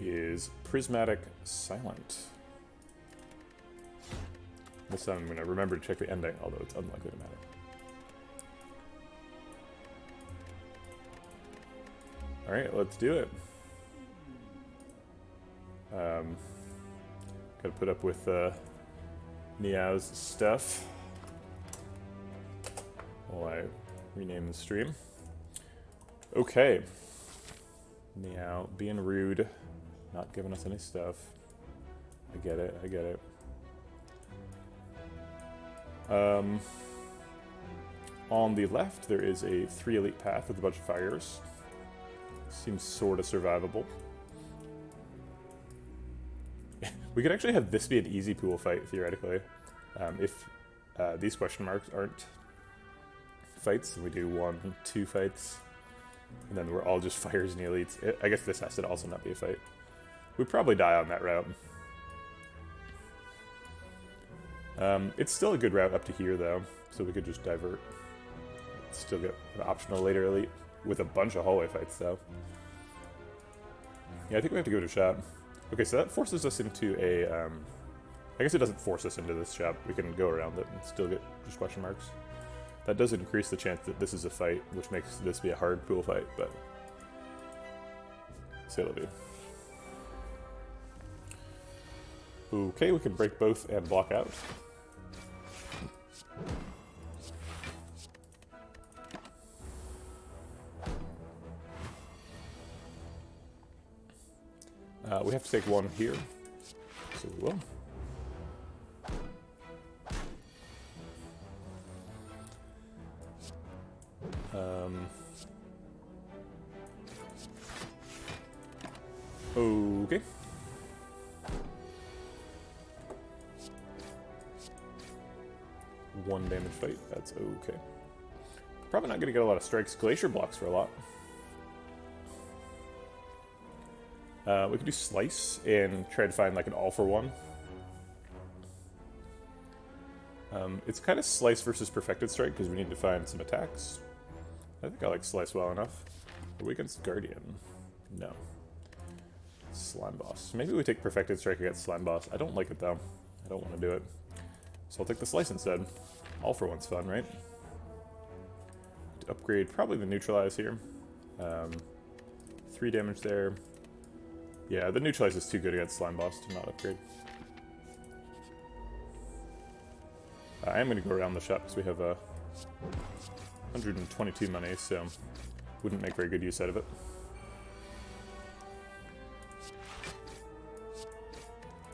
is Prismatic Silent. This time I'm going to remember to check the ending, although it's unlikely to matter. Alright, let's do it. Gotta put up with Meow's stuff while I rename the stream. Okay. Meow being rude, not giving us any stuff. I get it, I get it. On the left, there is a 3 elite path with a bunch of fires. Seems sort of survivable. We could actually have this be an easy pool fight, theoretically. If these question marks aren't fights, and we do 1, 2 fights, and then we're all just fires and elites. I guess this has to also not be a fight. We'd probably die on that route. It's still a good route up to here, though, so we could just divert. Still get an optional later elite with a bunch of hallway fights, though. Yeah, I think we have to give it a shot. Okay, so that forces us into a... I guess it doesn't force us into this shop. We can go around it and still get just question marks. That does increase the chance that this is a fight, which makes this be a hard pool fight, but... so it'll be. Okay, we can break both and block out. We have to take 1 here, so we will. Okay. One damage fight, that's okay. Probably not going to get a lot of strikes. Glacier blocks for a lot. We could do Slice and try to find like an all-for-one. It's kind of Slice versus Perfected Strike because we need to find some attacks. I think I like Slice well enough. Are we against Guardian? No. Slime Boss. Maybe we take Perfected Strike against Slime Boss. I don't like it though. I don't want to do it. So I'll take the Slice instead. All-for-one's fun, right? To upgrade probably the Neutralize here. 3 damage there. Yeah, the Neutralize is too good against Slime Boss to not upgrade. I am going to go around the shop because we have 122 money, so wouldn't make very good use out of it.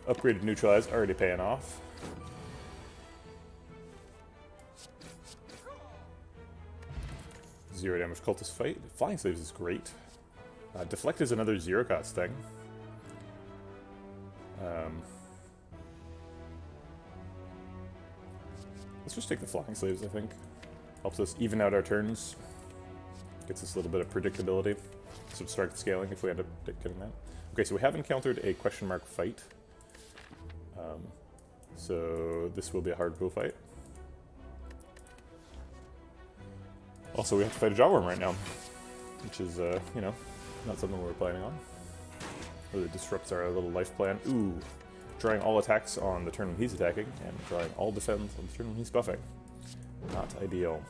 Upgraded Neutralize, already paying off. Zero damage Cultist fight. Flying Sleeves is great. Deflect is another zero cost thing. Let's just take the Flying Sleeves, I think. Helps us even out our turns. Gets us a little bit of predictability. So start scaling if we end up getting that. Okay, so we have encountered a question mark fight. So this will be a hard pool fight. Also, we have to fight a Jawworm right now, which is, you know, not something we're planning on. Really disrupts our little life plan. Ooh, drawing all attacks on the turn when he's attacking, and drawing all defense on the turn when he's buffing. Not ideal.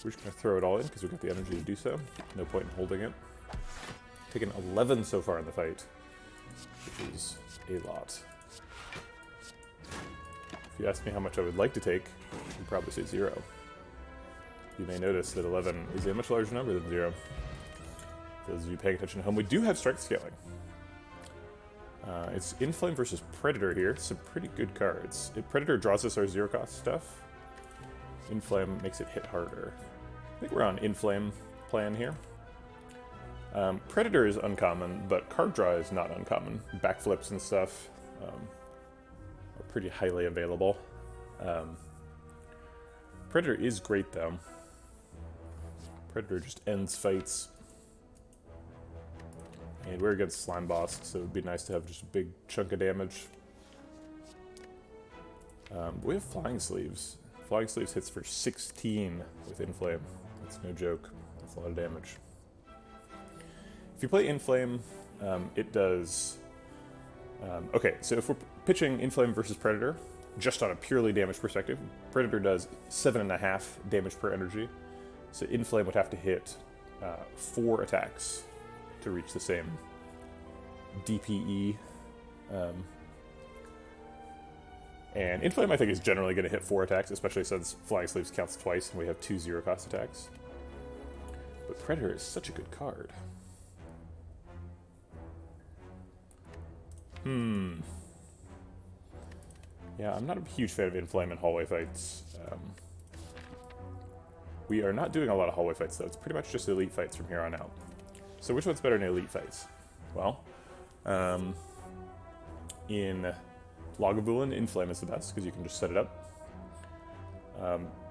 We're just going to throw it all in because we've got the energy to do so. No point in holding it. Taken 11 so far in the fight, which is a lot. If you ask me how much I would like to take, I'd probably say 0. You may notice that 11 is a much larger number than 0. For those of you paying attention at home, we do have strike scaling. It's Inflame versus Predator here. Some pretty good cards. Predator draws us our 0 cost stuff. Inflame makes it hit harder. I think we're on Inflame plan here. Predator is uncommon, but card draw is not uncommon. Backflips and stuff are pretty highly available. Predator is great though. Predator just ends fights. And we're against Slime Boss, so it would be nice to have just a big chunk of damage. But we have Flying Sleeves. Flying Sleeves hits for 16 with Inflame. That's no joke. That's a lot of damage. If you play Inflame, it does... okay, so if we're pitching Inflame versus Predator, just on a purely damage perspective, Predator does 7.5 damage per energy, so Inflame would have to hit 4 attacks to reach the same DPE. And Inflame, I think, is generally going to hit 4 attacks, especially since Flying Sleeves counts twice and we have 2 zero-cost attacks. But Predator is such a good card. Yeah, I'm not a huge fan of Inflame in hallway fights. We are not doing a lot of hallway fights, though. It's pretty much just elite fights from here on out. So which one's better in elite fights? Well, in Lagavulin, Inflame is the best, because you can just set it up.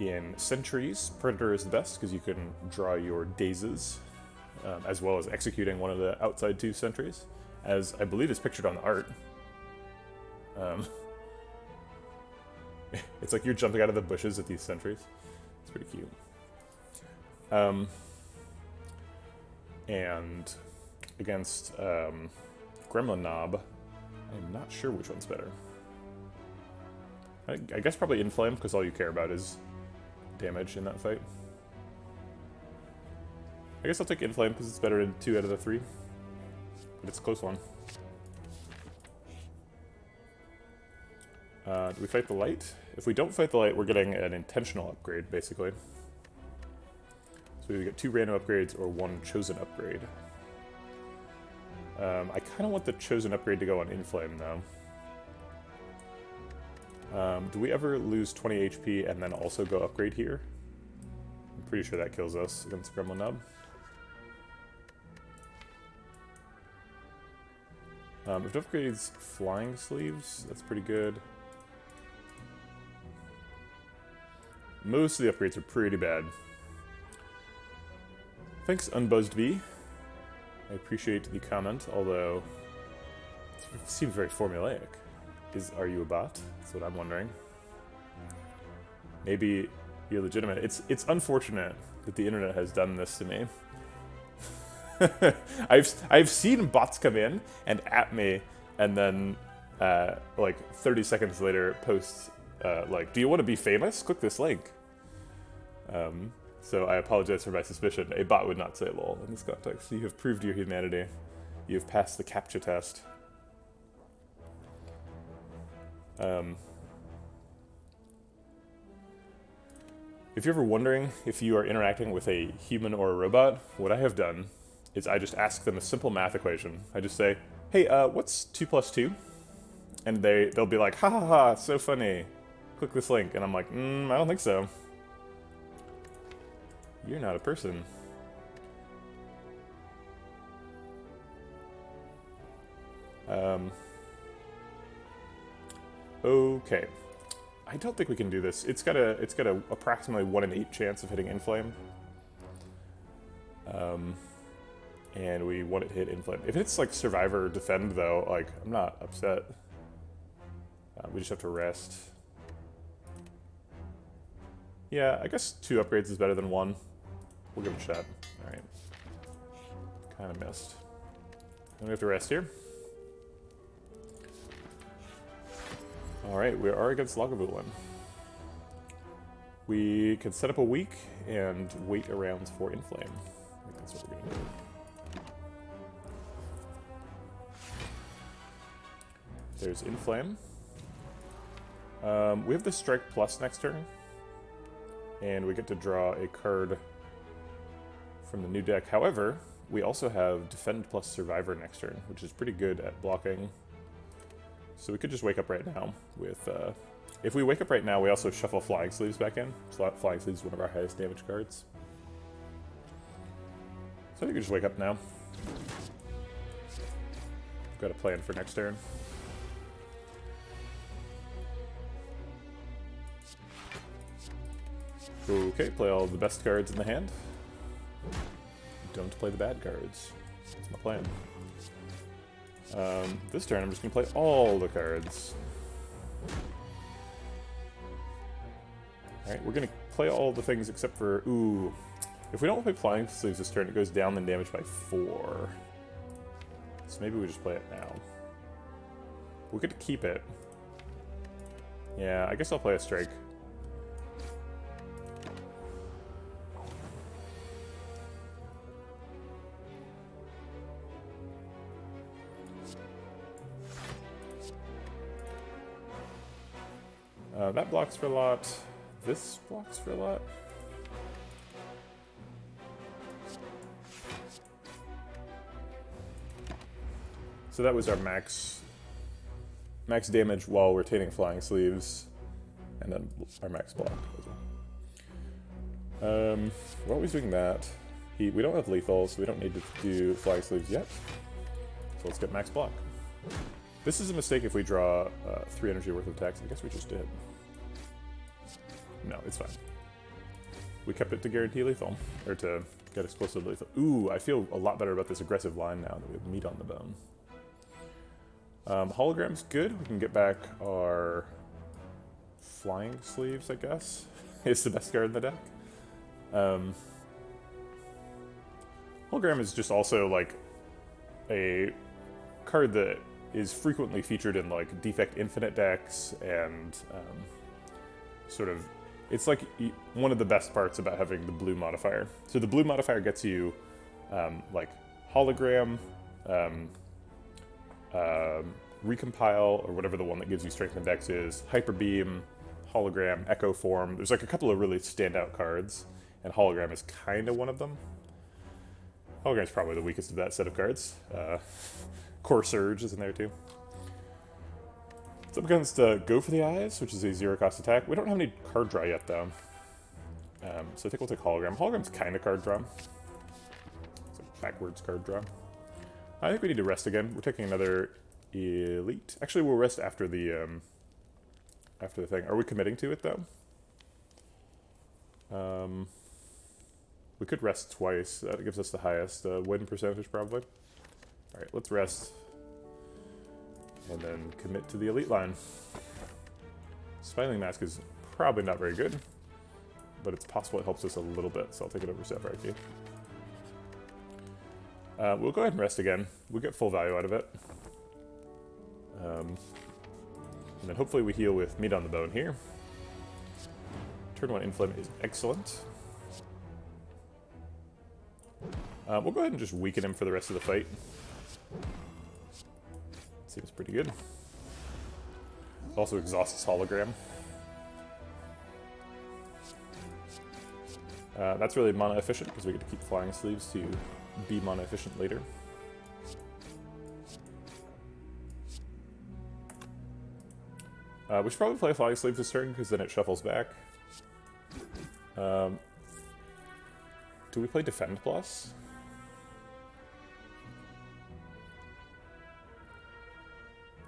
In Sentries, Predator is the best, because you can draw your dazes, as well as executing one of the outside 2 sentries, as I believe is pictured on the art. It's like you're jumping out of the bushes at these sentries. It's pretty cute. And against Gremlin Knob, I'm not sure which one's better. I guess probably Inflame, because all you care about is damage in that fight. I guess I'll take Inflame, because it's better in 2 out of the 3. But it's a close one. Do we fight the light? If we don't fight the light, we're getting an intentional upgrade, basically. So we get 2 random upgrades or 1 chosen upgrade. I kind of want the chosen upgrade to go on Inflame, though. Do we ever lose 20 HP and then also go upgrade here? I'm pretty sure that kills us against Gremlin Nub. If it upgrades Flying Sleeves, that's pretty good. Most of the upgrades are pretty bad. Thanks, UnbuzsedB. I appreciate the comment, although it seems very formulaic. Are you a bot? That's what I'm wondering. Maybe you're legitimate. It's unfortunate that the internet has done this to me. I've seen bots come in and at me, and then like 30 seconds later post like, "Do you want to be famous? Click this link." So I apologize for my suspicion. A bot would not say lol in this context. You have proved your humanity. You have passed the CAPTCHA test. If you're ever wondering if you are interacting with a human or a robot, what I have done is I just ask them a simple math equation. I just say, "Hey, what's 2 plus 2? And they'll be like, "Ha ha ha, so funny. Click this link." And I'm like, I don't think so. You're not a person. Okay. I don't think we can do this. It's got a approximately 1 in 8 chance of hitting Inflame. And we want it to hit Inflame. If it's like Survivor or Defend, though, like, I'm not upset. We just have to rest. Yeah, I guess 2 upgrades is better than 1. We'll give it a shot. Alright. Kind of missed. And we have to rest here. Alright, we are against Lagavulin. We can set up a week and wait around for Inflame. I think that's what we're going to do. There's Inflame. We have the Strike Plus next turn. And we get to draw a card from the new deck. However, we also have Defend plus Survivor next turn, which is pretty good at blocking. So we could just wake up right now with... if we wake up right now, we also shuffle Flying Sleeves back in. So Flying Sleeves is one of our highest damage cards. So I think we just wake up now. Got a plan for next turn. Okay, play all the best cards in the hand. Don't play the bad cards. That's my plan. This turn I'm just going to play all the cards. Alright, we're going to play all the things except for... Ooh. If we don't play Flying Sleeves this turn, it goes down in damage by 4. So maybe we just play it now. We could keep it. Yeah, I guess I'll play a strike. That blocks for a lot. This blocks for a lot. So that was our max damage while retaining flying sleeves, and then our max block as well. While we're doing that, we don't have lethal, so we don't need to do flying sleeves yet. So let's get max block. This is a mistake if we draw 3 energy worth of attacks. I guess we just did. No, it's fine. We kept it to guarantee lethal, or to get explosive lethal. Ooh, I feel a lot better about this aggressive line now that we have meat on the bone. Hologram's good. We can get back our flying sleeves, I guess. It's the best card in the deck. Hologram is just also like a card that is frequently featured in like Defect Infinite decks, and sort of, it's like one of the best parts about having the blue modifier. So the blue modifier gets you like hologram, recompile, or whatever the one that gives you strength index is, hyper beam, hologram, echo form. There's like a couple of really standout cards, and hologram is kind of one of them. Hologram is probably the weakest of that set of cards. Core Surge is in there too. It's up against Go for the Eyes, which is a 0-cost attack. We don't have any card draw yet, though. So I think we'll take Hologram. Hologram's kind of card draw. It's a backwards card draw. I think we need to rest again. We're taking another Elite. Actually, we'll rest after the thing. Are we committing to it, though? We could rest twice. That gives us the highest win percentage, probably. Alright, let's rest. And then commit to the Elite line. Smiling Mask is probably not very good, but it's possible it helps us a little bit, so I'll take it over Sapphire Key. We'll go ahead and rest again. We'll get full value out of it. And then hopefully we heal with Meat on the Bone here. Turn 1 Inflame is excellent. We'll go ahead and just weaken him for the rest of the fight. Seems pretty good. Also exhausts Hologram. That's really mana efficient because we get to keep flying sleeves to be mana efficient later. We should probably play flying sleeves this turn because then it shuffles back. Do we play Defend Plus?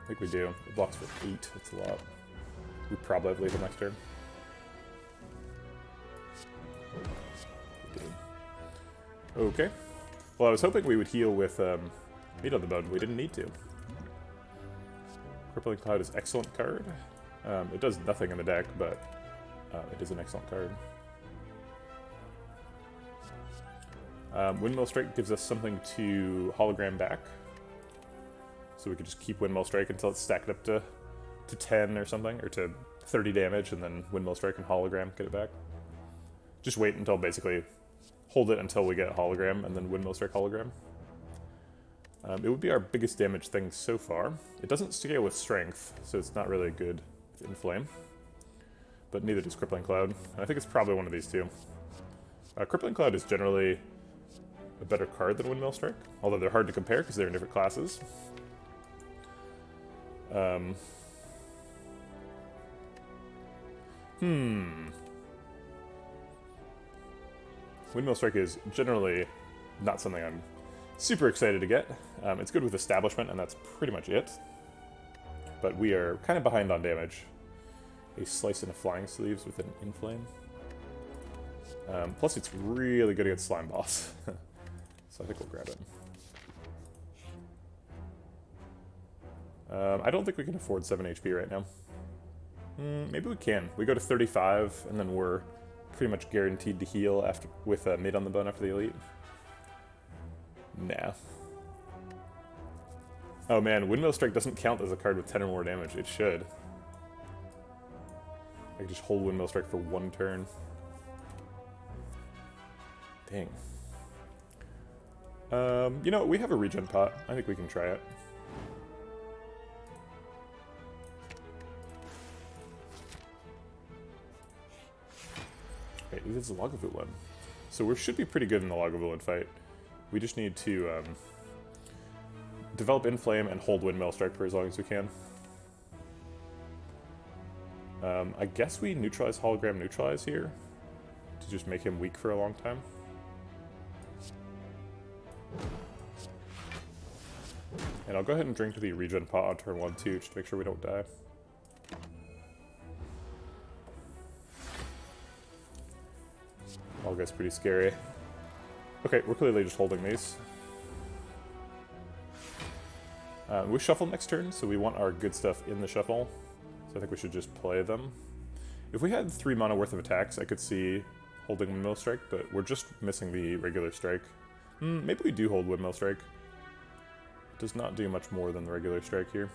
I think we do. It blocks for 8. That's a lot. We probably have lethal next turn. We do. Okay. Well, I was hoping we would heal with Meat on the Bone. We didn't need to. Crippling Cloud is an excellent card. It does nothing in the deck, but it is an excellent card. Windmill Strike gives us something to hologram back. So we could just keep Windmill Strike until it's stacked up to 10 or something, or to 30 damage, and then Windmill Strike and hologram get it back. Just wait until basically hold it until we get hologram, and then Windmill Strike hologram. It would be our biggest damage thing so far. It doesn't scale with strength, so it's not really good with Inflame. But neither does Crippling Cloud. And I think it's probably one of these two. Crippling Cloud is generally a better card than Windmill Strike, although they're hard to compare because they're in different classes. Windmill Strike is generally not something I'm super excited to get. It's good with Establishment, and that's pretty much it. But we are kind of behind on damage. A Slice and a Flying Sleeves with an Inflame. Plus, it's really good against Slime Boss. So I think we'll grab it. I don't think we can afford 7 HP right now. Maybe we can. We go to 35, and then we're pretty much guaranteed to heal after with Meat on the Bone after the Elite. Nah. Oh man, Windmill Strike doesn't count as a card with 10 or more damage. It should. I can just hold Windmill Strike for 1 turn. Dang. You know, we have a regen pot. I think we can try it. Okay, this is a Lagavulin. So we should be pretty good in the Lagavulin fight. We just need to develop Inflame and hold Windmill Strike for as long as we can. I guess we neutralize Hologram Neutralize here to just make him weak for a long time. And I'll go ahead and drink the regen pot on turn 1 too, just to make sure we don't die. All guy's pretty scary. Okay, we're clearly just holding these. We shuffle next turn, so we want our good stuff in the shuffle. So I think we should just play them. If we had 3 mana worth of attacks, I could see holding Windmill Strike, but we're just missing the regular strike. Maybe we do hold Windmill Strike. It does not do much more than the regular strike here.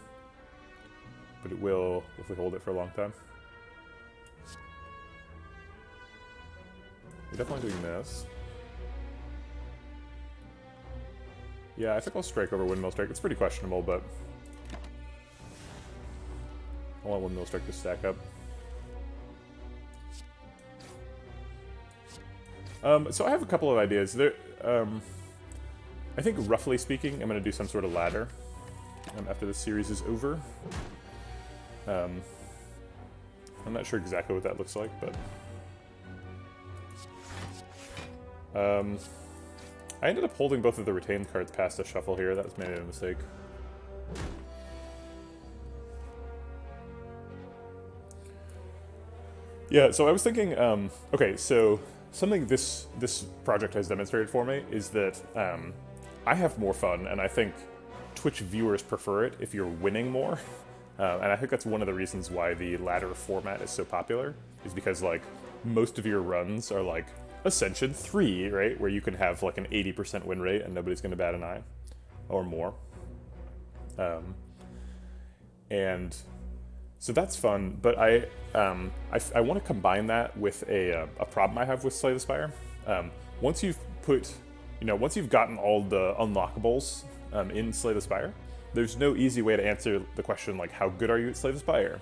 But it will if we hold it for a long time. We're definitely doing this. Yeah, I think I'll strike over Windmill Strike. It's pretty questionable, but I want Windmill Strike to stack up. So I have a couple of ideas. I think roughly speaking, I'm going to do some sort of ladder after this series is over. I'm not sure exactly what that looks like, but I ended up holding both of the retained cards past the shuffle here. That was maybe a mistake. Yeah, so I was thinking, okay, so something this project has demonstrated for me is that I have more fun, and I think Twitch viewers prefer it if you're winning more. And I think that's one of the reasons why the ladder format is so popular, is because, like, most of your runs are, like, Ascension 3, right? Where you can have, like, an 80% win rate and nobody's going to bat an eye. Or more. And so that's fun, but I want to combine that with a problem I have with Slay the Spire. Once you've put, once you've gotten all the unlockables in Slay the Spire, there's no easy way to answer the question, like, how good are you at Slay the Spire?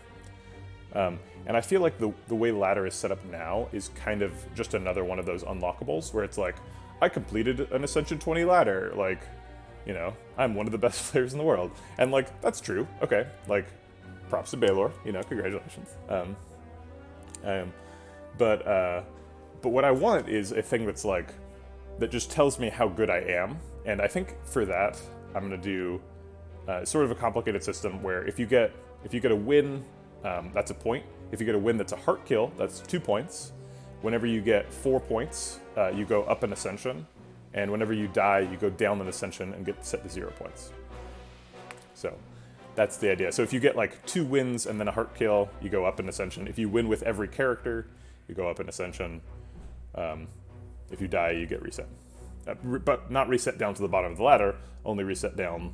And I feel like the way ladder is set up now is kind of just another one of those unlockables, where it's like, I completed an Ascension 20 ladder, like, I'm one of the best players in the world. And, like, that's true, okay, like, props to Baylor, congratulations. But what I want is a thing that's, like, that just tells me how good I am, and I think for that, I'm gonna do sort of a complicated system where if you get a win, that's a point. If you get a win that's a heart kill, that's 2 points. Whenever you get 4 points, you go up an Ascension. And whenever you die, you go down an Ascension and get set to 0 points. So that's the idea. So if you get, like, 2 wins and then a heart kill, you go up an Ascension. If you win with every character, you go up an Ascension. If you die, you get reset. But not reset down to the bottom of the ladder, only reset down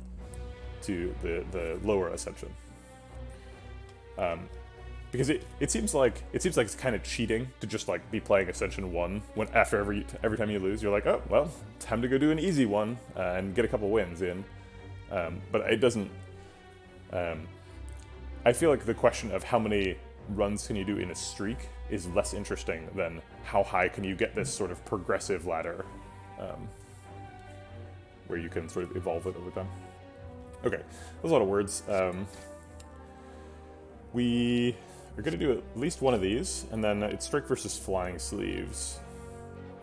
to the lower Ascension. Because it seems like it's kind of cheating to just, like, be playing Ascension 1 when after every time you lose, you're like, oh well, time to go do an easy one and get a couple wins in. But it doesn't. I feel like the question of how many runs can you do in a streak is less interesting than how high can you get this sort of progressive ladder, where you can sort of evolve it over time. Okay, that was a lot of words. We are going to do at least one of these, and then it's Strike versus Flying Sleeves.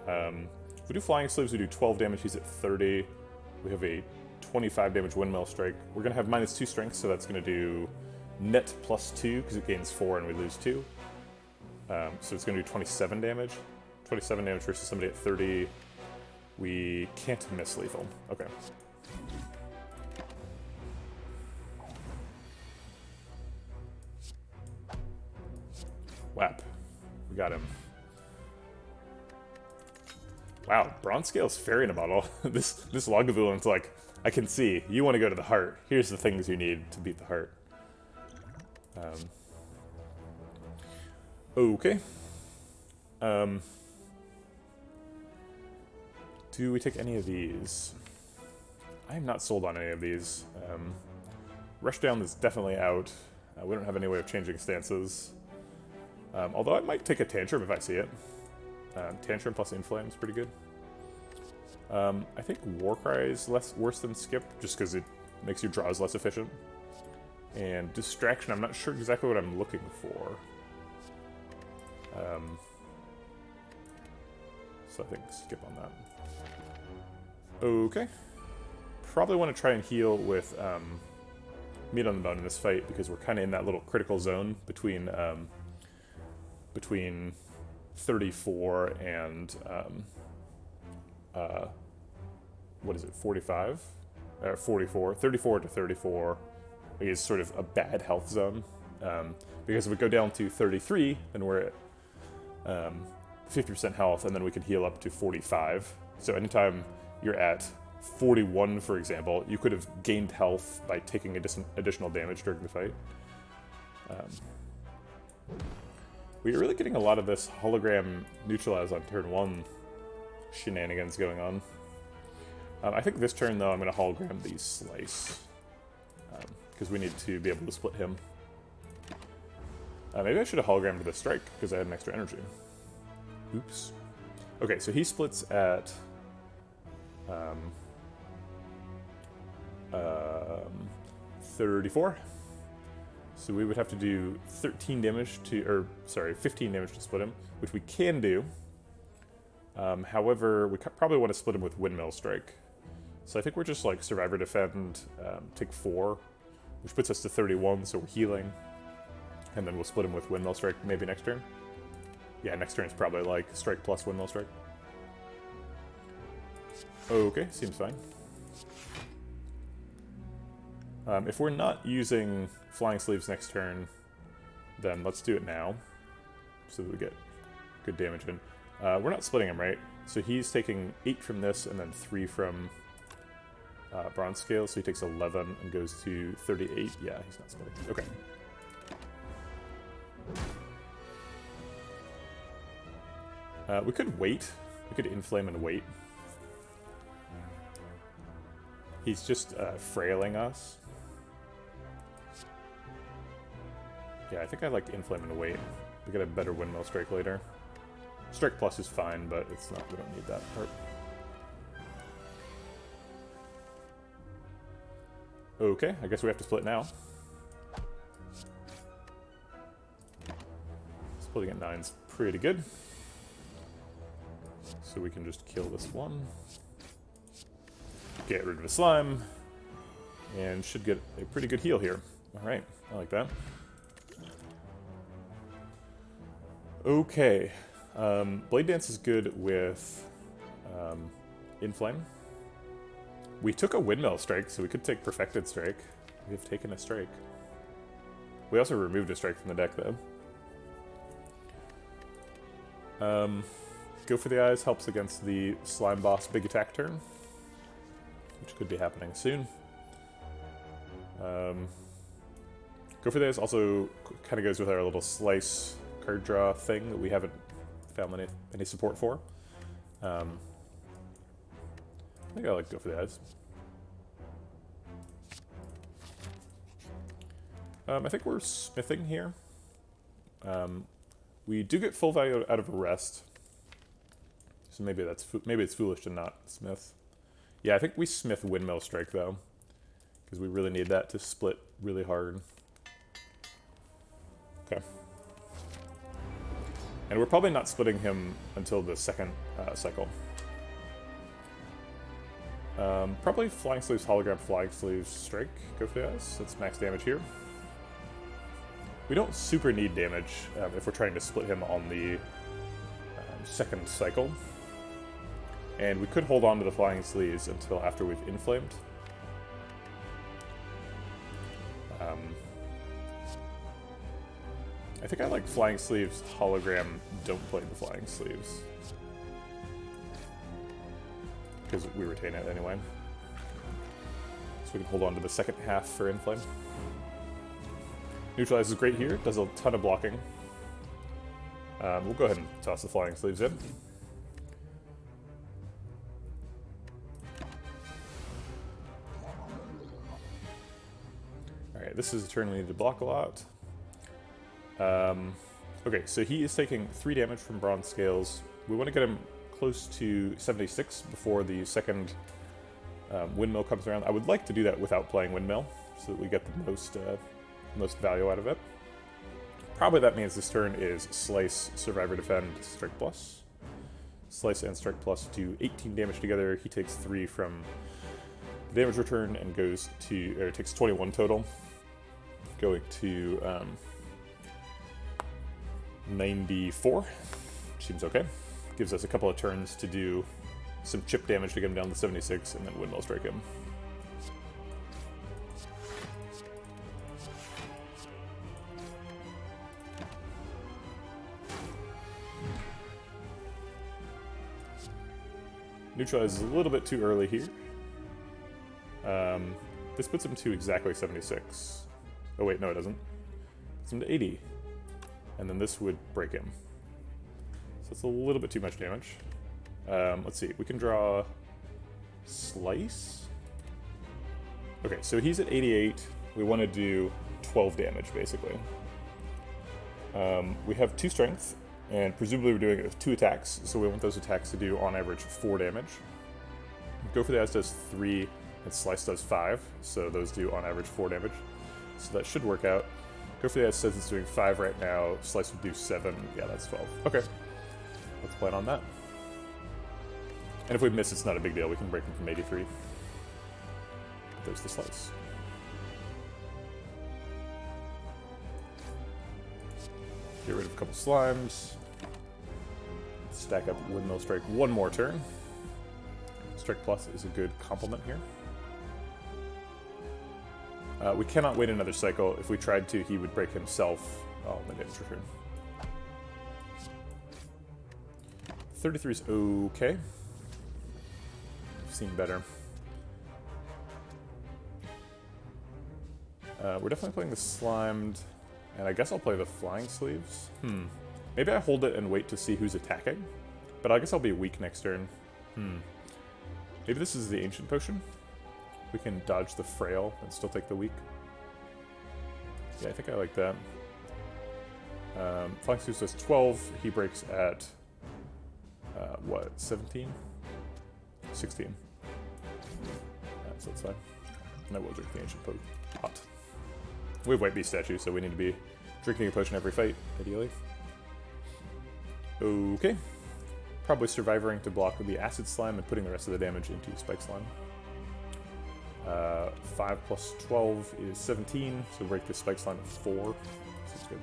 If we do Flying Sleeves, we do 12 damage, he's at 30. We have a 25 damage Windmill Strike. We're going to have -2 strength, so that's going to do net +2, because it gains 4 and we lose 2. So it's going to do 27 damage. 27 damage versus somebody at 30. We can't miss lethal. Okay. Whap. We got him. Wow, Bronze Scale's fairy in a bottle. This Lagavulin's like I can see. You want to go to the heart. Here's the things you need to beat the heart. Okay. Do we take any of these? I am not sold on any of these. Rushdown is definitely out. We don't have any way of changing stances. Although I might take a Tantrum if I see it. Tantrum plus Inflame is pretty good. I think Warcry is worse than Skip, just because it makes your draws less efficient. And Distraction, I'm not sure exactly what I'm looking for. So I think skip on that. Okay. Probably want to try and heal with Meat on the Bone in this fight, because we're kind of in that little critical zone between 34 and what is it, 45? 44. 34 to 34 is sort of a bad health zone. Because if we go down to 33, then we're at 50% health, and then we can heal up to 45. So anytime you're at 41, for example, you could have gained health by taking additional damage during the fight. We're really getting a lot of this hologram neutralize on turn 1 shenanigans going on. I think this turn, though, I'm going to hologram the Slice, because we need to be able to split him. Maybe I should have hologrammed the Strike, because I had an extra energy. Oops. Okay, so he splits at 34. So we would have to do 15 damage to split him, which we can do. However, we probably want to split him with Windmill Strike. So I think we're just like Survivor Defend, take 4, which puts us to 31, so we're healing. And then we'll split him with Windmill Strike maybe next turn. Yeah, next turn is probably like Strike plus Windmill Strike. Okay, seems fine. If we're not using Flying Sleeves next turn, then let's do it now, so that we get good damage in. We're not splitting him, right? So he's taking 8 from this, and then 3 from Bronze Scale, so he takes 11 and goes to 38. Yeah, he's not splitting. Okay. We could wait. We could Inflame and wait. He's just frailing us. Yeah, I think I like Inflame and wait. We get a better Windmill Strike later. Strike plus is fine, but it's not. We don't need that part. Okay, I guess we have to split now. Splitting at 9's pretty good. So we can just kill this one. Get rid of the slime. And should get a pretty good heal here. Alright, I like that. Okay. Blade Dance is good with Inflame. We took a Windmill Strike, so we could take Perfected Strike. We have taken a strike. We also removed a strike from the deck, though. Go for the Eyes helps against the Slime Boss Big Attack turn, which could be happening soon. Go for the Eyes also kind of goes with our little Slice card draw thing that we haven't found any support for. I think I like Go for the Eyes. I think we're smithing here. We do get full value out of Arrest, so maybe it's foolish to not smith. Yeah, I think we smith Windmill Strike though, because we really need that to split really hard. Okay. And we're probably not splitting him until the second cycle. Probably Flying Sleeves, Hologram, Flying Sleeves, Strike. Go for the Eyes. That's max damage here. We don't super need damage if we're trying to split him on the second cycle. And we could hold on to the Flying Sleeves until after we've Inflamed. I think I like Flying Sleeves, Hologram, don't play the Flying Sleeves. Because we retain it anyway. we can hold on to the second half for Inflame. Neutralize is great here, does a ton of blocking. We'll go ahead and toss the Flying Sleeves in. Alright, this is a turn we need to block a lot. Okay, so he is taking 3 damage from Bronze Scales. We want to get him close to 76 before the second Windmill comes around. I would like to do that without playing Windmill, so that we get the most value out of it. Probably that means this turn is Slice, Survivor, Defend, Strike Plus. Slice and Strike Plus do 18 damage together. He takes 3 from the damage return and goes to, or takes 21 total, going to 94. Seems okay. Gives us a couple of turns to do some chip damage to get him down to 76, and then Windmill Strike him. Neutralize is a little bit too early here. This puts him to exactly 76. Oh wait, no it doesn't. Puts him to 80. And then this would break him. So it's a little bit too much damage. Let's see, we can draw Slice. Okay, so he's at 88. We want to do 12 damage, basically. We have 2 strength, and presumably we're doing it with 2 attacks, so we want those attacks to do, on average, 4 damage. Go for the Eyes does 3, and Slice does 5, so those do, on average, 4 damage. So that should work out. Go for the Eyes says it's doing 5 right now, Slice would do 7, yeah, that's 12. Okay, let's plan on that. And if we miss, it's not a big deal, we can break him from 83. There's the Slice. Get rid of a couple slimes. Stack up Windmill Strike one more turn. Strike Plus is a good complement here. We cannot wait another cycle. If we tried to, he would break himself on the damage return. 33 is okay. I've seen better. We're definitely playing the Slimed, and I guess I'll play the Flying Sleeves. Maybe I hold it and wait to see who's attacking, but I guess I'll be weak next turn. Maybe this is the Ancient Potion. We can dodge the Frail and still take the weak. Yeah, I think I like that. Flying Sleeves does 12. He breaks at, what, 17? 16. So that's fine. And I will drink the Ancient Potion. Hot. We have White Beast Statue, so we need to be drinking a potion every fight, ideally. Okay. Probably surviving to block the Acid Slime and putting the rest of the damage into Spike Slime. 5 plus 12 is 17, so break the Spike Slime at 4. Seems good.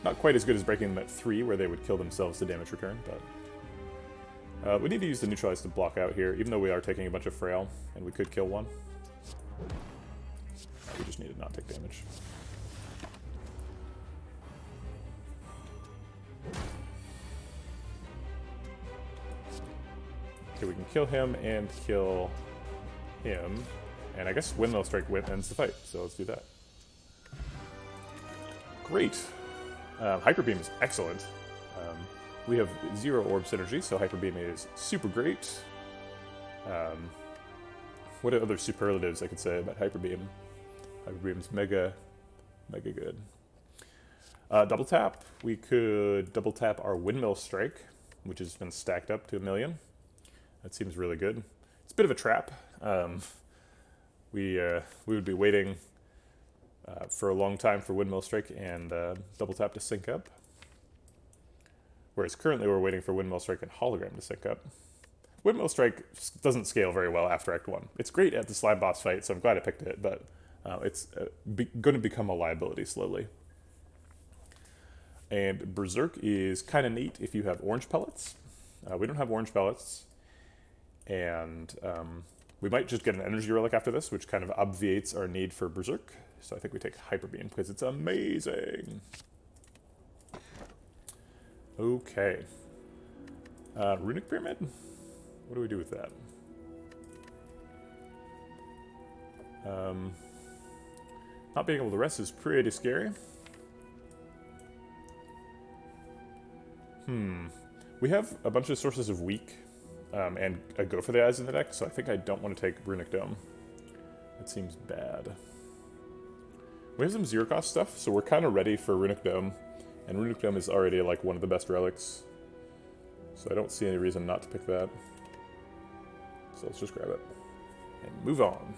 Not quite as good as breaking them at 3, where they would kill themselves to damage return, but... we need to use the Neutralize to block out here, even though we are taking a bunch of Frail, and we could kill one. We just need to not take damage. Okay, we can kill him and kill him. And I guess Windmill Strike ends the fight, so let's do that. Great! Hyper Beam is excellent. We have 0 orb synergy, so Hyper Beam is super great. What are other superlatives I could say about Hyper Beam? Hyper Beam's mega good. Double tap. We could double tap our Windmill Strike, which has been stacked up to 1,000,000. That seems really good. It's a bit of a trap. We would be waiting for a long time for Windmill Strike and double tap to sync up. Whereas currently we're waiting for Windmill Strike and Hologram to sync up. Windmill Strike doesn't scale very well after Act 1. It's great at the slime boss fight, so I'm glad I picked it, but it's going to become a liability slowly. And Berserk is kind of neat if you have orange pellets. We don't have orange pellets, and we might just get an energy relic after this, which kind of obviates our need for Berserk. So I think we take Hyper Beam because it's amazing. Okay. Runic Pyramid? What do we do with that? Not being able to rest is pretty scary. We have a bunch of sources of weak, and a Go for the Eyes in the deck, so I think I don't want to take Runic Dome. That seems bad. We have some zero cost stuff, so we're kind of ready for Runic Dome, and Runic Dome is already like one of the best relics, so I don't see any reason not to pick that. So let's just grab it and move on.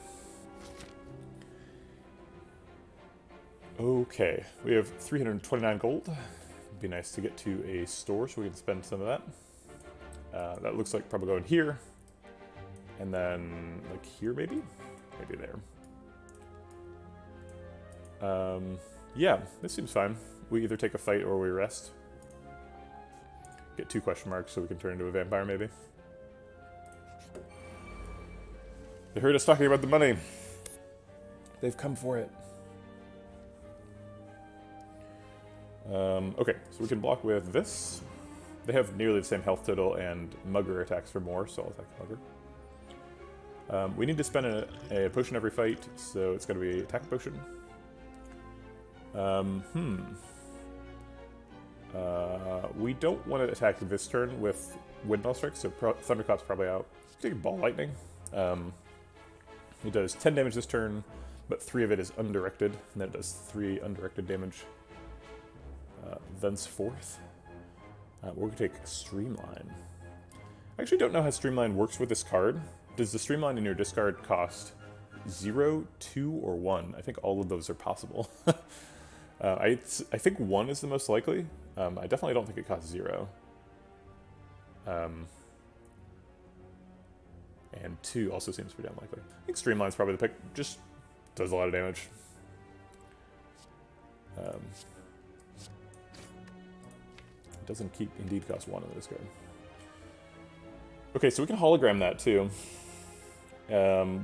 Okay, we have 329 gold. It'd be nice to get to a store so we can spend some of that. That looks like probably going here, and then like here maybe? Maybe there. Yeah, this seems fine. We either take a fight or we rest. Get 2 question marks so we can turn into a vampire maybe. They heard us talking about the money. They've come for it. Okay, so we can block with this. They have nearly the same health total and Mugger attacks for more, so I'll attack Mugger. We need to spend a potion every fight, so it's going to be attack potion. We don't want to attack this turn with Windmill Strike, so Thunderclap's probably out. Take Ball Lightning. It does 10 damage this turn, but 3 of it is undirected, and then it does 3 undirected damage thenceforth. We're going to take Streamline. I actually don't know how Streamline works with this card. Does the Streamline in your discard cost 0, 2, or 1? I think all of those are possible. I think 1 is the most likely. I definitely don't think it costs 0. And 2 also seems pretty unlikely. I think Streamline's probably the pick. Just does a lot of damage. It doesn't keep indeed cost 1 on this card. Okay, so we can hologram that too.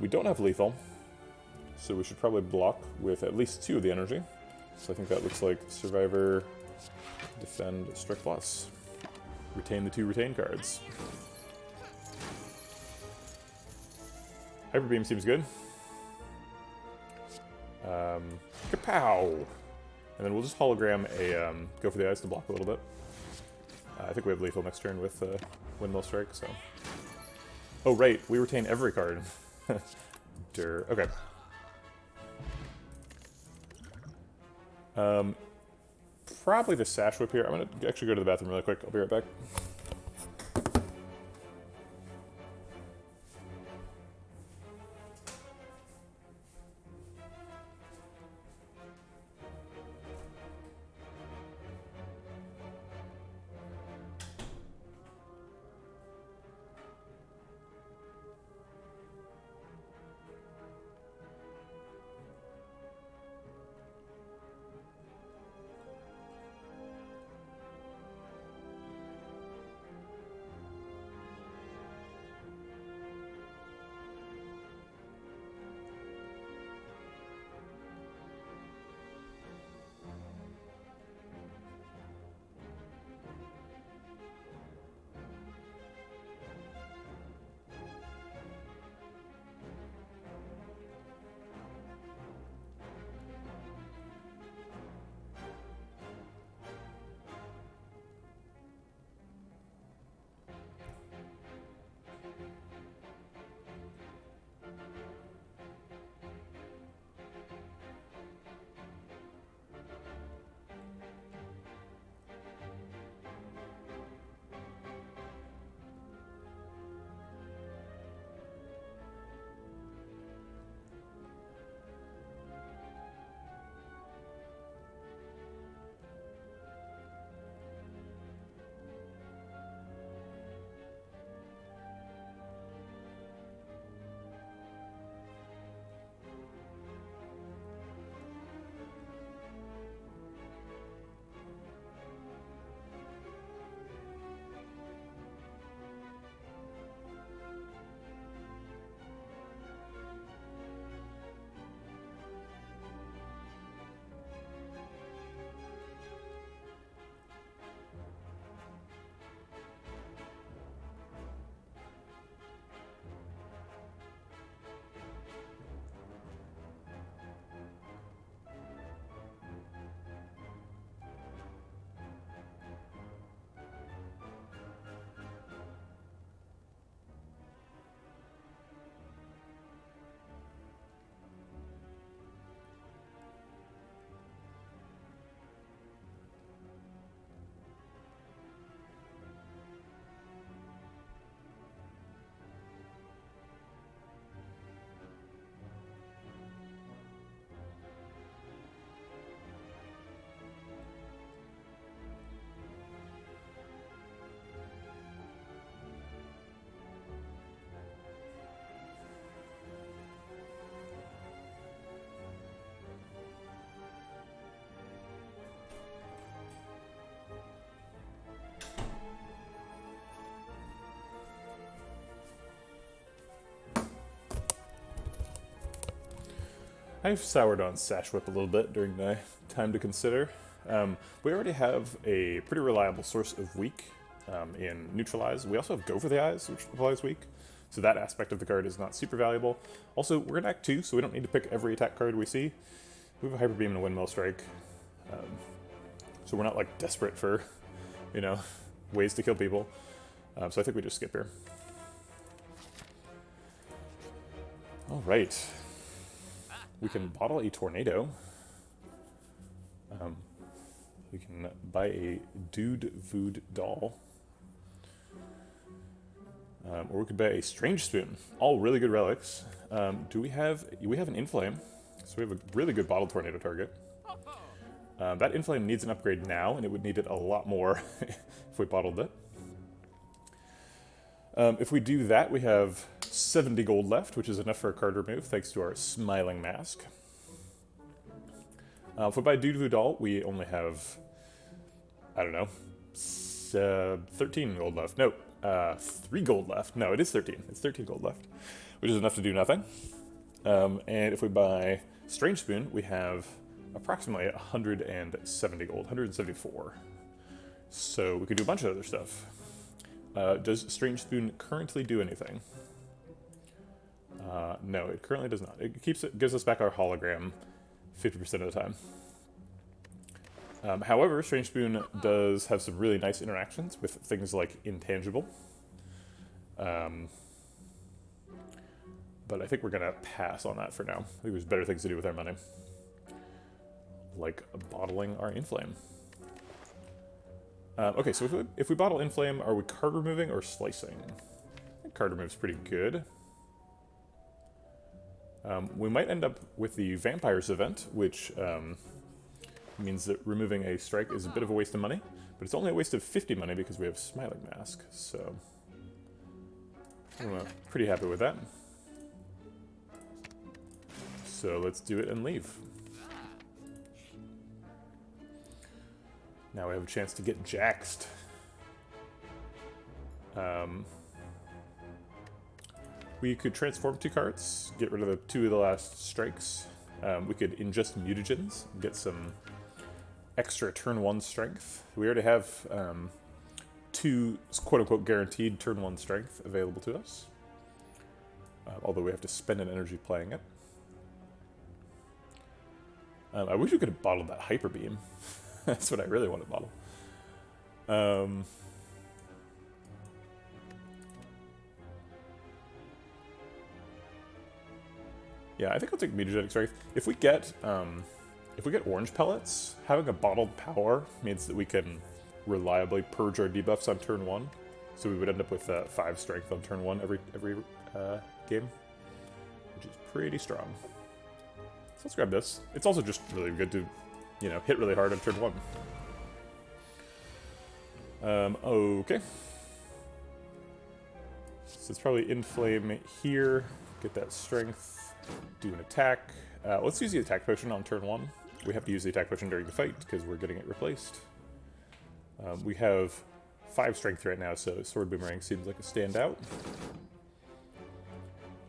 We don't have lethal, so we should probably block with at least 2 of the energy. So I think that looks like Survivor, Defend, Strike Plus. Retain the 2 retain cards. Hyper Beam seems good. Kapow! And then we'll just hologram a Go for the Eyes to block a little bit. I think we have lethal next turn with Windmill Strike, so... Oh, right, we retain every card. Durr. Okay. Probably the Sash Whip here. I'm going to actually go to the bathroom really quick. I'll be right back. I've soured on Sash Whip a little bit during my time to consider. We already have a pretty reliable source of weak in Neutralize. We also have Go for the Eyes, which applies weak. So that aspect of the card is not super valuable. Also, we're in Act 2, so we don't need to pick every attack card we see. We have a Hyper Beam and a Windmill Strike. So we're not like desperate for, you know, ways to kill people. So I think we just skip here. All right. We can bottle a Tornado. We can buy a Dude Vood Doll. Or we could buy a Strange Spoon. All really good relics. We have an Inflame. So we have a really good bottle Tornado target. That Inflame needs an upgrade now, and it would need it a lot more if we bottled it. If we do that, we have 70 gold left, which is enough for a card remove, thanks to our Smiling Mask. If we buy Dude Vood Doll, we only have, I don't know, 13 gold left. No, 3 gold left. No, it is 13. It's 13 gold left, which is enough to do nothing. And if we buy Strange Spoon, we have approximately 170 gold, 174. So we could do a bunch of other stuff. Does Strange Spoon currently do anything? No, it currently does not. It gives us back our hologram 50% of the time. However, Strange Spoon does have some really nice interactions with things like Intangible. But I think we're going to pass on that for now. I think there's better things to do with our money. Like bottling our Inflame. Okay, so if we bottle Inflame, are we card removing or slicing? I think card remove's pretty good. We might end up with the Vampires event, which means that removing a strike is a bit of a waste of money, but it's only a waste of 50 money because we have Smiling Mask, so I'm pretty happy with that. So let's do it and leave. Now we have a chance to get jaxed. We could transform 2 cards, get rid of the 2 of the last strikes. We could ingest mutagens, get some extra turn 1 strength. We already have 2 quote-unquote guaranteed turn 1 strength available to us. Although we have to spend an energy playing it. I wish we could have bottled that Hyper Beam. That's what I really want to bottle. Yeah, I think I'll take Mutagenic Strength. If we get orange pellets, having a bottled power means that we can reliably purge our debuffs on turn 1. So we would end up with 5 strength on turn 1 every game, which is pretty strong. So let's grab this. It's also just really good to, you know, hit really hard on turn 1. Okay. So it's probably Inflame here. Get that strength. Do an attack. Let's use the attack potion on turn 1. We have to use the attack potion during the fight because we're getting it replaced. We have 5 strength right now, so Sword Boomerang seems like a standout.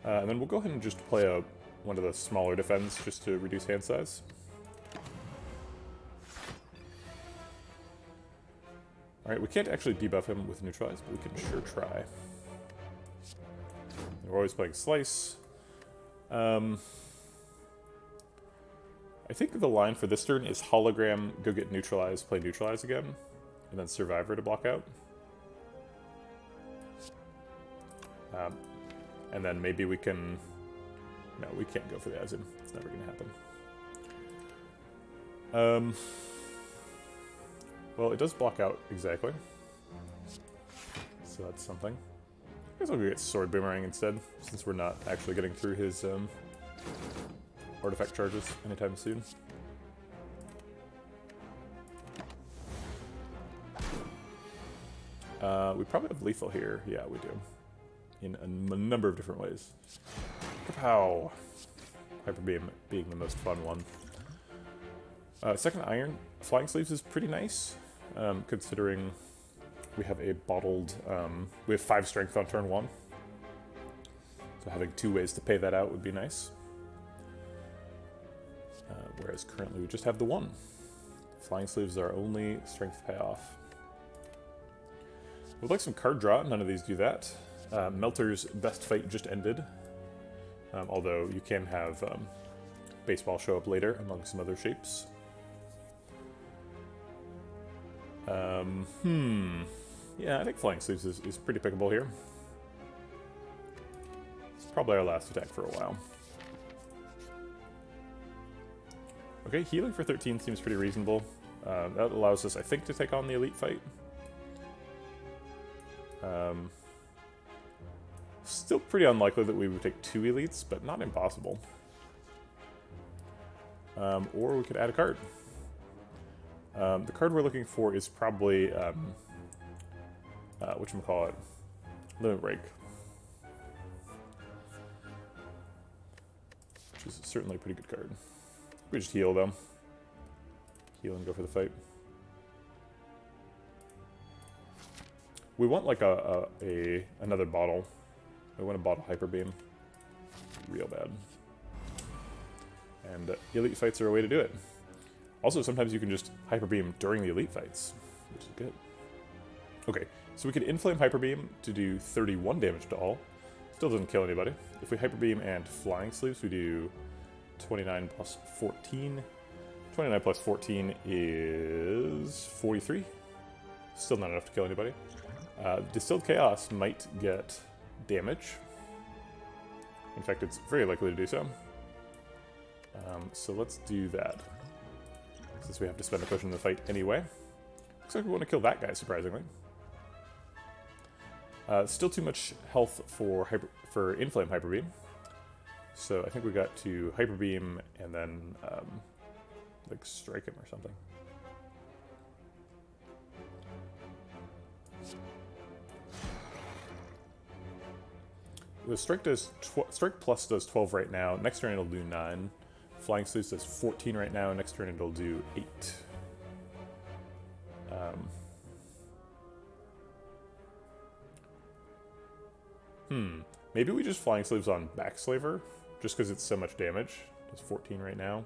And then we'll go ahead and just play one of the smaller defends just to reduce hand size. Alright, we can't actually debuff him with Neutralize, but we can sure try. We're always playing Slice. I think the line for this turn is Hologram, go get Neutralize, play Neutralize again, and then Survivor to block out. And then maybe we can... No, we can't go for the Azim. It's never going to happen. Well, it does block out exactly. So that's something. I guess I'll go get Sword Boomerang instead, since we're not actually getting through his artifact charges anytime soon. We probably have lethal here. Yeah, we do. In a number of different ways. Kapow! Hyper Beam being the most fun one. Second Iron, Flying Sleeves is pretty nice, considering we have a bottled, we have 5 strength on turn 1. So having 2 ways to pay that out would be nice. whereas currently we just have the one. Flying Sleeves are our only strength payoff. We'd like some card draw. None of these do that. Melter's best fight just ended. Although you can have baseball show up later among some other shapes. Yeah, I think Flying Sleeves is pretty pickable here. It's probably our last attack for a while. Okay, healing for 13 seems pretty reasonable. That allows us, I think, to take on the elite fight. Still pretty unlikely that we would take 2 elites, but not impossible. Or we could add a card. The card we're looking for is probably, whatchamacallit, Limit Break. Which is certainly a pretty good card. We just heal, though. Heal and go for the fight. We want, like, another bottle. We want a bottle Hyper Beam. Real bad. And elite fights are a way to do it. Also, sometimes you can just Hyper Beam during the elite fights, which is good. Okay, so we could Inflame Hyper Beam to do 31 damage to all. Still doesn't kill anybody. If we Hyper Beam and Flying Sleeves, we do 29 plus 14. 29 plus 14 is 43. Still not enough to kill anybody. Distilled Chaos might get damage. In fact, it's very likely to do so. So let's do that. Since we have to spend a potion in the fight anyway. Looks like we want to kill that guy, surprisingly. Still too much health for Inflame Hyper Beam. So I think we got to Hyper Beam and then like strike him or something. The strike plus does 12 right now. Next turn it'll do 9. Flying Sleeves does 14 right now. Next turn it'll do 8. Maybe we just Flying Sleeves on Backslaver, just because it's so much damage. Does 14 right now.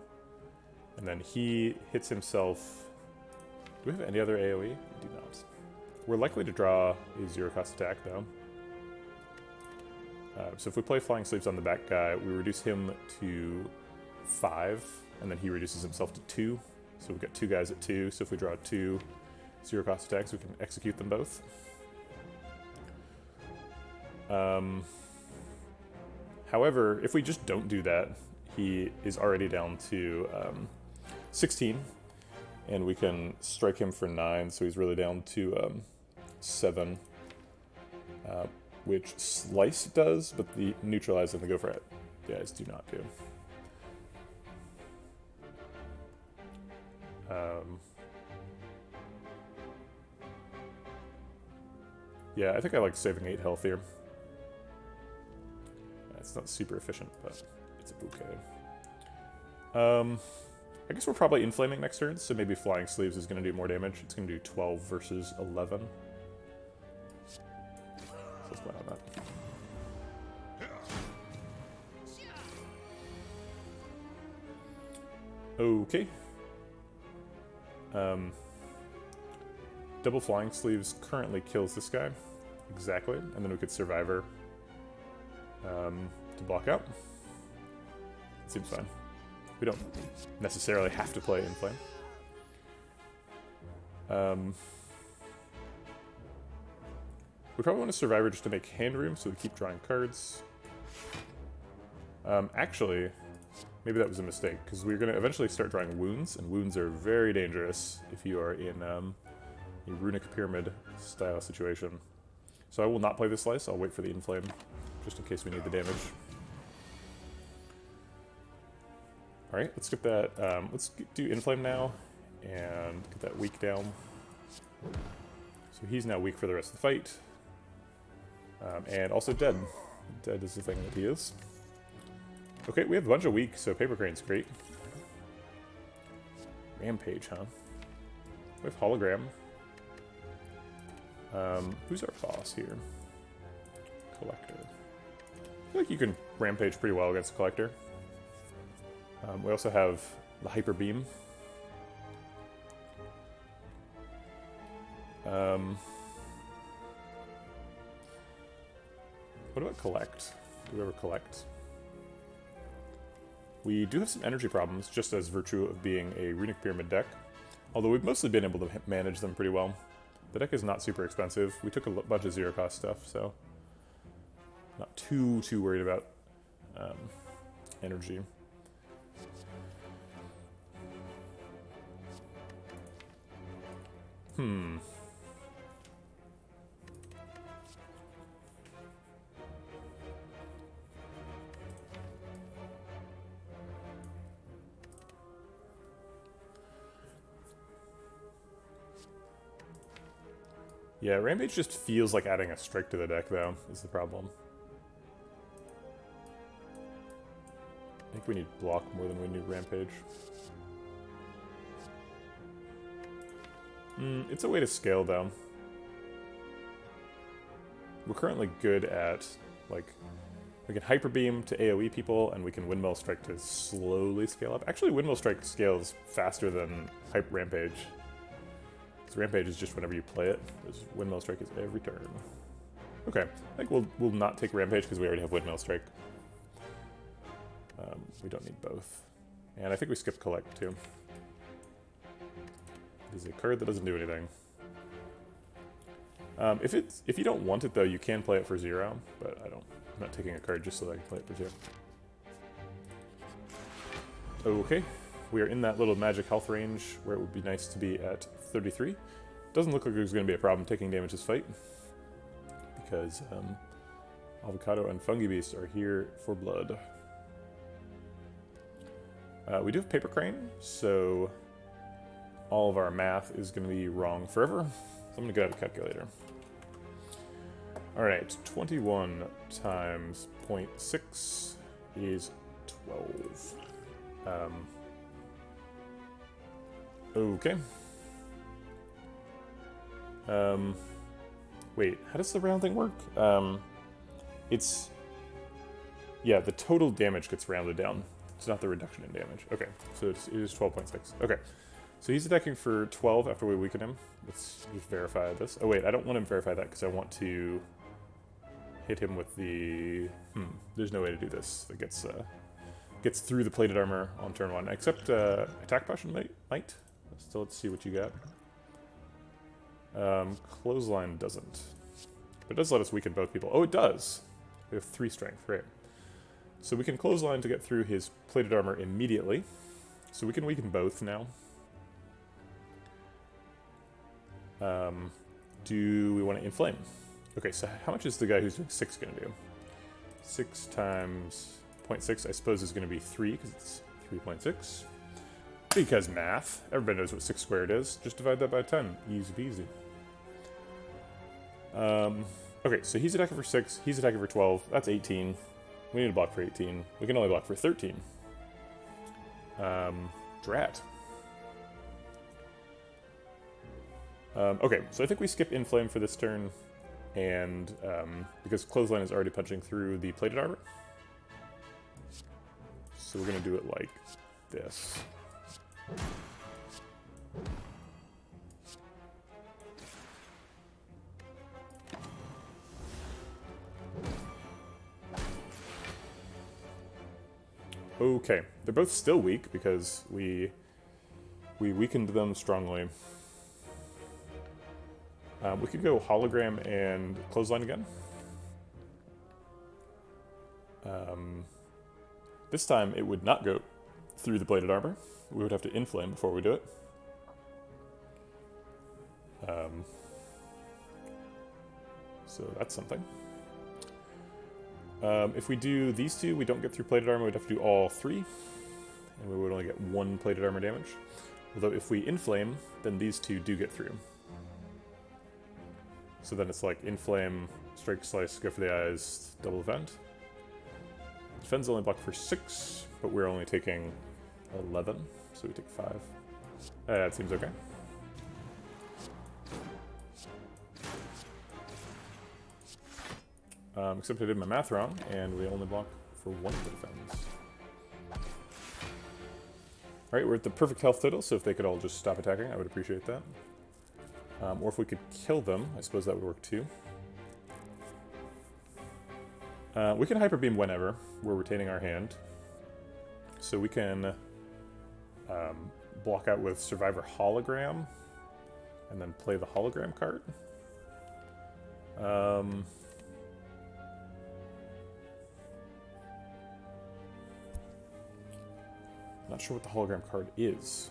And then he hits himself. Do we have any other AoE? We do not. We're likely to draw a zero-cost attack, though. So if we play Flying Sleeves on the back guy, we reduce him to 5, and then he reduces himself to 2. So we've got 2 guys at 2, so if we draw 2 zero-cost attacks, we can execute them both. However, if we just don't do that, he is already down to 16, and we can strike him for 9, so he's really down to 7. Which Slice does, but the Neutralize and the Go for It guys do not do. Yeah, I think I like saving 8 health here. It's not super efficient, but it's a bouquet. I guess we're probably Inflaming next turn, so maybe Flying Sleeves is going to do more damage. It's going to do 12 versus 11. So let's plan on that. Okay. Double Flying Sleeves currently kills this guy. Exactly. And then we could Survivor to block out. Seems fine. We don't necessarily have to play Inflame. We probably want a Survivor just to make hand room so we keep drawing cards. Actually, maybe that was a mistake, because we're going to eventually start drawing wounds, and wounds are very dangerous if you are in a Runic Pyramid style situation. So I will not play this Slice, I'll wait for the Inflame, just in case we need the damage. Alright, let's get that, let's do Inflame now, and get that weak down. So he's now weak for the rest of the fight. And also dead. Dead is the thing that he is. Okay, we have a bunch of weak, so Paper Crane's great. Rampage, huh? We have Hologram. Who's our boss here? Collector. I feel like you can Rampage pretty well against Collector. We also have the hyper beam. What about collect? Do we ever collect? We do have some energy problems, just as virtue of being a Runic Pyramid deck. Although we've mostly been able to manage them pretty well. The deck is not super expensive. We took a bunch of zero-cost stuff, so not too worried about energy. Yeah, Rampage just feels like adding a strike to the deck, though, is the problem. I think we need block more than we need Rampage. It's a way to scale, though. We're currently good at, like, we can Hyper Beam to AoE people, and we can Windmill Strike to slowly scale up. Actually, Windmill Strike scales faster than Hyper Rampage. Because Rampage is just whenever you play it. Whereas Windmill Strike is every turn. Okay, I think we'll not take Rampage because we already have Windmill Strike. We don't need both. And I think we skipped Collect, too. It is a card that doesn't do anything. If you don't want it, though, you can play it for 0, but I'm not taking a card just so that I can play it for 0. Okay, we are in that little magic health range where it would be nice to be at 33. Doesn't look like there's going to be a problem taking damage this fight, because Avocado and Fungi Beast are here for blood. We do have Paper Crane, so all of our math is going to be wrong forever. So I'm going to get out a calculator. Alright, 21 times 0.6 is 12. Okay. Wait, how does the round thing work? Yeah, the total damage gets rounded down. It's not the reduction in damage. Okay, so it is 12.6. Okay, so he's attacking for 12 after we weaken him. Let's just verify this. Oh wait, I don't want to verify that because I want to hit him with the... there's no way to do this. That gets through the plated armor on turn 1. Except attack potion might. So let's see what you got. Clothesline doesn't. But it does let us weaken both people. Oh, it does! We have 3 strength, right. So we can clothesline to get through his plated armor immediately. So we can weaken both now. Do we want to inflame? Okay, so how much is the guy who's doing 6 going to do? 6 times 0.6, I suppose, is going to be 3, because it's 3.6. Because math. Everybody knows what 6 squared is. Just divide that by 10. Easy peasy. Okay, so he's attacking for 6, he's attacking for 12. That's 18. We need to block for 18. We can only block for 13. Drat. Okay, so I think we skip Inflame for this turn, and because Clothesline is already punching through the plated armor. So we're going to do it like this. Okay, they're both still weak because we weakened them strongly. We could go Hologram and Clothesline again. This time it would not go through the plated armor. We would have to inflame before we do it. So that's something. If we do these two, we don't get through plated armor, we'd have to do all 3. And we would only get 1 plated armor damage. Although if we inflame, then these 2 do get through. So then it's like inflame, strike, slice, go for the eyes, double event. Defense only block for 6, but we're only taking 11, so we take 5. That seems okay. Except I did my math wrong, and we only block for 1 for defense. Alright, we're at the perfect health total, so if they could all just stop attacking, I would appreciate that. Or if we could kill them, I suppose that would work too. We can Hyper Beam whenever. We're retaining our hand. So we can block out with Survivor Hologram, and then play the Hologram card. Not sure what the Hologram card is.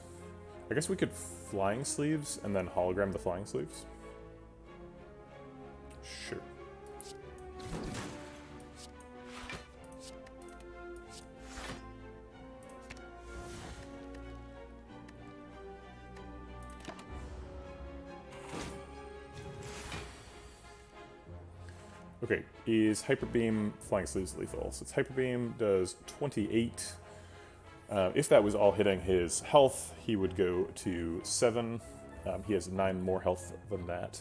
I guess we could Flying Sleeves and then Hologram the Flying Sleeves. Sure. Okay, is Hyper Beam Flying Sleeves lethal? So it's Hyper Beam does 28. If that was all hitting his health, he would go to 7. He has 9 more health than that.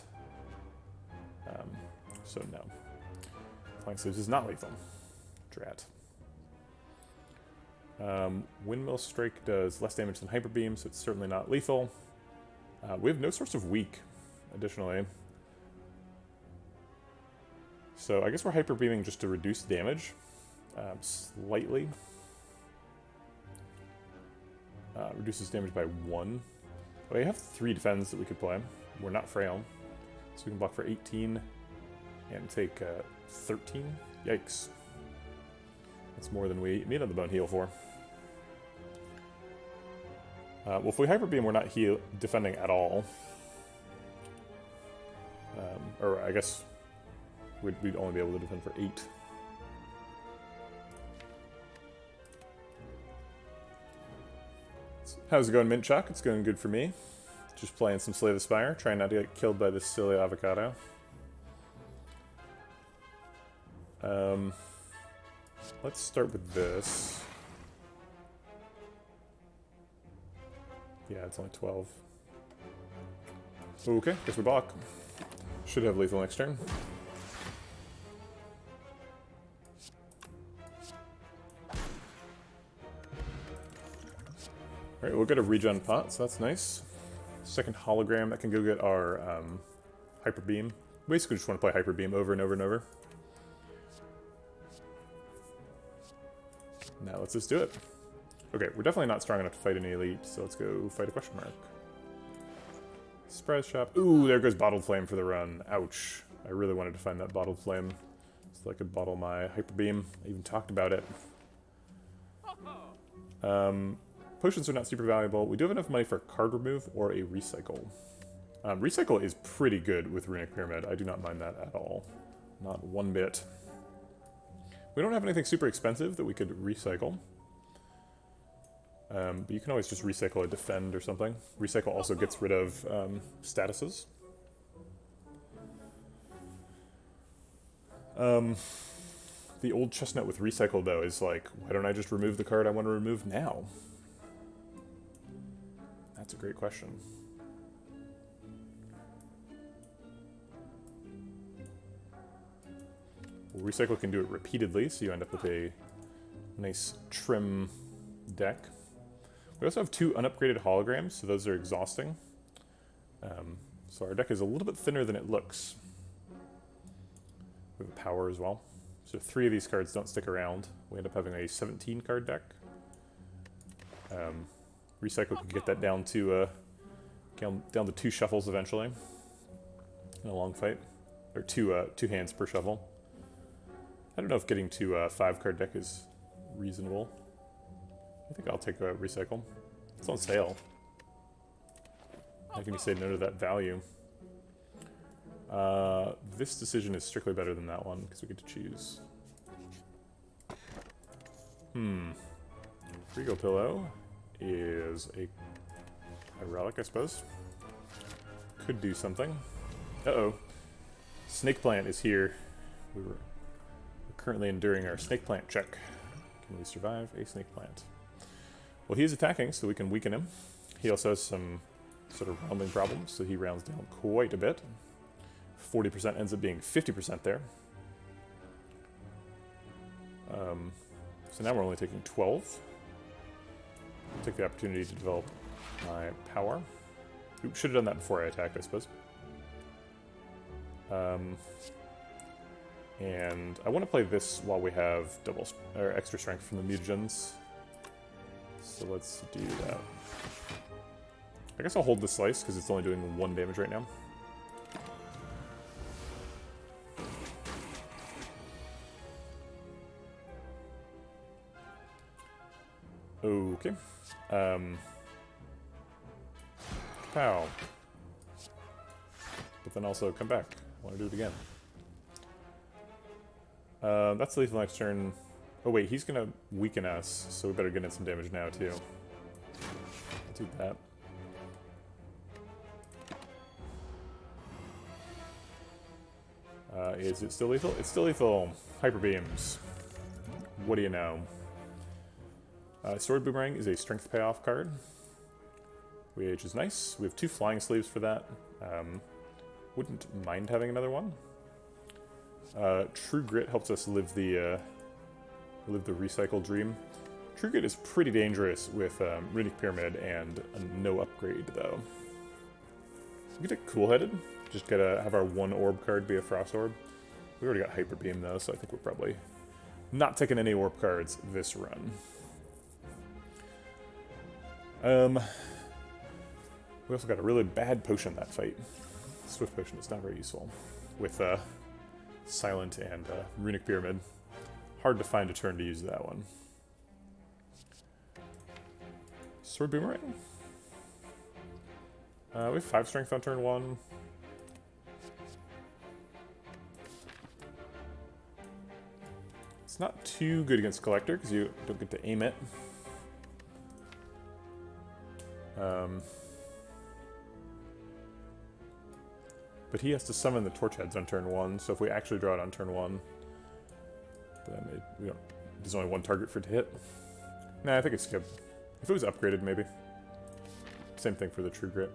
So no. Flying Sleeves is not lethal. Drat. Windmill Strike does less damage than Hyper Beam, so it's certainly not lethal. We have no source of weak, additionally. So I guess we're Hyper Beaming just to reduce damage, slightly. Reduces damage by 1. We have 3 defense that we could play. We're not frail. So we can block for 18 and take 13. Yikes. That's more than we needed the Bone Heal for. Well, if we Hyper Beam, we're not defending at all. Or I guess we'd only be able to defend for 8. How's it going, Mint Chuck? It's going good for me. Just playing some Slay the Spire, trying not to get killed by this silly avocado. Let's start with this. Yeah, it's only 12. Okay, guess we block. Should have lethal next turn. Alright, we'll get a regen pot, so that's nice. Second hologram that can go get our Hyper Beam. Basically just want to play Hyper Beam over and over and over. Now let's just do it. Okay, we're definitely not strong enough to fight an elite, so let's go fight a question mark. Surprise shop. Ooh, there goes Bottled Flame for the run. Ouch. I really wanted to find that Bottled Flame so I could bottle my Hyper Beam. I even talked about it. Potions are not super valuable. We do have enough money for a card remove or a recycle. Recycle is pretty good with Runic Pyramid. I do not mind that at all. Not one bit. We don't have anything super expensive that we could recycle. But you can always just recycle a defend or something. Recycle also gets rid of statuses. The old chestnut with recycle, though, is like, why don't I just remove the card I want to remove now? That's a great question. Well, recycle can do it repeatedly, so you end up with a nice trim deck. We also have 2 unupgraded holograms, so those are exhausting. So our deck is a little bit thinner than it looks. We have power as well. So 3 of these cards don't stick around. We end up having a 17 card deck. Recycle could get that down to 2 shuffles eventually in a long fight, or 2 hands per shuffle. I don't know if getting to a 5 card deck is reasonable. I think I'll take a recycle. It's on sale. How can you say no to that value? This decision is strictly better than that one because we get to choose. Regal Pillow is a relic, I suppose. Could do something. Uh-oh. Snake Plant is here. We're currently enduring our Snake Plant check. Can we survive a Snake Plant? Well, he's attacking, so we can weaken him. He also has some sort of rounding problems, so he rounds down quite a bit. 40% ends up being 50% there. So now we're only taking 12. take the opportunity to develop my power. Oops, should have done that before I attacked, I suppose. And I want to play this while we have extra strength from the mutagens. So let's do that. I guess I'll hold the slice because it's only doing 1 damage right now. Okay. Pow. But then also come back. I want to do it again. That's lethal next turn. Oh wait, he's gonna weaken us, so we better get in some damage now too. Do that. Is it still lethal? It's still lethal. Hyper beams. What do you know? Sword Boomerang is a strength payoff card, which is nice. We have 2 flying sleeves for that. Wouldn't mind having another one. True Grit helps us live the recycle dream. True Grit is pretty dangerous with Runic Pyramid and a no upgrade though. We get a Cool Headed. Just gotta have our 1 orb card be a Frost Orb. We already got Hyper Beam though, so I think we're probably not taking any orb cards this run. We also got a really bad potion that fight. Swift Potion is not very useful. With Silent and Runic Pyramid. Hard to find a turn to use that one. Sword Boomerang? We have 5 strength on turn 1. It's not too good against Collector because you don't get to aim it. But he has to summon the Torch Heads on turn 1, so if we actually draw it on turn 1, then there's only 1 target for it to hit. Nah, I think it's good. If it was upgraded, maybe. Same thing for the True Grit.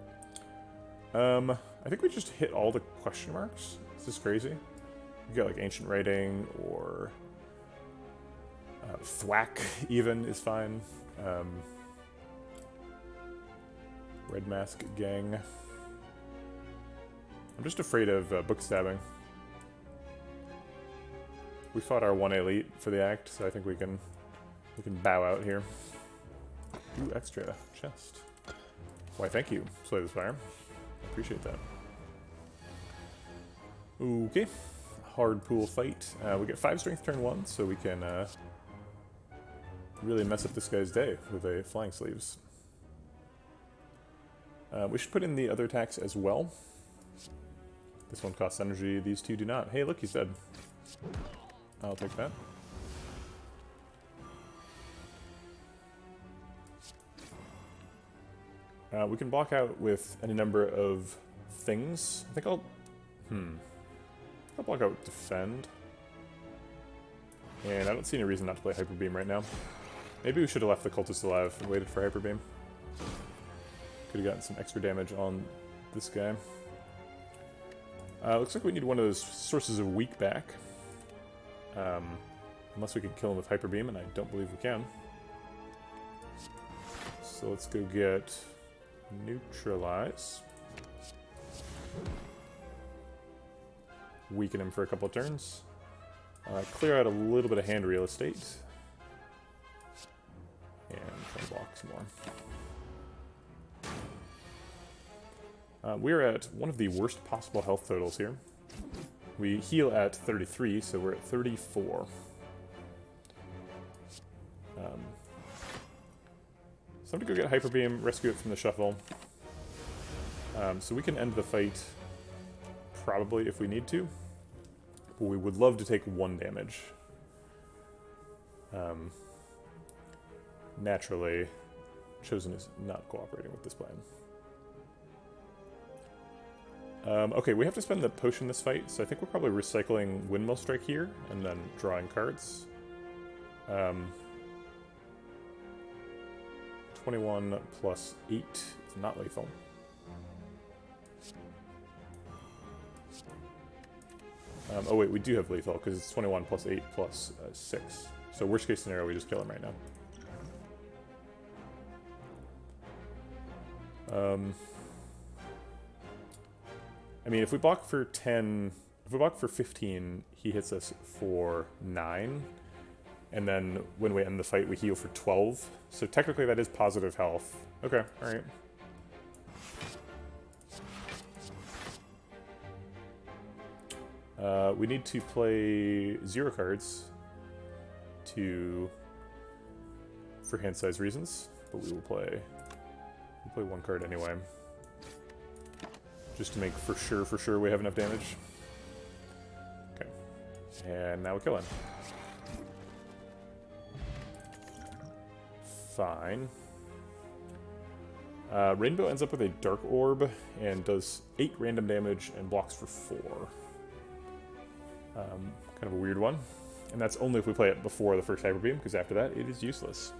I think we just hit all the question marks. Is this crazy? You got like Ancient Writing or Thwack even is fine. Red Mask Gang. I'm just afraid of book stabbing. We fought our 1 elite for the act, so I think we can bow out here. Ooh, extra chest. Why, thank you, Slay the Spire. Appreciate that. Okay, hard pool fight. We get 5 strength turn 1, so we can really mess up this guy's day with a flying sleeves. We should put in the other attacks as well. This one costs energy, these 2 do not. Hey, look, he's dead. I'll take that. We can block out with any number of things. I think I'll block out Defend. And I don't see any reason not to play Hyper Beam right now. Maybe we should have left the Cultist alive and waited for Hyper Beam. Could have gotten some extra damage on this guy. Looks like we need one of those sources of weak back. Unless we can kill him with Hyper Beam, and I don't believe we can. So let's go get Neutralize. Weaken him for a couple of turns. Clear out a little bit of hand real estate. And try and block some more. We're at one of the worst possible health totals here. We heal at 33, so we're at 34. So I'm going to go get Hyper Beam, rescue it from the shuffle. So we can end the fight probably if we need to. But we would love to take 1 damage. Naturally, Chosen is not cooperating with this plan. Okay, we have to spend the potion this fight, so I think we're probably recycling Windmill Strike here, and then drawing cards. 21 plus 8 is not lethal. Oh wait, we do have lethal, because it's 21 plus 8 plus 6. So worst case scenario, we just kill him right now. I mean, if we block for 10, if we block for 15, he hits us for 9. And then when we end the fight, we heal for 12. So technically that is positive health. Okay, alright. We need to play 0 cards for hand size reasons, but we will play 1 card anyway. Just to make for sure we have enough damage. Okay. And now we kill him. Fine. Rainbow ends up with a Dark Orb and does 8 random damage and blocks for 4. Kind of a weird one. And that's only if we play it before the first Hyper Beam, because after that it is useless.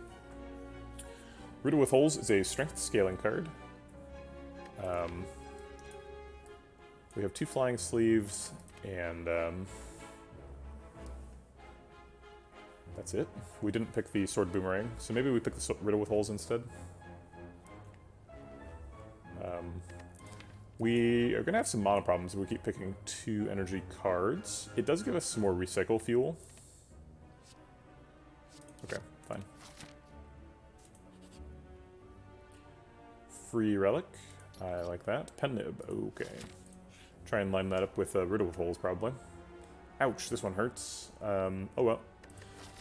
Riddle with Holes is a strength scaling card. We have 2 flying sleeves, and that's it. We didn't pick the Sword Boomerang, so maybe we pick the Riddle with Holes instead. We are going to have some mana problems if we keep picking 2 energy cards. It does give us some more recycle fuel. Okay, fine. Free Relic. I like that. Pen Nib. Okay. Try and line that up with Riddle with Holes, probably. Ouch, this one hurts. Oh well.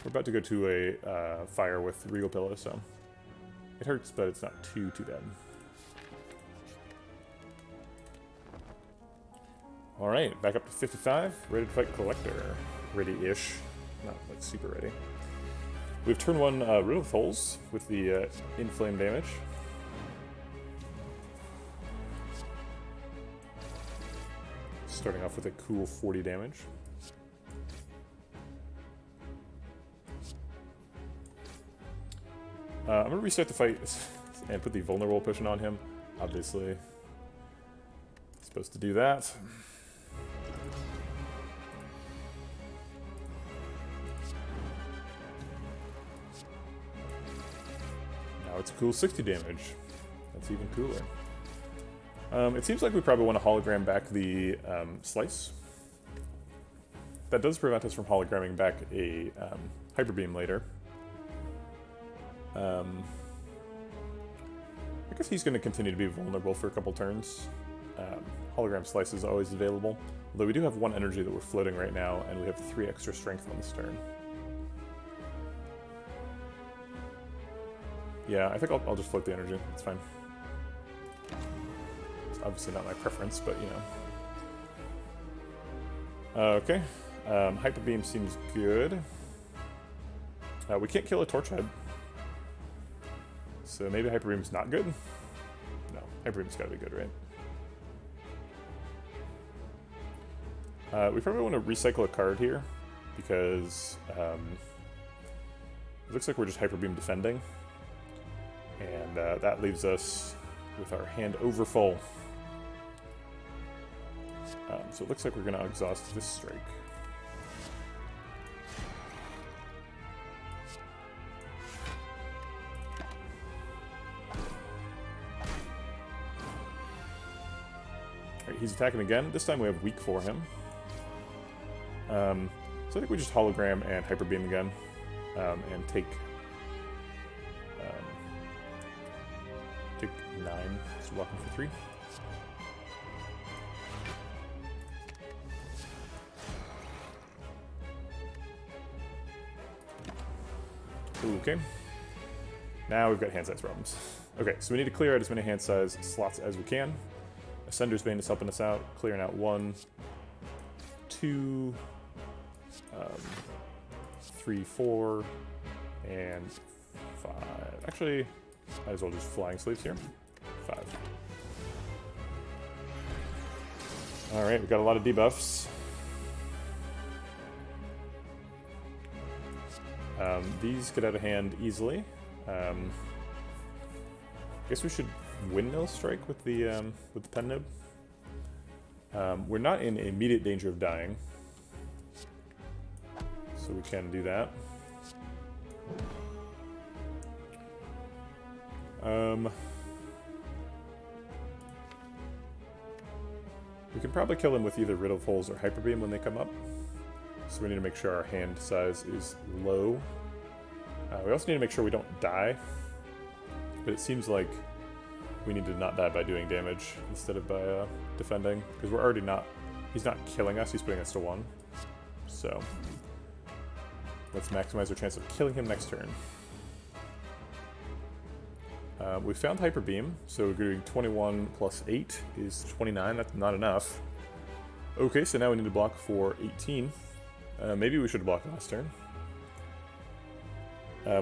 We're about to go to a fire with Regal Pillow, so it hurts, but it's not too bad. Alright, back up to 55. Ready to fight Collector. Ready-ish. Not, like, super ready. We have turn 1 Riddle with Holes with the inflame damage. Starting off with a cool 40 damage. I'm going to restart the fight and put the vulnerable potion on him. Obviously, supposed to do that. Now it's a cool 60 damage. That's even cooler. It seems like we probably want to hologram back the slice. That does prevent us from hologramming back a Hyper Beam later. I guess he's going to continue to be vulnerable for a couple turns. Hologram Slice is always available. Although we do have 1 energy that we're floating right now, and we have 3 extra strength on this turn. Yeah, I think I'll just float the energy. It's fine. It's obviously not my preference, but you know. Okay. Hyper Beam seems good. We can't kill a Torch Head. So maybe Hyper Beam's not good? No, Hyper Beam's gotta be good, right? We probably want to recycle a card here, because it looks like we're just Hyper Beam defending. And that leaves us with our hand over full. So it looks like we're going to exhaust this strike. Alright, he's attacking again. This time we have weak for him. So I think we just hologram and Hyper Beam again, and take 9, so walking for 3. Okay. Now we've got hand size problems. Okay, so we need to clear out as many hand size slots as we can. Ascender's Bane is helping us out, clearing out 1, 2, 3, 4, and 5. Actually, might as well just flying sleeves here. 5. Alright, we've got a lot of debuffs. These get out of hand easily. I guess we should Windmill Strike with the Pen Nib. We're not in immediate danger of dying, so we can do that. We can probably kill him with either Riddle of Holes or Hyper Beam when they come up. So we need to make sure our hand size is low. We also need to make sure we don't die. But it seems like we need to not die by doing damage instead of by defending. Because we're already not... He's not killing us, he's putting us to 1. So... let's maximize our chance of killing him next turn. We found Hyper Beam, so we're doing 21 plus 8 is 29. That's not enough. Okay, so now we need to block for 18. Maybe we should block last turn.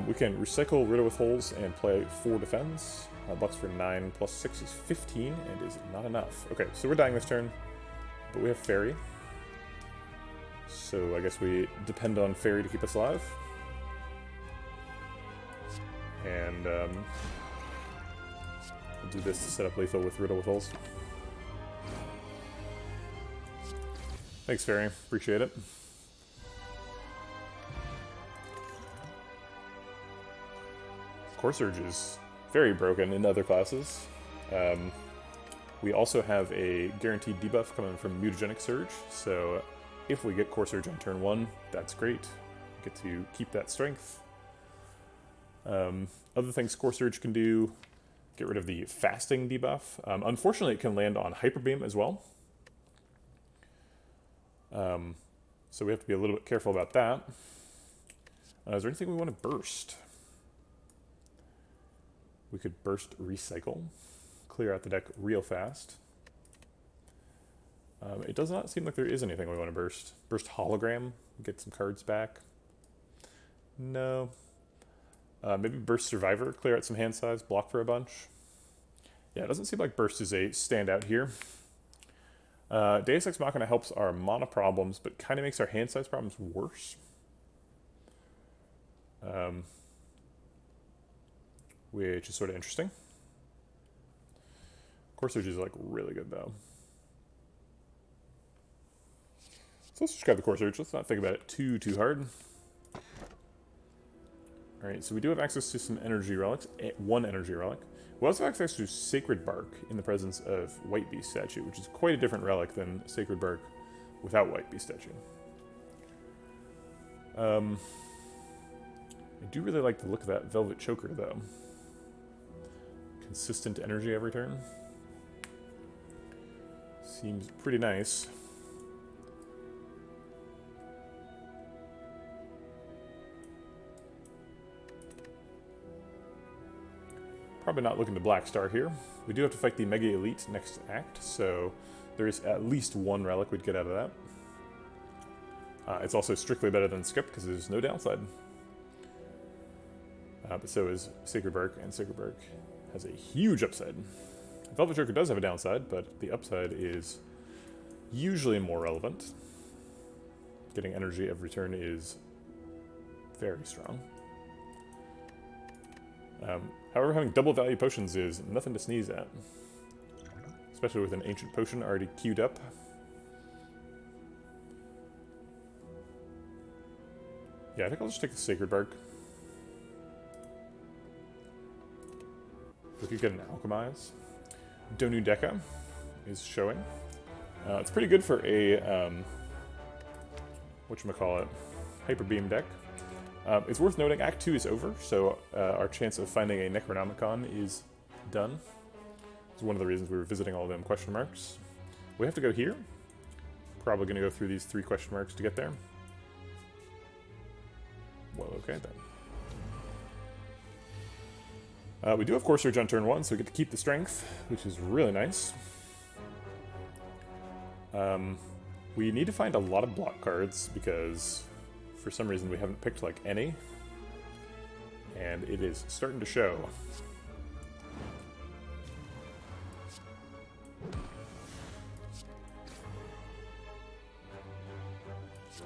We can recycle Riddle with Holes and play 4 defense. Blocks for 9 plus 6 is 15 and is not enough. Okay, so we're dying this turn, but we have Fairy. So I guess we depend on Fairy to keep us alive. And we'll do this to set up lethal with Riddle with Holes. Thanks, Fairy. Appreciate it. Core Surge is very broken in other classes. We also have a guaranteed debuff coming from Mutagenic Surge, so if we get Core Surge on turn 1, that's great. We get to keep that strength. Other things Core Surge can do, get rid of the fasting debuff. Unfortunately, it can land on Hyper Beam as well. So we have to be a little bit careful about that. Is there anything we want to burst? We could burst Recycle, clear out the deck real fast. It does not seem like there is anything we want to burst. Burst Hologram, get some cards back. No. Maybe Burst Survivor, clear out some hand size, block for a bunch. Yeah, it doesn't seem like Burst is a standout here. Deus Ex Machina helps our mana problems, but kind of makes our hand size problems worse. Which is sort of interesting. Core Surge is like really good though. So let's just grab the Core Surge. Let's not think about it too hard. Alright, so we do have access to some energy relics. 1 energy relic. We also have access to Sacred Bark in the presence of White Beast Statue, which is quite a different relic than Sacred Bark without White Beast Statue. I do really like the look of that Velvet Choker though. Consistent energy every turn. Seems pretty nice. Probably not looking to Black Star here. We do have to fight the Mega Elite next act, so there is at least 1 relic we'd get out of that. It's also strictly better than Skip because there's no downside. But so is Sacred Bark, and Sacred Bark has a huge upside. Velvet Choker does have a downside, but the upside is usually more relevant. Getting energy every turn is very strong. However, having double value potions is nothing to sneeze at. Especially with an ancient potion already queued up. Yeah, I think I'll just take the Sacred Bark. We could get an Alchemize. Donu Deca is showing. It's pretty good for a, whatchamacallit, Hyper Beam deck. It's worth noting, Act 2 is over, so our chance of finding a Necronomicon is done. It's one of the reasons we were visiting all of them question marks. We have to go here. Probably going to go through these 3 question marks to get there. Well, okay then. We do have Core Surge on turn 1, so we get to keep the strength, which is really nice. We need to find a lot of block cards, because for some reason we haven't picked, like, any. And it is starting to show.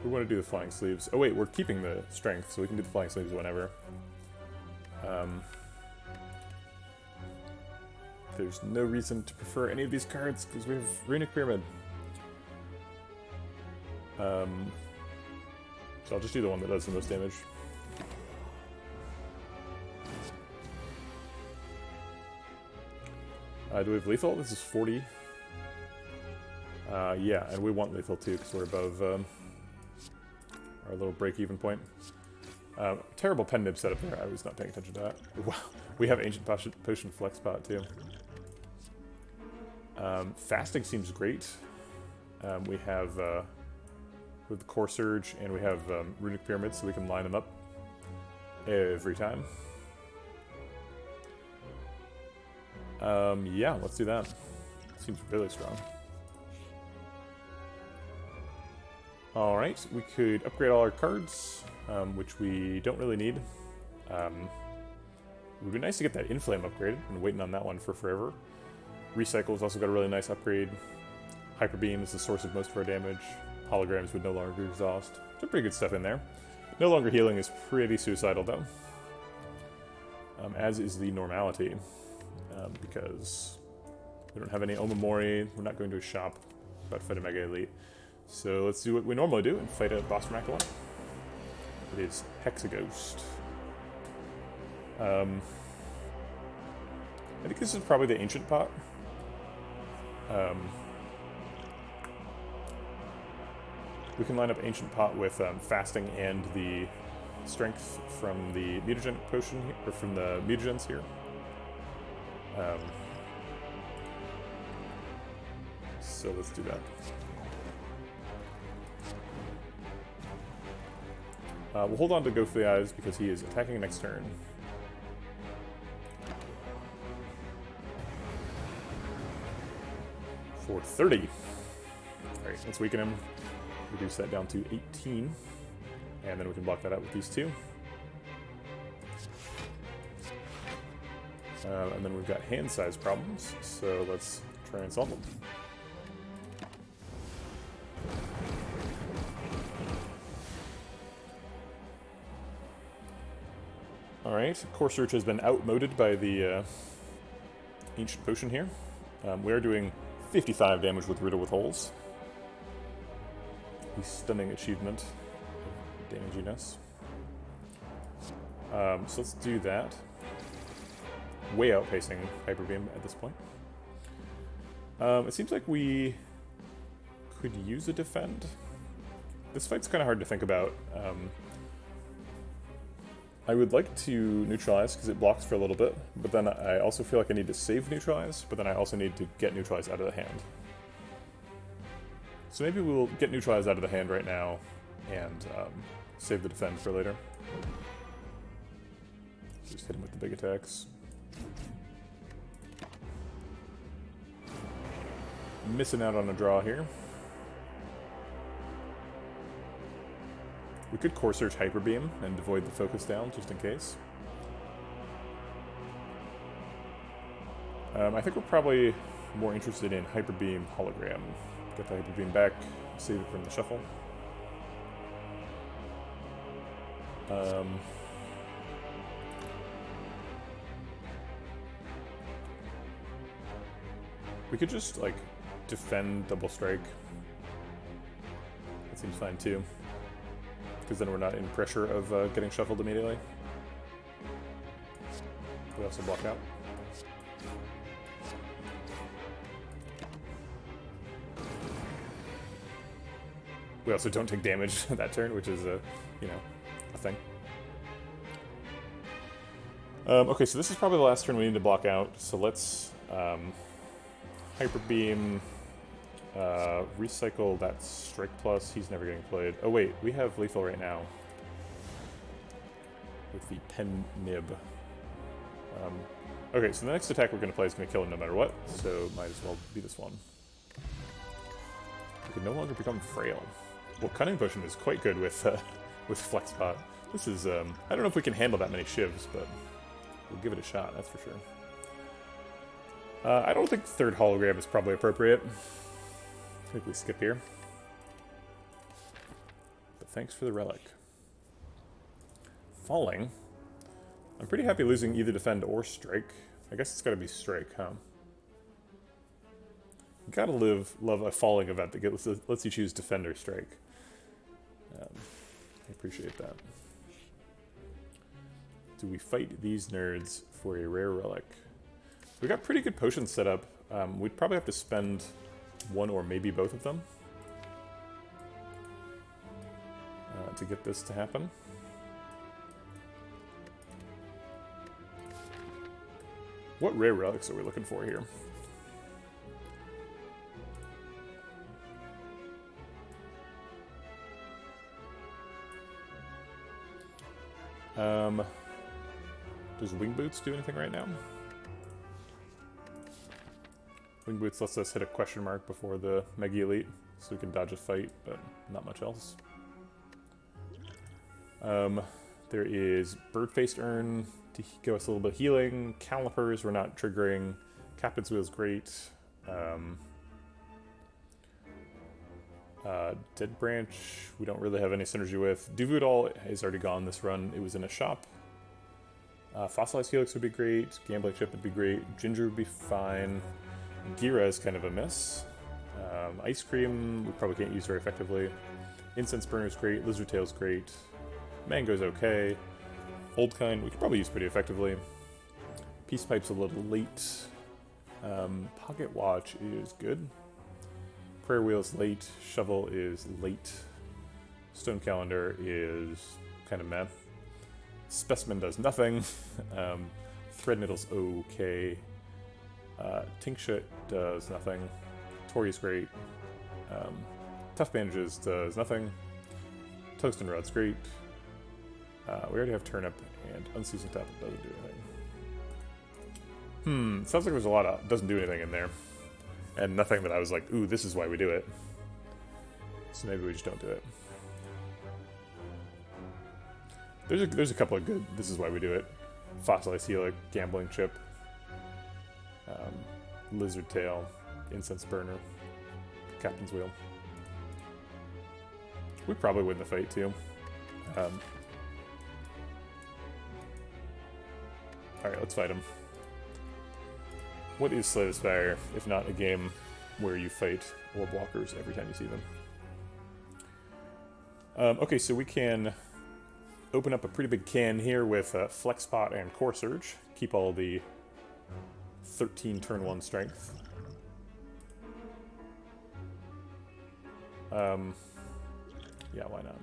We want to do the Flying Sleeves. Oh wait, we're keeping the strength, so we can do the Flying Sleeves whenever. There's no reason to prefer any of these cards, because we have Runic Pyramid. So I'll just do the one that does the most damage. Do we have lethal? This is 40. Yeah, and we want lethal too, because we're above our little break-even point. Terrible pen nib setup there. I was not paying attention to that. Wow. We have Ancient Potion Flex Pot too. Fasting seems great. We have with the Core Surge, and we have Runic Pyramids, so we can line them up every time. Yeah, let's do that. Seems really strong. Alright, we could upgrade all our cards, which we don't really need. It would be nice to get that Inflame upgraded. I've been waiting on that one for forever. Recycle's also got a really nice upgrade. Hyper Beam is the source of most of our damage. Holograms would no longer exhaust. Some pretty good stuff in there. No longer healing is pretty suicidal though. As is the Normality. Because we don't have any Omamori, we're not going to a shop, about to fight a Mega Elite. So let's do what we normally do and fight a boss from Act 1. It is Hexaghost. I think this is probably the Ancient Pot. We can line up Ancient Pot with Fasting and the Strength from the Mutagen potion, or from the Mutagens here. So let's do that. We'll hold on to Go for the Eyes because he is attacking next turn. For 30. Alright, let's weaken him. Reduce that down to 18. And then we can block that out with these two. And then we've got hand size problems, so let's try and solve them. Alright, Core Search has been outmoded by the Ancient Potion here. We are doing 55 damage with Riddle with Holes. The stunning achievement of damaginess. So let's do that. Way outpacing Hyper Beam at this point. It seems like we could use a defend. This fight's kind of hard to think about. I would like to neutralize because it blocks for a little bit, but then I also feel like I need to save neutralize, but then I also need to get neutralize out of the hand. So maybe we'll get neutralize out of the hand right now and save the defend for later. Just hit him with the big attacks. Missing out on a draw here. We could Core Search Hyper Beam and avoid the focus down just in case. I think we're probably more interested in Hyper Beam Hologram. Get the Hyper Beam back, save it from the shuffle. We could just, like, defend Double Strike. That seems fine too. Because then we're not in pressure of getting shuffled immediately. We also block out. We also don't take damage that turn, which is, you know, a thing. Okay, so this is probably the last turn we need to block out. So let's Hyper Beam, recycle that Strike Plus. He's never getting played. Oh wait, we have Lethal right now with the Pen Nib. Okay, so the next attack we're going to play is going to kill him no matter what, so might as well be this one. We can no longer become frail. Well, Cunning Potion is quite good with Flex Pot. This is, I don't know if we can handle that many shivs, but we'll give it a shot, that's for sure. I don't think third hologram is probably appropriate. I think we skip here. But thanks for the relic. Falling. I'm pretty happy losing either defend or strike. I guess it's gotta be strike, huh? You gotta love a falling event that lets you choose defend or strike. I appreciate that. Do we fight these nerds for a rare relic? We got pretty good potions set up. We'd probably have to spend one or maybe both of them to get this to happen. What rare relics are we looking for here? Does Wing Boots do anything right now? Wing Boots lets us hit a question mark before the Mega Elite, so we can dodge a fight, but not much else. There is Bird-Faced Urn to give us a little bit of healing. Calipers we're not triggering. Captain's Wheel is great. Dead Branch we don't really have any synergy with. Duvoudal is already gone this run. It was in a shop. Fossilized Helix would be great. Gambling Chip would be great. Ginger would be fine. Gira is kind of a miss. Ice Cream we probably can't use very effectively. Incense Burner is great. Lizard Tail is great. Mango's okay. Old Kind we could probably use pretty effectively. Peace Pipe's a little late. Pocket Watch is good. Prayer Wheel is late. Shovel is late. Stone Calendar is kind of meh. Specimen does nothing. Thread Needle's okay. Tincture does nothing. Tori's great. Tough Bandages does nothing. Toast and Rod's great. We already have Turnip, and Unseasoned Tap doesn't do anything. Sounds like there's a lot of doesn't do anything in there. And nothing that I was like, ooh, this is why we do it. So maybe we just don't do it. There's a couple of good, this is why we do it. Fossilized Helix, Gambling Chip, Lizard Tail, Incense Burner, Captain's Wheel. We probably win the fight too. Alright, let's fight him. What is Slay the Spire, if not a game where you fight orb walkers every time you see them? Okay, so we can open up a pretty big can here with Flex Pot and Core Surge. Keep all the 13 turn 1 strength. Yeah, why not?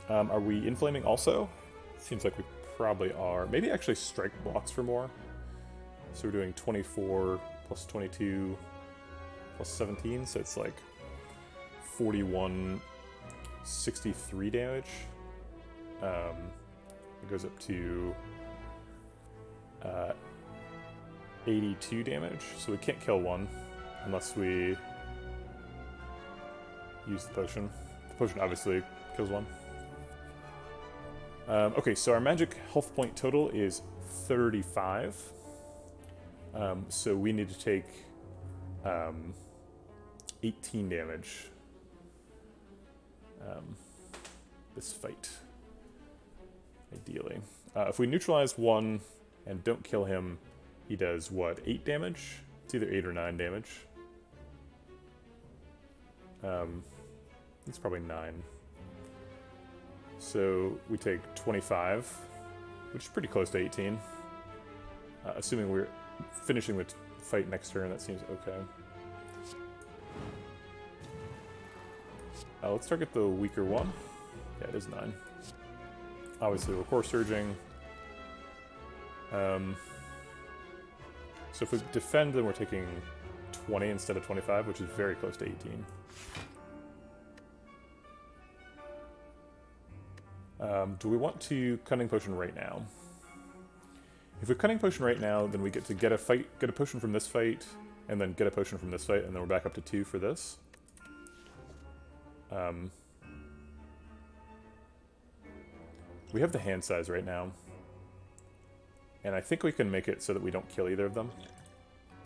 Are we inflaming also? Seems like we probably are. Maybe actually strike blocks for more. So we're doing 24 plus 22 plus 17, so it's like 41, 63 damage. It goes up to 82 damage, so we can't kill one unless we use the potion. The potion obviously kills one. Okay, so our magic health point total is 35. So we need to take 18 damage this fight, ideally. If we neutralize one and don't kill him, he does, what, 8 damage? It's either 8 or 9 damage. It's probably 9. So we take 25, which is pretty close to 18. Assuming we're finishing the fight next turn, that seems okay. Let's target the weaker one. Yeah, it is 9. Obviously, we're Core Surging. So if we defend, then we're taking 20 instead of 25, which is very close to 18. Do we want to Cunning Potion right now? If we Cunning Potion right now, then we get to get a potion from this fight, and then get a potion from this fight, and then we're back up to 2 for this. We have the hand size right now, and I think we can make it so that we don't kill either of them.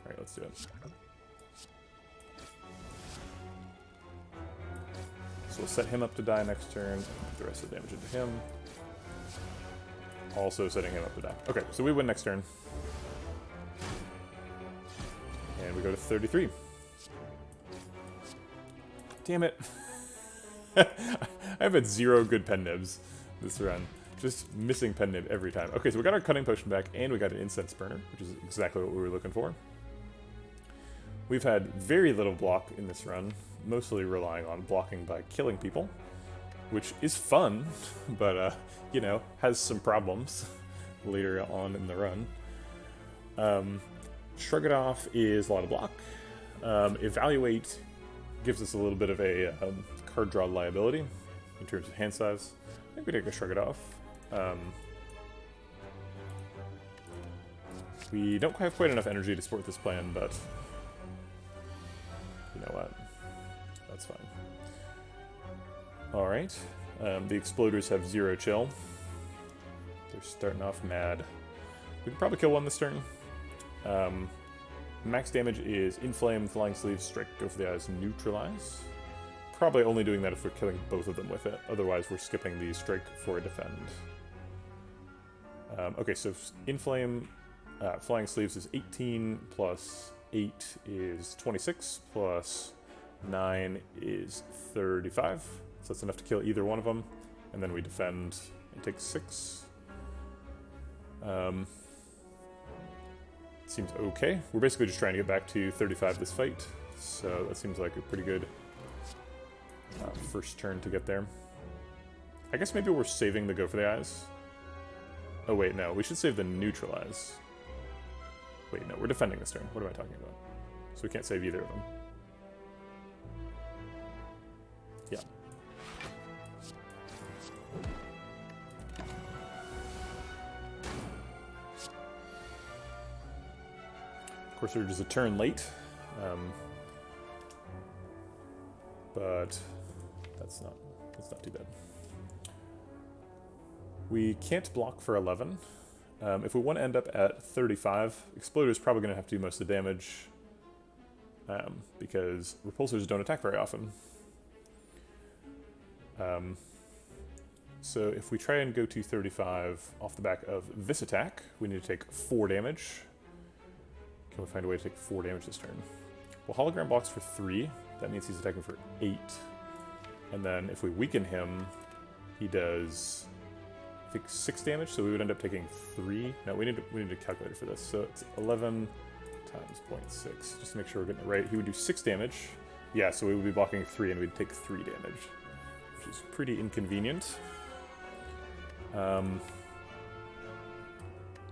Alright, let's do it. So we'll set him up to die next turn, and put the rest of the damage into him. Also setting him up to die. Okay, so we win next turn. And we go to 33. Damn it. I've had 0 good pen nibs this run. Just missing pen nib every time. Okay, so we got our cutting potion back, and we got an incense burner, which is exactly what we were looking for. We've had very little block in this run, mostly relying on blocking by killing people, which is fun, but, you know, has some problems later on in the run. Shrug It Off is a lot of block. Evaluate gives us a little bit of a card draw liability in terms of hand size. I think we take a Shrug It Off. We don't have quite enough energy to support this plan, but you know what? That's fine. Alright. The Exploders have 0 chill. They're starting off mad. We could probably kill one this turn. Max damage is Inflame, Flying Sleeves, Strike, Go for the Eyes, Neutralize. Probably only doing that if we're killing both of them with it. Otherwise, we're skipping the Strike for a Defend. Okay, so Inflame, Flying Sleeves is 18, plus 8 is 26, plus 9 is 35. So that's enough to kill either one of them. And then we defend and take 6. Seems okay. We're basically just trying to get back to 35 this fight. So that seems like a pretty good first turn to get there. I guess maybe we're saving the Go for the Eyes. Oh wait, no. We should save the Neutralize. Wait, no. We're defending this turn. What am I talking about? So we can't save either of them. Yeah. Of course, we're just a turn late. But that's not too bad. We can't block for 11. If we want to end up at 35, Exploder's probably going to have to do most of the damage, because Repulsors don't attack very often. So if we try and go to 35 off the back of this attack, we need to take 4 damage. Can we find a way to take 4 damage this turn? Well, Hologram blocks for 3. That means he's attacking for 8. And then if we weaken him, he does, I think, 6 damage, so we would end up taking 3. No, we need a calculator for this. So it's 11 times 0.6, just to make sure we're getting it right. He would do 6 damage. Yeah, so we would be blocking 3, and we'd take 3 damage, which is pretty inconvenient.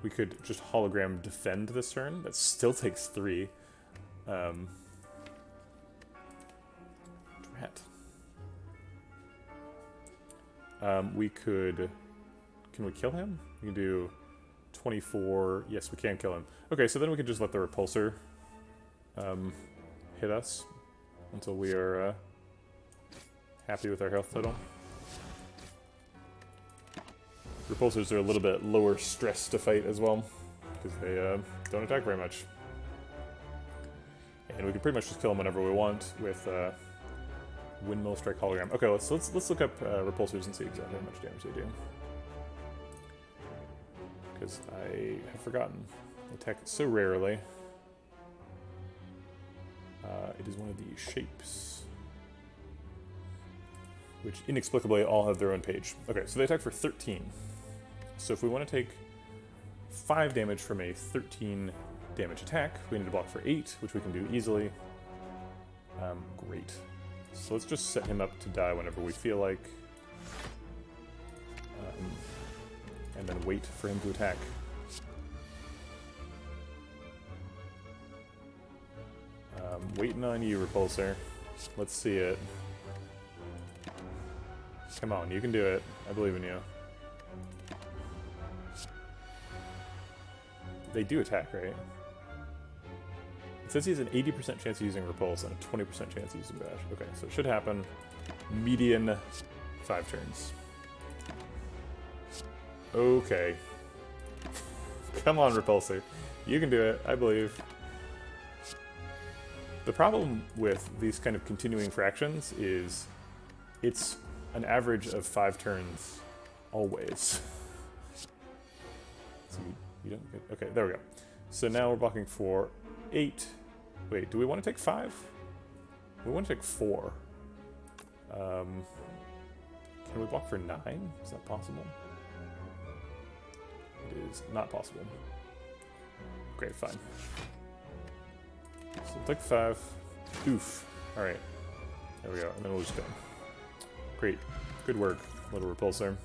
We could just hologram defend this turn. That still takes 3. Drat. We could... Can we kill him? We can do 24... Yes, we can kill him. Okay, so then we can just let the Repulsor hit us until we are happy with our health total. Repulsors are a little bit lower stress to fight as well, because they don't attack very much. And we can pretty much just kill them whenever we want with Windmill Strike Hologram. Okay, let's look up Repulsors and see exactly how much damage they do. Because I have forgotten. They attack so rarely. It is one of these shapes, which inexplicably all have their own page. Okay, so they attack for 13. So if we want to take 5 damage from a 13 damage attack, we need to block for 8, which we can do easily. Great. So let's just set him up to die whenever we feel like. And then wait for him to attack. Waiting on you, Repulsor. Let's see it. Come on, you can do it. I believe in you. They do attack, right? It says he has an 80% chance of using Repulse and a 20% chance of using Bash. Okay, so it should happen. Median 5 turns. Okay. Come on, Repulsor. You can do it, I believe. The problem with these kind of continuing fractions is it's an average of 5 turns always. So you don't get... Okay, there we go. So now we're blocking for 8. Wait, do we want to take 5? We want to take 4. Can we block for 9? Is that possible? It is not possible. Great, fine. So we'll take 5. Oof. Alright. There we go. And then we'll just go. Great. Good work, little repulsor.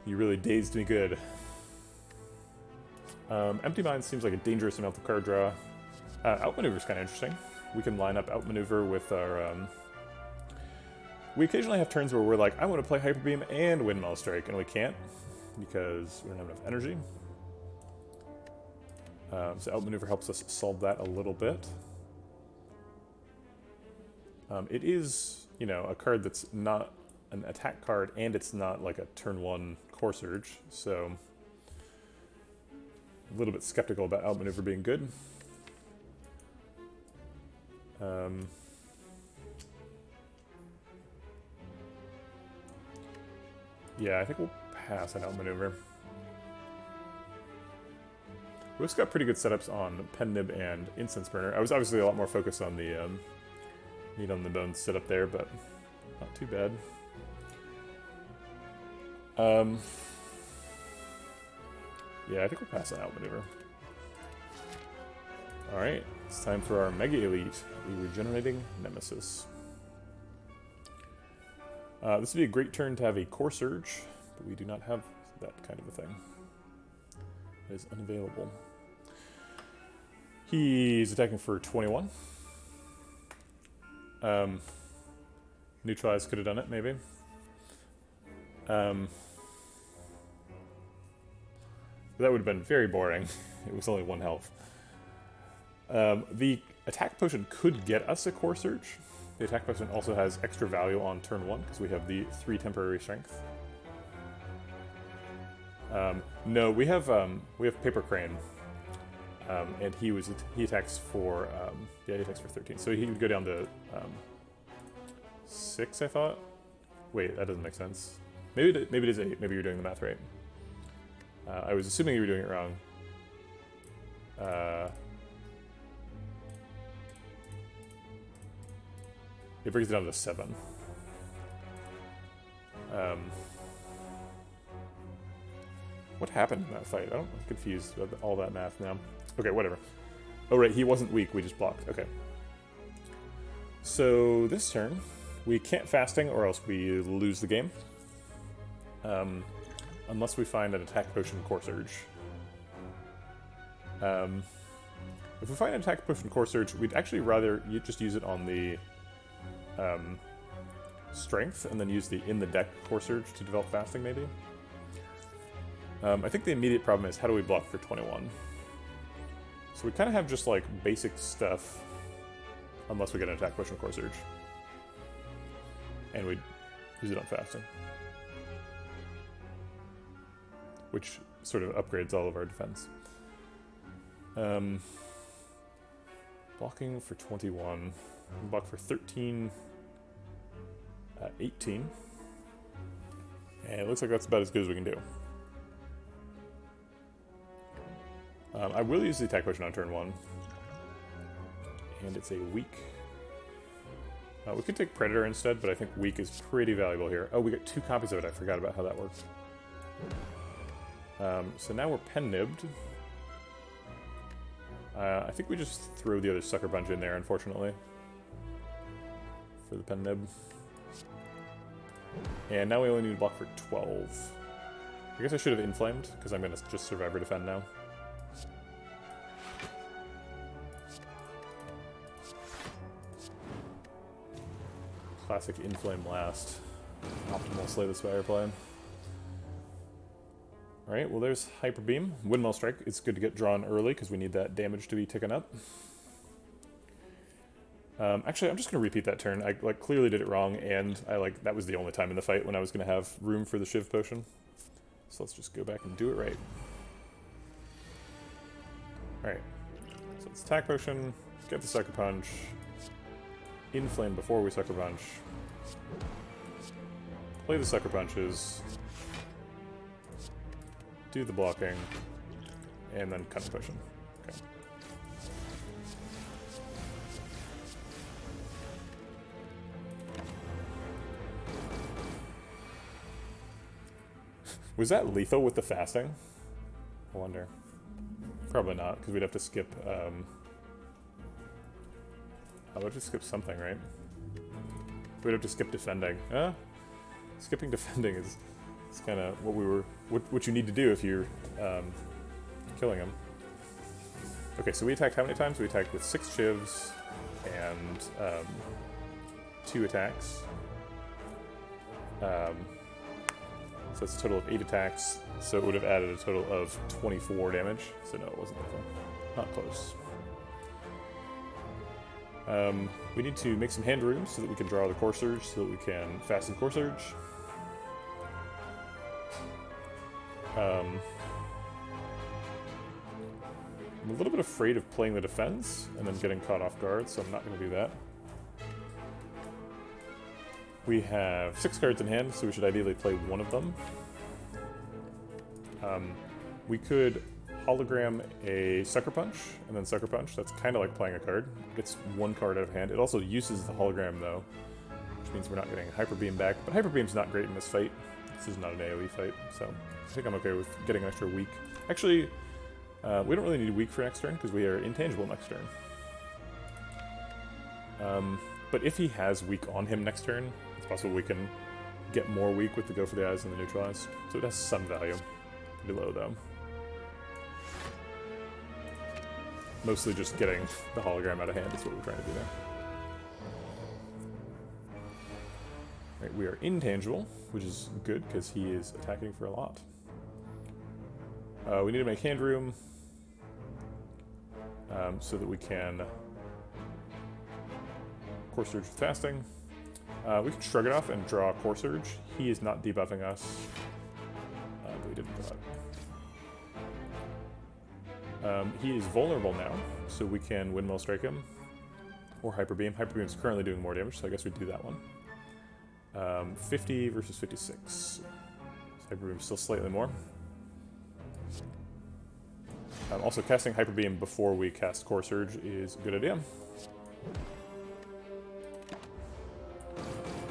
You really dazed me good. Empty Mind seems like a dangerous amount of card draw. Outmaneuver is kind of interesting. We can line up Outmaneuver with our... We occasionally have turns where we're like, I want to play Hyper Beam and Windmill Strike, and we can't because we don't have enough energy. So Outmaneuver helps us solve that a little bit. It is, you know, a card that's not an attack card, and it's not like a turn 1 Core Surge, so a little bit skeptical about Outmaneuver being good. Yeah, I think we'll pass on Outmaneuver. We also got pretty good setups on Pen Nib and Incense Burner. I was obviously a lot more focused on the Meat on the Bone setup there, but not too bad. Yeah, I think we'll pass on Outmaneuver. Alright, it's time for our Mega Elite, the Regenerating Nemesis. This would be a great turn to have a Core Surge, but we do not have that kind of a thing. It is unavailable. He's attacking for 21. Neutralize could have done it, maybe. But that would have been very boring. It was only 1 health. The attack potion could get us a Core Surge. The attack potion also has extra value on turn 1 because we have the 3 temporary strength. No, we have Paper Crane, and he attacks for he attacks for 13, so he would go down to 6. I thought. Wait, that doesn't make sense. Maybe it is 8. Maybe you're doing the math right. I was assuming you were doing it wrong. It brings it down to 7. What happened in that fight? I'm confused about all that math now. Okay, whatever. Oh, right, he wasn't weak. We just blocked. Okay. So this turn, we can't fasting or else we lose the game. Unless we find an attack potion Core Surge. If we find an attack potion Core Surge, we'd actually rather just use it on the strength and then use the in the deck Core Surge to develop fasting, maybe. I think the immediate problem is how do we block for 21? So we kind of have just like basic stuff, unless we get an attack potion Core Surge, and we use it on fasting, which sort of upgrades all of our defense. Blocking for 21, block for 13, 18, and it looks like that's about as good as we can do. I will use the attack potion on turn 1, and it's a weak. We could take Predator instead, but I think weak is pretty valuable here. Oh, we got 2 copies of it. I forgot about how that works. So now we're Pen-Nibbed. I think we just throw the other Sucker Punch in there, unfortunately, for the Pen-Nib. And now we only need to block for 12. I guess I should have Inflamed, because I'm going to just Survive or Defend now. Classic Inflame Blast. Optimal Slay the Spire play. Alright, well there's Hyper Beam. Windmill Strike, it's good to get drawn early because we need that damage to be ticking up. Actually, I'm just going to repeat that turn. I clearly did it wrong, and that was the only time in the fight when I was going to have room for the Shiv Potion. So let's just go back and do it right. Alright, so it's Attack Potion, get the Sucker Punch, Inflame before we Sucker Punch, play the Sucker Punches, do the blocking, and then Cunning Potion. Okay. Was that lethal with the fasting? I wonder. Probably not, because we'd have to skip, I would have to skip something, right? We'd have to skip defending. Skipping defending is kind of what you need to do if you're killing him. Okay, so we attacked how many times? We attacked with 6 shivs and 2 attacks. So that's a total of 8 attacks. So it would have added a total of 24 damage. So no, it wasn't lethal. Not close. We need to make some hand runes so that we can draw the Core Surge, so that we can fasten Core Surge. I'm a little bit afraid of playing the defense and then getting caught off guard, so I'm not going to do that. We have 6 cards in hand, so we should ideally play one of them. We could hologram a Sucker Punch, and then Sucker Punch. That's kind of like playing a card. It's 1 card out of hand. It also uses the hologram, though, which means we're not getting Hyper Beam back. But Hyper Beam's not great in this fight. This is not an AoE fight, so I think I'm okay with getting an extra weak. Actually, we don't really need weak for next turn, because we are intangible next turn. But if he has weak on him next turn, it's possible we can get more weak with the Go for the Eyes and the Neutralize. So it has some value. Pretty low, though. Mostly just getting the hologram out of hand is what we're trying to do there. Right, we are intangible, which is good because he is attacking for a lot. We need to make hand room so that we can Core Surge with fasting. We can shrug it off and draw Core Surge. He is not debuffing us, but we didn't draw it. He is vulnerable now, so we can Windmill Strike him, or Hyper Beam. Hyper Beam is currently doing more damage, so I guess we'd do that one. 50 versus 56. So Hyper Beam still slightly more. Also, casting Hyper Beam before we cast Core Surge is a good idea.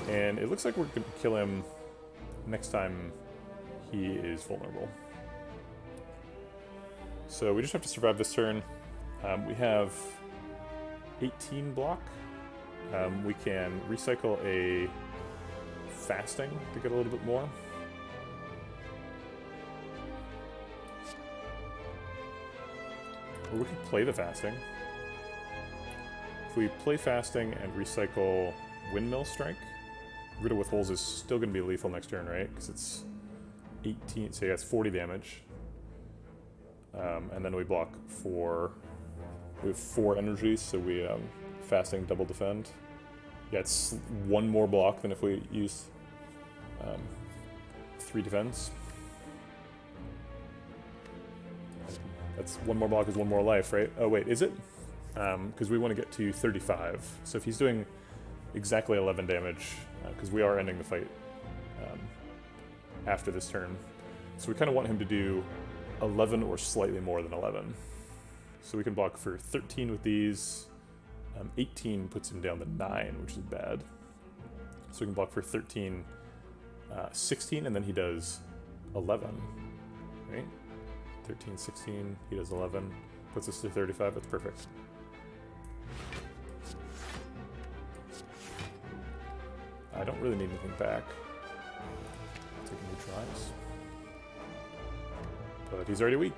And it looks like we're going to kill him next time he is vulnerable. So we just have to survive this turn. We have 18 block. We can recycle a fasting to get a little bit more. Or we could play the fasting. If we play fasting and recycle Windmill Strike, Riddle with Holes is still going to be lethal next turn, right? Because it's 18, so yeah, it's 40 damage. And then we block for, we have 4 energies, so we fasting double defend. Yeah, it's 1 more block than if we use 3 defense. That's 1 more block is 1 more life, right? Oh wait, is it? Because we want to get to 35. So if he's doing exactly 11 damage, because we are ending the fight after this turn. So we kind of want him to do 11 or slightly more than 11. So we can block for 13 with these. 18 puts him down to 9, which is bad. So we can block for 13, 16, and then he does 11, right? 13, 16, he does 11, puts us to 35, that's perfect. I don't really need anything back. Take a Neutralize. But he's already weak.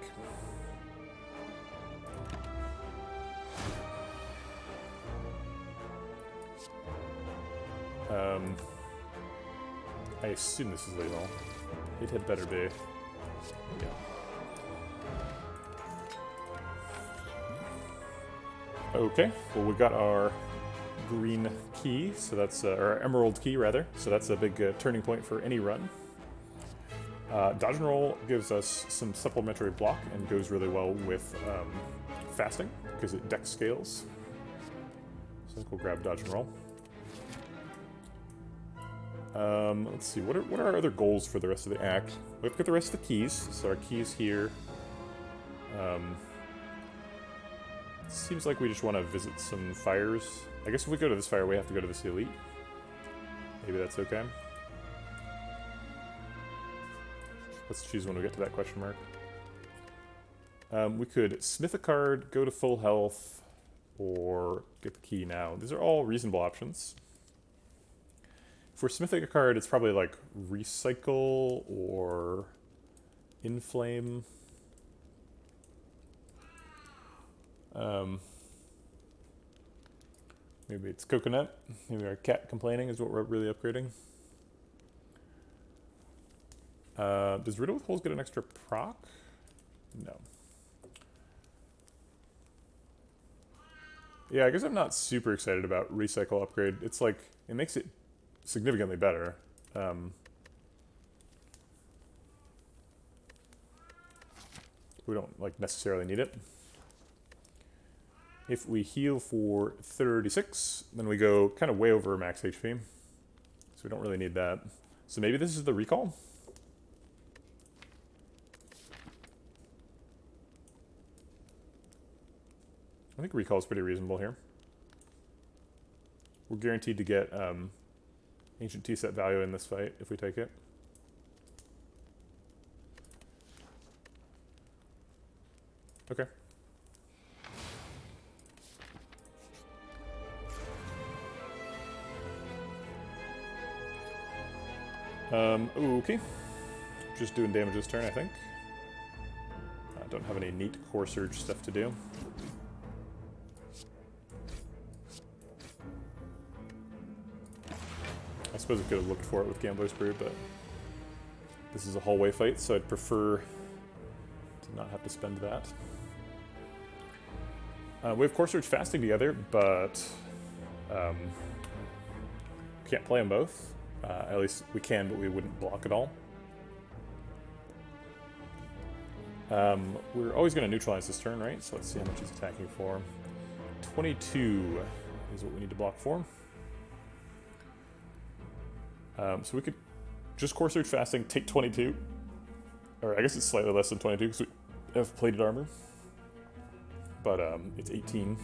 I assume this is lethal. It had better be. Yeah. Okay, well we got our green key, so that's or emerald key rather. So that's a big turning point for any run. Dodge and roll gives us some supplementary block and goes really well with fasting because it dex scales. So I think we'll grab dodge and roll. Let's see, what are our other goals for the rest of the act? We've got the rest of the keys, so our keys here. Seems like we just want to visit some fires. I guess if we go to this fire, we have to go to this elite. Maybe that's okay. Let's choose when we get to that question mark. We could smith a card, go to full health, or get the key now. These are all reasonable options. If we're smithing a card, it's probably like recycle or inflame. Maybe it's coconut. Maybe our cat complaining is what we're really upgrading. Does Riddle with Holes get an extra proc? No. Yeah, I guess I'm not super excited about Recycle upgrade. It's like, it makes it significantly better. We don't like necessarily need it. If we heal for 36, then we go kind of way over max HP. So we don't really need that. So maybe this is the recall? I think recall is pretty reasonable here. We're guaranteed to get Ancient Tea Set value in this fight if we take it. Okay. Okay. Just doing damage this turn, I think. I don't have any neat Core Surge stuff to do. I suppose I could have looked for it with Gambler's Brew, but this is a hallway fight, so I'd prefer to not have to spend that. We have Core Surge Fasting together, but can't play them both. At least we can, but we wouldn't block at all. We're always going to neutralize this turn, right? So let's see how much he's attacking for. 22 is what we need to block for. So we could just Core Surge Fasting, take 22. Or I guess it's slightly less than 22 because we have Plated Armor. But it's 18.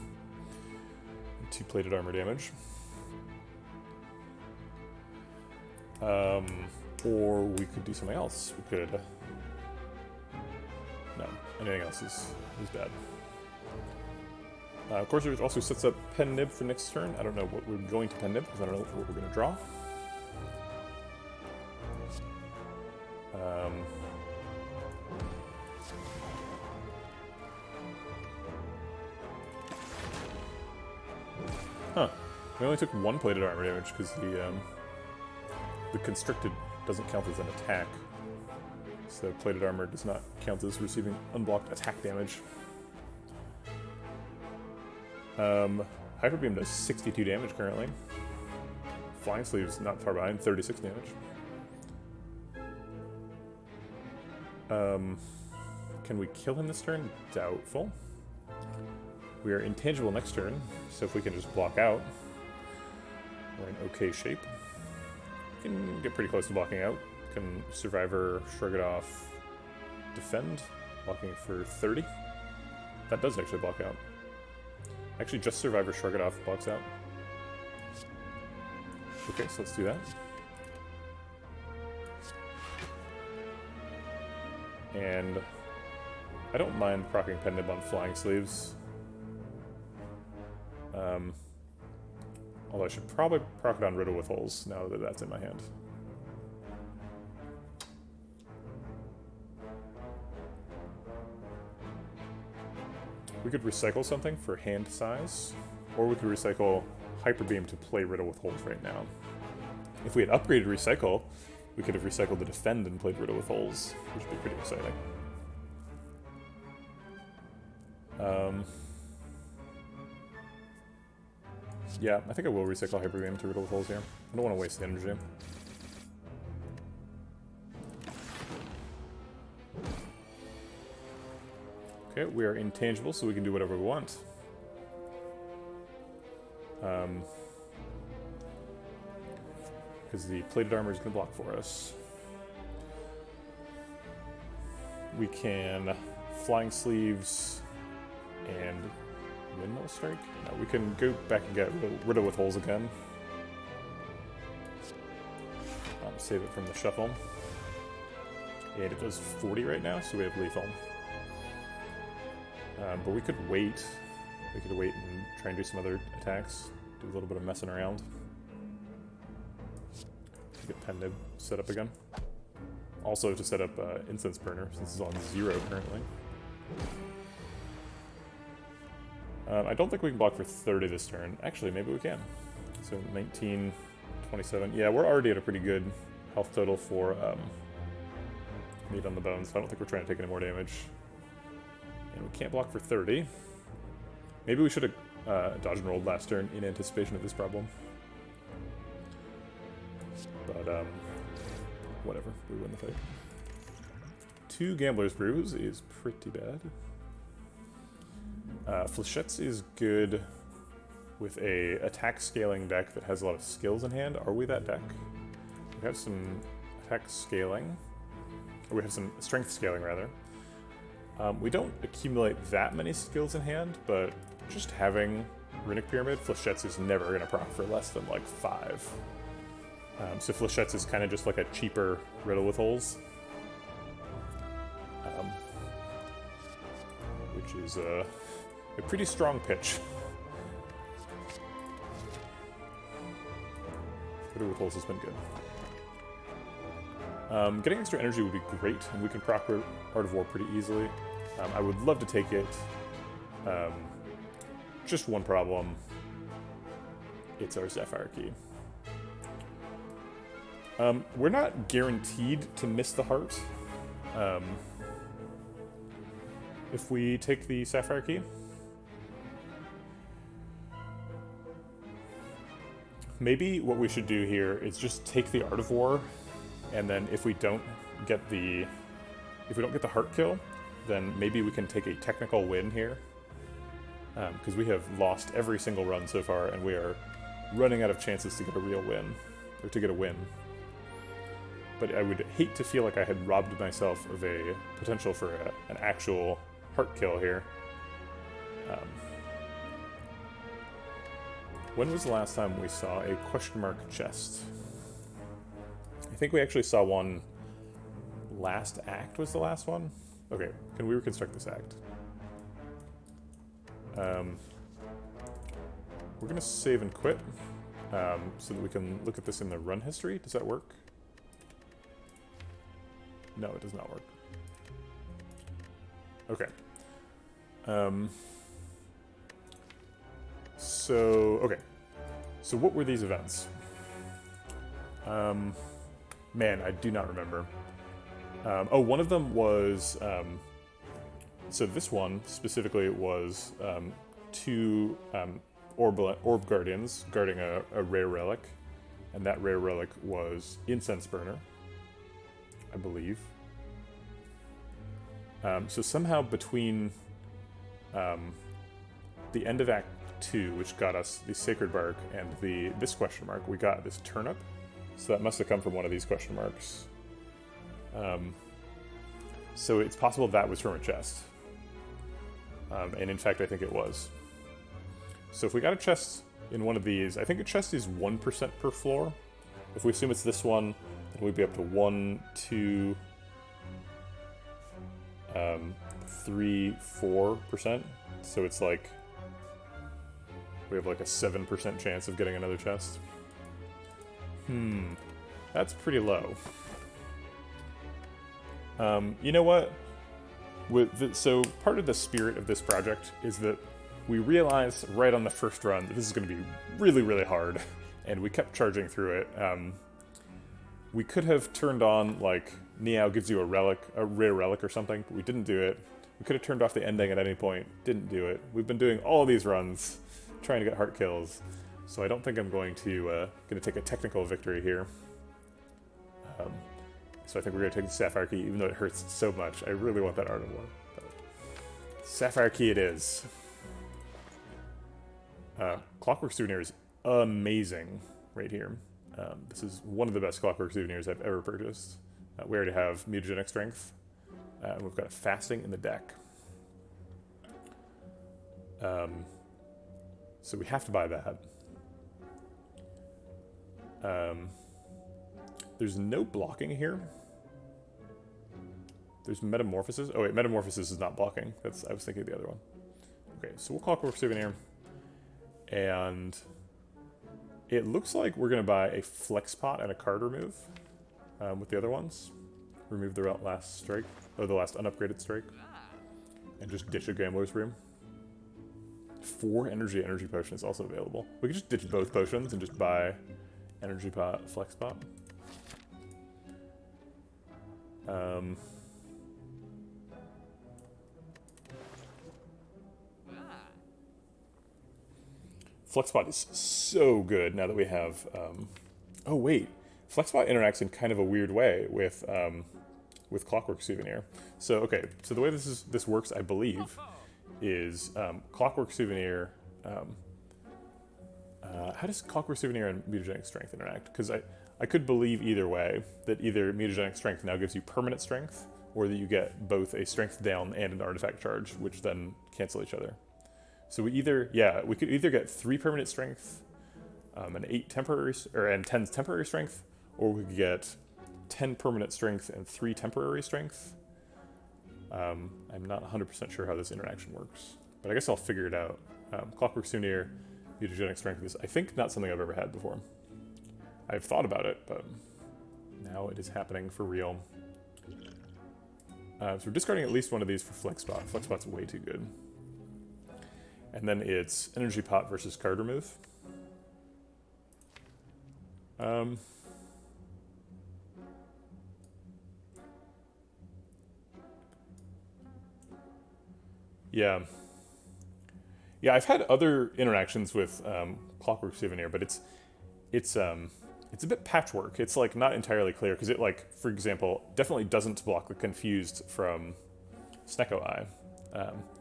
2 Plated Armor damage. Or we could do something else. We could... no, anything else is bad. Core Surge also sets up Pen Nib for next turn. I don't know what we're going to Pen Nib because I don't know what we're going to draw. Huh. We only took 1 Plated Armor damage because the Constricted doesn't count as an attack. So Plated Armor does not count as receiving unblocked attack damage. Hyper Beam does 62 damage currently. Flying Sleeve's not far behind, 36 damage. Can we kill him this turn? Doubtful. We are intangible next turn, so if we can just block out, we're in okay shape. We can get pretty close to blocking out. Can Survivor, Shrug It Off, Defend, blocking for 30. That does actually block out. Actually, just Survivor, Shrug It Off blocks out. Okay, so let's do that. And I don't mind proccing Pen Nib on Flying Sleeves. Although I should probably proc it on Riddle with Holes now that that's in my hand. We could recycle something for hand size, or we could recycle Hyper Beam to play Riddle with Holes right now. If we had upgraded Recycle, we could have recycled the Defend and played Riddle with Holes, which would be pretty exciting. Yeah, I think I will recycle Hyper Beam to Riddle with Holes here. I don't want to waste the energy. Okay, we are intangible, so we can do whatever we want. Because the Plated Armor is going to block for us. We can Flying Sleeves and Windmill Strike? No, we can go back and get Riddle with Holes again. Save it from the shuffle. And it does 40 right now, so we have lethal. But we could wait. We could wait and try and do some other attacks. Do a little bit of messing around. Get Pen set up again. Also to set up Incense Burner, since it's on 0 currently. I don't think we can block for 30 this turn. Actually, maybe we can. So 19, 27. Yeah, we're already at a pretty good health total for meat on the bones, so I don't think we're trying to take any more damage. And we can't block for 30. Maybe we should have dodged and rolled last turn in anticipation of this problem. But, whatever. We win the fight. 2 Gambler's Brews is pretty bad. Flechettes is good with a attack scaling deck that has a lot of skills in hand. Are we that deck? We have some attack scaling. Or we have some strength scaling, rather. We don't accumulate that many skills in hand, but just having Runic Pyramid, Flechettes is never going to proc for less than, like, 5. So Flechettes is kind of just like a cheaper Riddle with Holes. Which is a pretty strong pitch. Riddle with Holes has been good. Getting extra energy would be great, and we can proc Art of War pretty easily. I would love to take it. Just one problem. It's our Sapphire Key. We're not guaranteed to miss the heart if we take the Sapphire Key. Maybe what we should do here is just take the Art of War, and then if we don't get the heart kill, then maybe we can take a technical win here. Because we have lost every single run so far, and we are running out of chances to get a real win, or to get a win. But I would hate to feel like I had robbed myself of a potential for an actual heart kill here. When was the last time we saw a question mark chest? I think we actually saw one last act was the last one. Okay, can we reconstruct this act? We're gonna save and quit so that we can look at this in the run history. Does that work? No, it does not work. Okay. So what were these events? Man, I do not remember. One of them was, so this one specifically was 2 Orb Guardians guarding a rare relic, and that rare relic was Incense Burner, I believe. So somehow between the end of Act 2, which got us the Sacred Bark, and this question mark, we got this turnip. So that must have come from one of these question marks. So it's possible that was from a chest. And in fact, I think it was. So if we got a chest in one of these, I think a chest is 1% per floor. If we assume it's this one, then we'd be up to 1, 2, 3, 4%. So it's like, we have like a 7% chance of getting another chest. That's pretty low. You know what? So part of the spirit of this project is that we realized right on the first run that this is going to be really, really hard, and we kept charging through it. We could have turned on, like, Niao gives you a rare relic or something, but we didn't do it. We could have turned off the ending at any point, didn't do it. We've been doing all these runs trying to get heart kills, so I don't think I'm going to take a technical victory here. So I think we're going to take the Sapphire Key, even though it hurts so much. I really want that Art of War. But Sapphire Key it is. Clockwork Souvenir is amazing right here. This is one of the best Clockwork Souvenirs I've ever purchased. We already have Mutagenic Strength. We've got Fasting in the deck. So we have to buy that. There's no blocking here. There's Metamorphosis. Oh wait, Metamorphosis is not blocking. I was thinking of the other one. Okay, so we'll Clockwork Souvenir. And it looks like we're going to buy a Flex Pot and a card remove with the other ones. Remove the last strike, or the last unupgraded strike. And just ditch a Gambler's Room. 4 energy potion is also available. We could just ditch both potions and just buy energy pot, Flex Pot. Flexbot is so good now that we have... oh wait, Flexbot interacts in kind of a weird way with Clockwork Souvenir. So okay, so the way this works, I believe, is Clockwork Souvenir... how does Clockwork Souvenir and Mutagenic Strength interact? Because I could believe either way, that either Mutagenic Strength now gives you permanent strength, or that you get both a strength down and an artifact charge, which then cancel each other. So we could either get 3 permanent strength, and 8 temporary, and 10 temporary strength, or we could get 10 permanent strength and 3 temporary strength. I'm not 100% sure how this interaction works, but I guess I'll figure it out. Clockwork Souvenir, Mutagenic Strength is, I think, not something I've ever had before. I've thought about it, but now it is happening for real. So we're discarding at least one of these for Flexbot. Flexbot's way too good. And then it's Energy Pot versus card remove. Yeah. Yeah, I've had other interactions with Clockwork Souvenir, but it's a bit patchwork. It's like not entirely clear because it, like, for example, definitely doesn't block the Confused from Snecko Eye.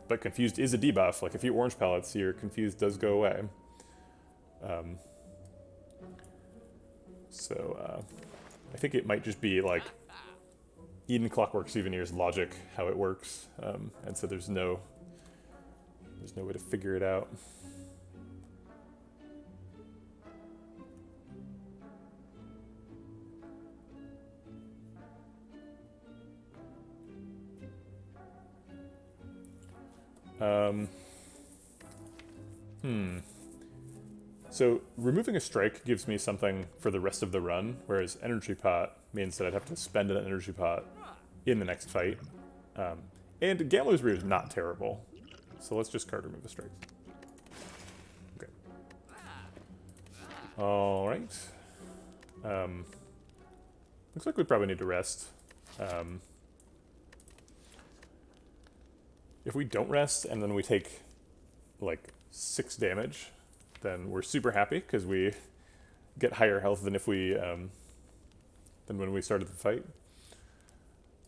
But Confused is a debuff. Like, if you orange pellets, your Confused does go away. I think it might just be, like, Eden Clockwork Souvenir's logic, how it works. And so there's no way to figure it out. So removing a strike gives me something for the rest of the run, whereas Energy Pot means that I'd have to spend an Energy Pot in the next fight. And Gambler's Root is not terrible, so let's just card remove a strike. Okay. All right. Looks like we probably need to rest. If we don't rest and then we take like 6 damage, then we're super happy because we get higher health than if we than when we started the fight.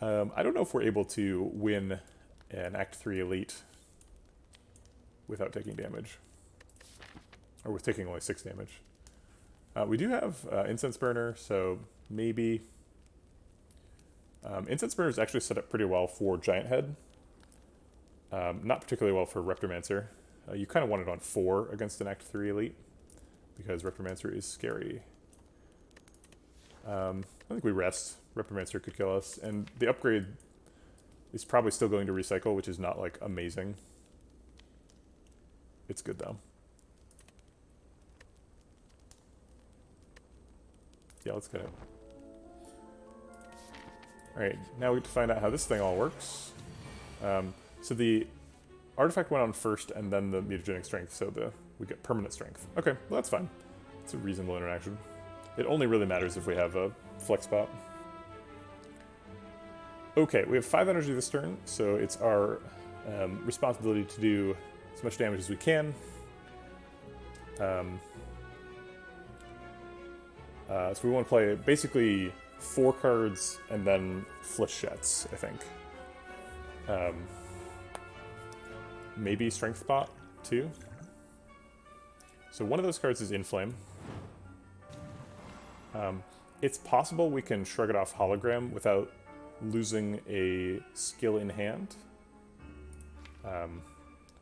I don't know if we're able to win an Act 3 Elite without taking damage, or with taking only 6 damage. We do have Incense Burner, so maybe Incense Burner is actually set up pretty well for Giant Head. Not particularly well for Reptomancer. You kind of want it on 4 against an Act 3 Elite, because Reptomancer is scary. I think we rest. Reptomancer could kill us, and the upgrade is probably still going to recycle, which is not, like, amazing. It's good, though. Yeah, let's get it. Alright, now we get to find out how this thing all works. So the artifact went on first, and then the Mutagenic Strength, so we get permanent strength. Okay, well that's fine. It's a reasonable interaction. It only really matters if we have a Flex Pot. Okay, we have 5 energy this turn, so it's our responsibility to do as much damage as we can. So we want to play basically 4 cards and then Flechettes, I think. Maybe Strength Pot, too. So one of those cards is Inflame. It's possible we can Shrug It Off Hologram without losing a skill in hand.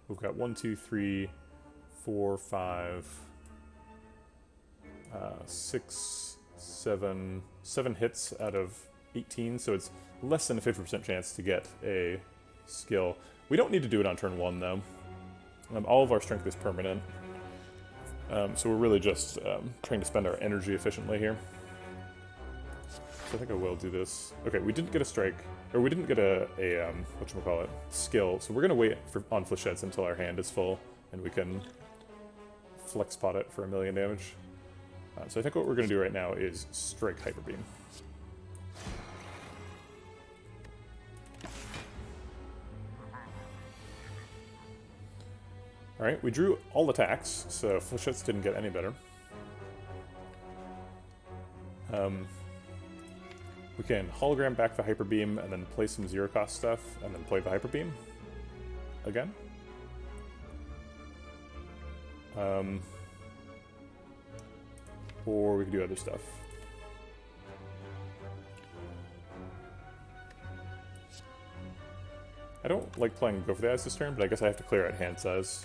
We've got 1, 2, 3, 4, 5, 6, 7 hits out of 18, so it's less than a 50% chance to get a skill. We don't need to do it on turn 1, though. All of our strength is permanent. So we're really just trying to spend our energy efficiently here. So I think I will do this. Okay, we didn't get a strike, or we didn't get a whatchamacallit, skill, so we're going to wait on flechettes until our hand is full, and we can flex pot it for 1,000,000 damage. So I think what we're going to do right now is strike Hyper Beam. Alright, we drew all attacks, so flechettes didn't get any better. We can hologram back the Hyper Beam and then play some zero cost stuff and then play the Hyper Beam again. Or we could do other stuff. I don't like playing Go for the Eyes this turn, but I guess I have to clear out hand size.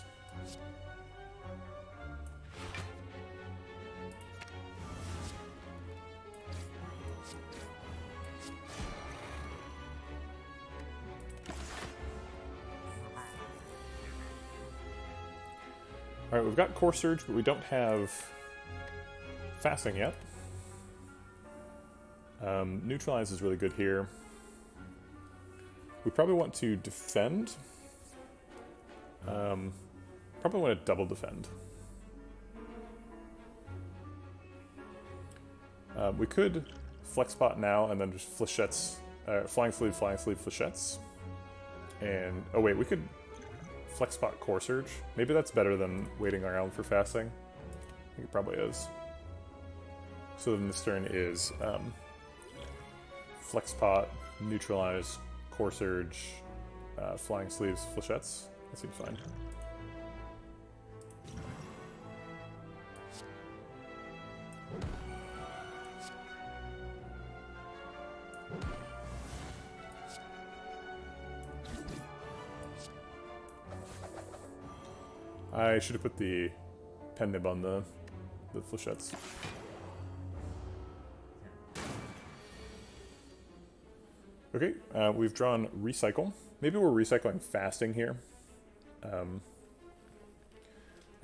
Alright, we've got Core Surge, but we don't have Fasting yet. Neutralize is really good here. We probably want to defend. Probably want to double defend. We could flex pot now and then just flechettes, flying sleeve, flechettes. And, oh wait, we could flex pot Core Surge. Maybe that's better than waiting around for fasting. I think it probably is. So then this turn is flex pot, neutralize, Core Surge, flying sleeves, flechettes. That seems fine. I should have put the pen nib on the flechettes. Okay, we've drawn Recycle. Maybe we're recycling Fasting here. I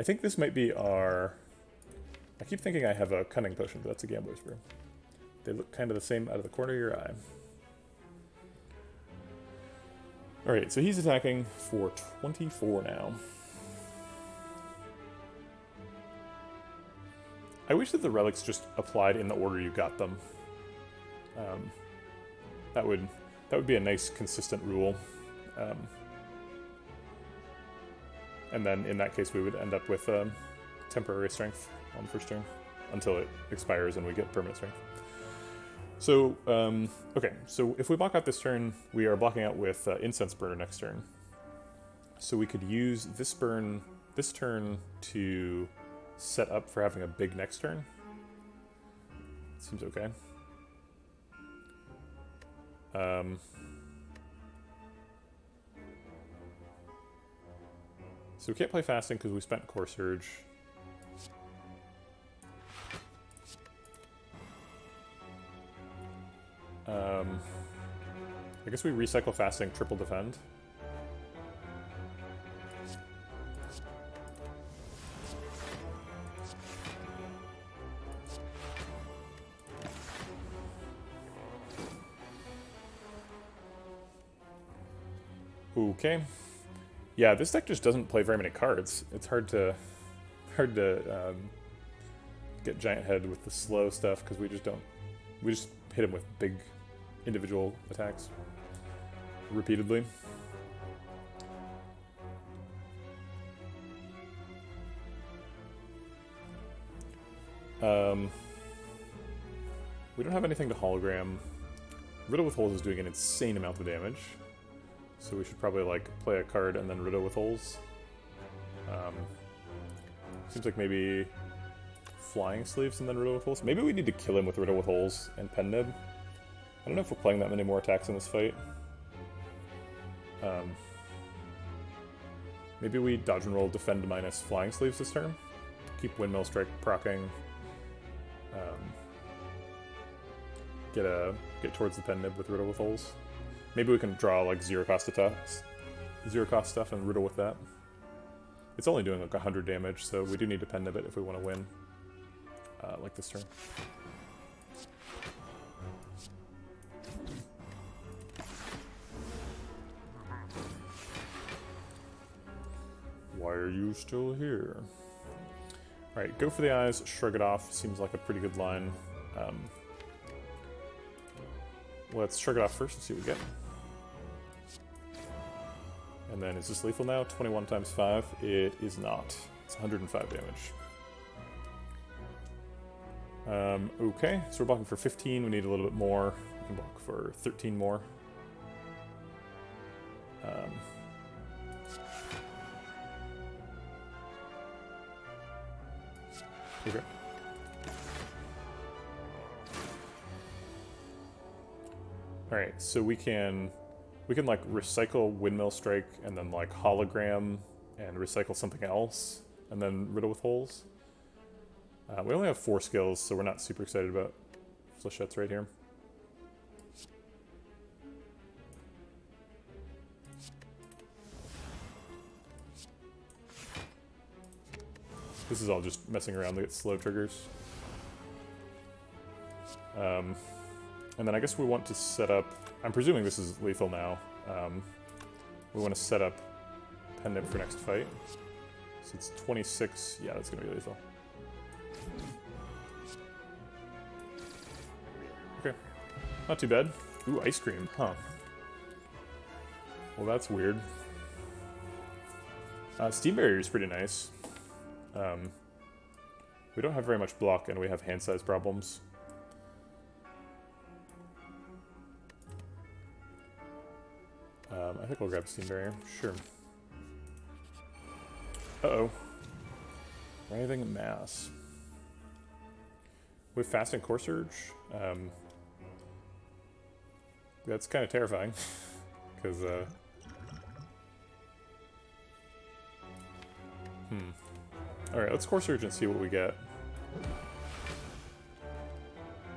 think this might be our... I keep thinking I have a Cunning Potion, but that's a Gambler's Brew. They look kind of the same out of the corner of your eye. Alright, so he's attacking for 24 now. I wish that the relics just applied in the order you got them. That would be a nice, consistent rule. And then, in that case, we would end up with temporary strength on the first turn until it expires and we get permanent strength. So, okay, so if we block out this turn, we are blocking out with Incense Burner next turn. So we could use this burn this turn to set up for having a big next turn. Seems okay. So we can't play Fasting because we spent Core Surge. I guess we recycle Fasting, triple defend. Okay. Yeah, this deck just doesn't play very many cards. It's hard to get Giant Head with the slow stuff because we just hit him with big individual attacks repeatedly. We don't have anything to hologram. Riddle with Holes is doing an insane amount of damage. So we should probably, like, play a card and then Riddle with Holes. Seems like maybe Flying Sleeves and then Riddle with Holes. Maybe we need to kill him with Riddle with Holes and Pen Nib. I don't know if we're playing that many more attacks in this fight. Maybe we dodge and roll Defend minus Flying Sleeves this turn. Keep Windmill Strike proccing. get towards the pen nib with Riddle with Holes. Maybe we can draw like zero cost stuff and Riddle with that. It's only doing like 100 damage, so we do need to pen nib it if we want to win, like this turn. Why are you still here? Alright, go for the eyes, shrug it off. Seems like a pretty good line. Let's shrug it off first and see what we get. And then, is this lethal now? 21 times 5. It is not. It's 105 damage. Okay, so we're blocking for 15. We need a little bit more. We can block for 13 more. Okay. Alright, so we can like recycle Windmill Strike and then like Hologram and recycle something else and then Riddle with Holes. We only have 4 skills, so we're not super excited about Flechettes right here. This is all just messing around to get slow triggers. And then I guess we want to set up... I'm presuming this is lethal now. We want to set up pen nib for next fight. So it's 26. Yeah, that's going to be lethal. Okay. Not too bad. Ooh, ice cream. Huh. Well, that's weird. Steam Barrier is pretty nice. We don't have very much block, and we have hand size problems. I think we'll grab Steam Barrier. Sure. Uh-oh. Writhing Mass. With Fast and Core Surge, that's kind of terrifying, because, Alright, let's Core Surge and see what we get.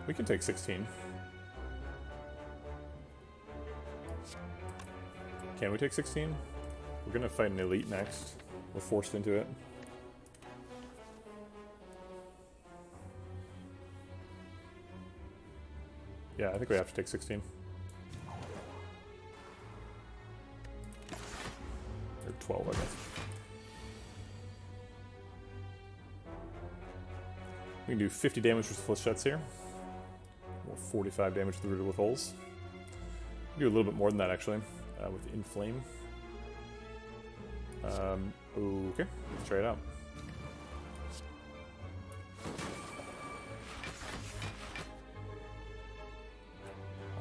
We can take 16. Can we take 16? We're gonna fight an elite next. We're forced into it. Yeah, I think we have to take 16. Or 12, I guess. We can do 50 damage with Flechettes here. Or 45 damage with the Riddle with Holes. We can do a little bit more than that, actually, with Inflame. Okay, let's try it out.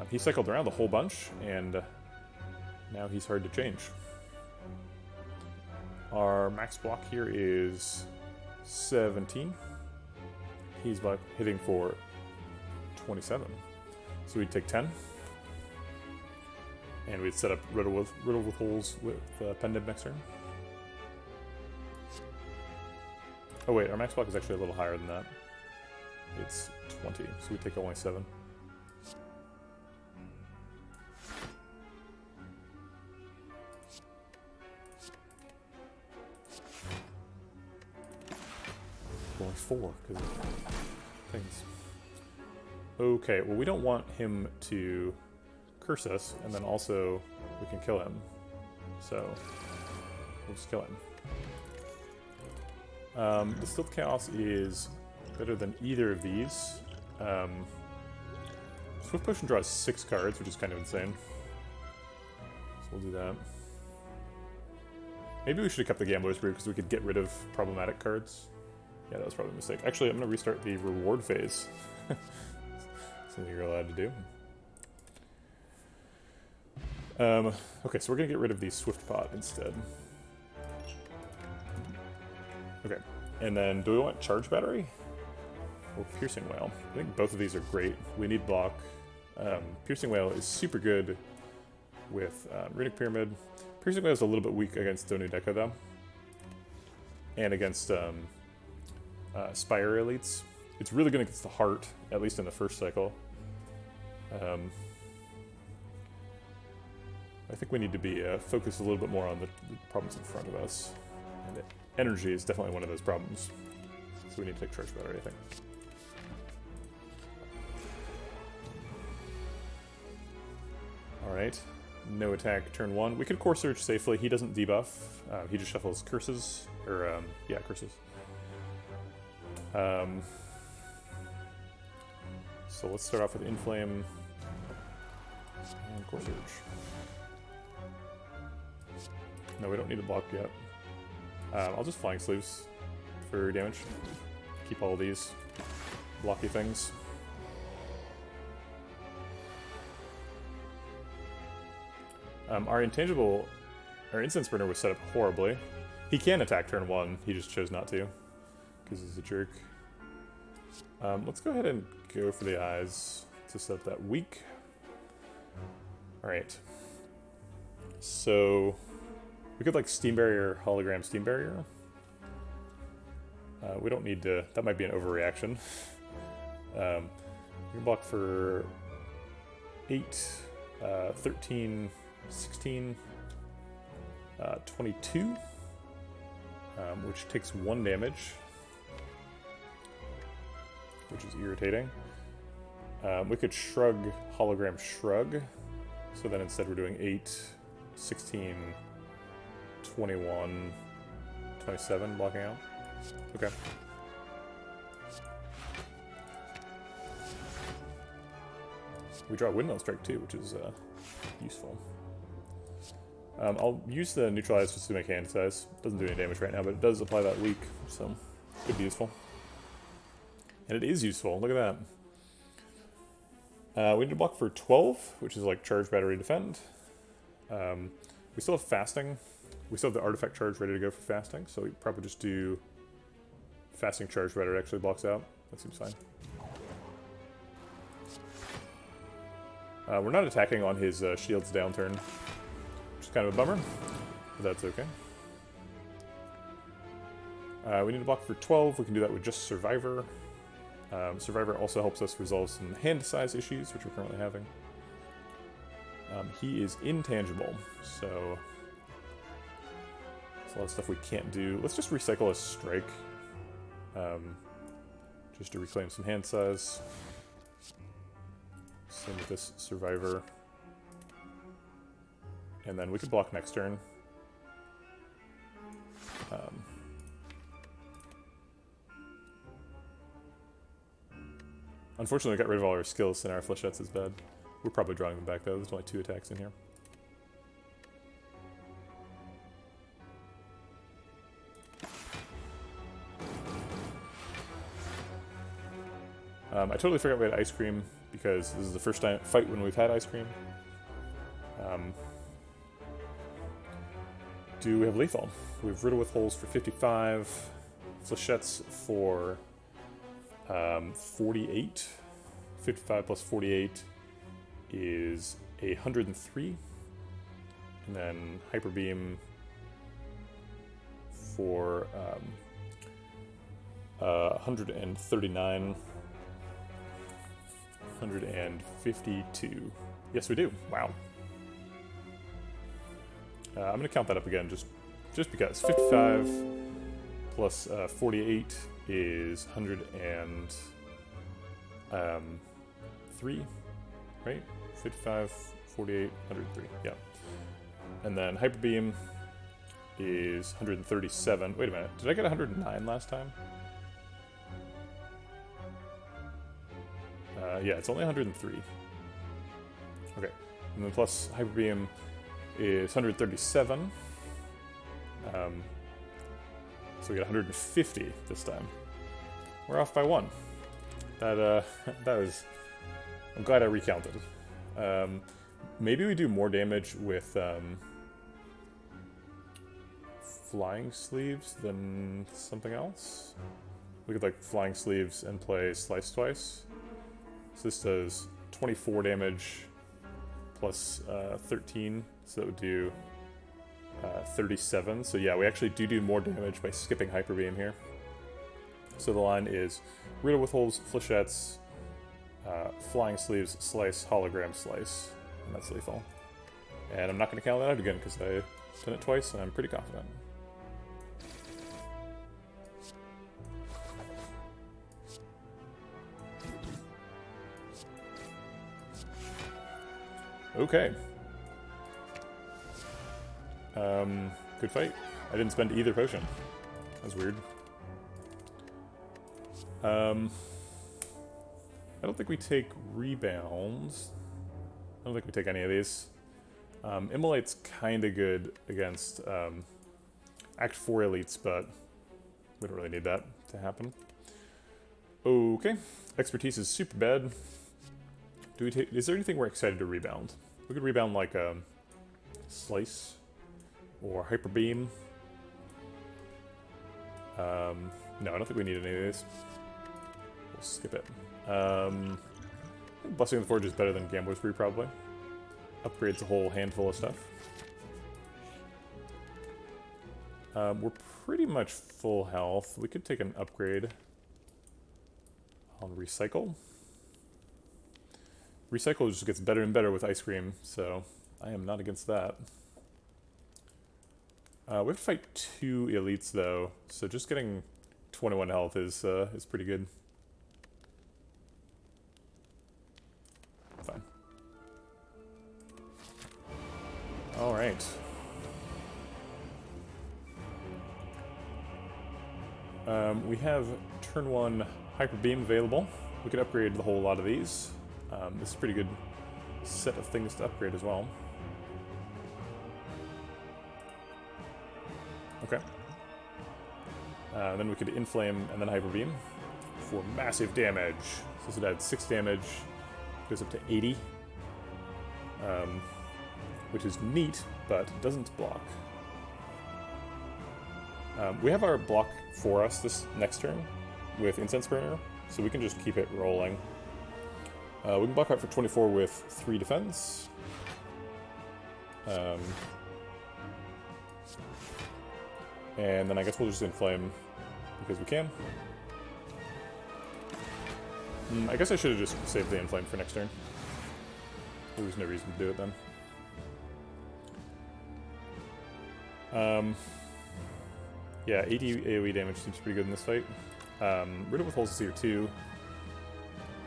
He cycled around the whole bunch, and now he's hard to change. Our max block here is 17. He's hitting for 27. So we'd take 10. And we'd set up Riddle with Holes with pen nib next turn. Oh wait, our max block is actually a little higher than that. It's 20, so we take only 7. Only 4, because of things. Okay, well we don't want him to curse us, and then also we can kill him. So, we'll just kill him. The Stealth Chaos is better than either of these. Swift Potion draws 6 cards, which is kind of insane. So we'll do that. Maybe we should have kept the Gambler's Brew because we could get rid of problematic cards. Yeah, that was probably a mistake. Actually, I'm going to restart the reward phase. Something you're allowed to do. Okay, so we're going to get rid of the Swift Pot instead. Okay, and then do we want Charge Battery? Or Piercing Whale? I think both of these are great. We need block. Piercing Whale is super good with Runic Pyramid. Piercing Whale is a little bit weak against Donu Deca though. And against Spire elites. It's really good against the heart, at least in the first cycle. I think we need to be focused a little bit more on the problems in front of us. And energy is definitely one of those problems. So we need to take charge about it, I think. Alright. No attack, turn 1. We could Core Surge safely. He doesn't debuff. He just shuffles curses. Or, yeah, curses. So let's start off with Inflame and Core Surge. No, we don't need to block yet. I'll just Flying Sleeves for damage. Keep all these blocky things. Our Incense Burner was set up horribly. He can attack turn 1, he just chose not to, because he's a jerk. Let's go ahead and go for the eyes to set up that weak. Alright. So, we could like Steam Barrier, Hologram Steam Barrier. We don't need to, that might be an overreaction. We can block for 8, 13, 16, 22, which takes 1 damage, which is irritating. We could Shrug, Hologram Shrug, so then instead we're doing 8, 16, 21, 27 blocking out. Okay. We draw Windmill Strike too, which is useful. I'll use the Neutralize just to make hand size. Doesn't do any damage right now, but it does apply that weak, so could be useful. And it is useful, look at that. We need to block for 12, which is like Charge, Battery, Defend. We still have Fasting. We still have the Artifact Charge ready to go for Fasting, so we probably just do Fasting Charge Battery actually blocks out. That seems fine. We're not attacking on his shield's downturn, which is kind of a bummer, but that's okay. We need to block for 12. We can do that with just Survivor. Survivor also helps us resolve some hand size issues, which we're currently having. He is intangible, so there's a lot of stuff we can't do. Let's just recycle a Strike, just to reclaim some hand size. Same with this Survivor. And then we could block next turn. Unfortunately, we got rid of all our skills and our flechettes is bad. We're probably drawing them back though, there's only 2 attacks in here. I totally forgot we had Ice Cream, because this is the first time fight when we've had Ice Cream. Do we have Lethal? We have Riddle with Holes for 55, Flechettes for 48. 55 plus 48 is 103. And then Hyper Beam for 139. 152. Yes, we do. Wow. I'm going to count that up again just because. 55 plus 48 is 103, right? 55, 48, 103, yeah. And then Hyper Beam is 137. Wait a minute, did I get 109 last time? Yeah, it's only 103. Okay, and then plus Hyper Beam is 137. So we get 150 this time. We're off by 1. That was... I'm glad I recounted. Maybe we do more damage with Flying Sleeves than something else. We could like Flying Sleeves and play Slice twice. So this does 24 damage plus 13, so that would do 37. So yeah, we actually do more damage by skipping Hyper Beam here. So the line is Riddle with Holes, Flechettes, Flying Sleeves, Slice, Hologram, Slice, and that's lethal. And I'm not going to count that out again because I've done it twice and I'm pretty confident. Okay. Good fight. I didn't spend either potion. That was weird. I don't think we take rebounds. I don't think we take any of these. Immolate's kind of good against Act 4 elites, but we don't really need that to happen. Okay. Expertise is super bad. Do we take? Is there anything we're excited to rebound? We could rebound like Slice or Hyper Beam. No, I don't think we need any of these. We'll skip it. I think Blessing of the Forge is better than Gambler's Brew, probably. Upgrades a whole handful of stuff. We're pretty much full health. We could take an upgrade on Recycle. Recycle just gets better and better with Ice Cream, so I am not against that. We have to fight 2 elites, though, so just getting 21 health is pretty good. Fine. All right. We have turn 1 Hyper Beam available. We could upgrade the whole lot of these. This is a pretty good set of things to upgrade as well. Okay. Then we could Inflame and then Hyper Beam for massive damage. So this would add 6 damage, goes up to 80, which is neat, but doesn't block. We have our block for us this next turn with Incense Burner, so we can just keep it rolling. We can block out for 24 with 3 defense. And then I guess we'll just Inflame because we can. I guess I should have just saved the Inflame for next turn. There was no reason to do it then. Yeah, 80 AoE damage seems pretty good in this fight. Riddle with Holes is here too.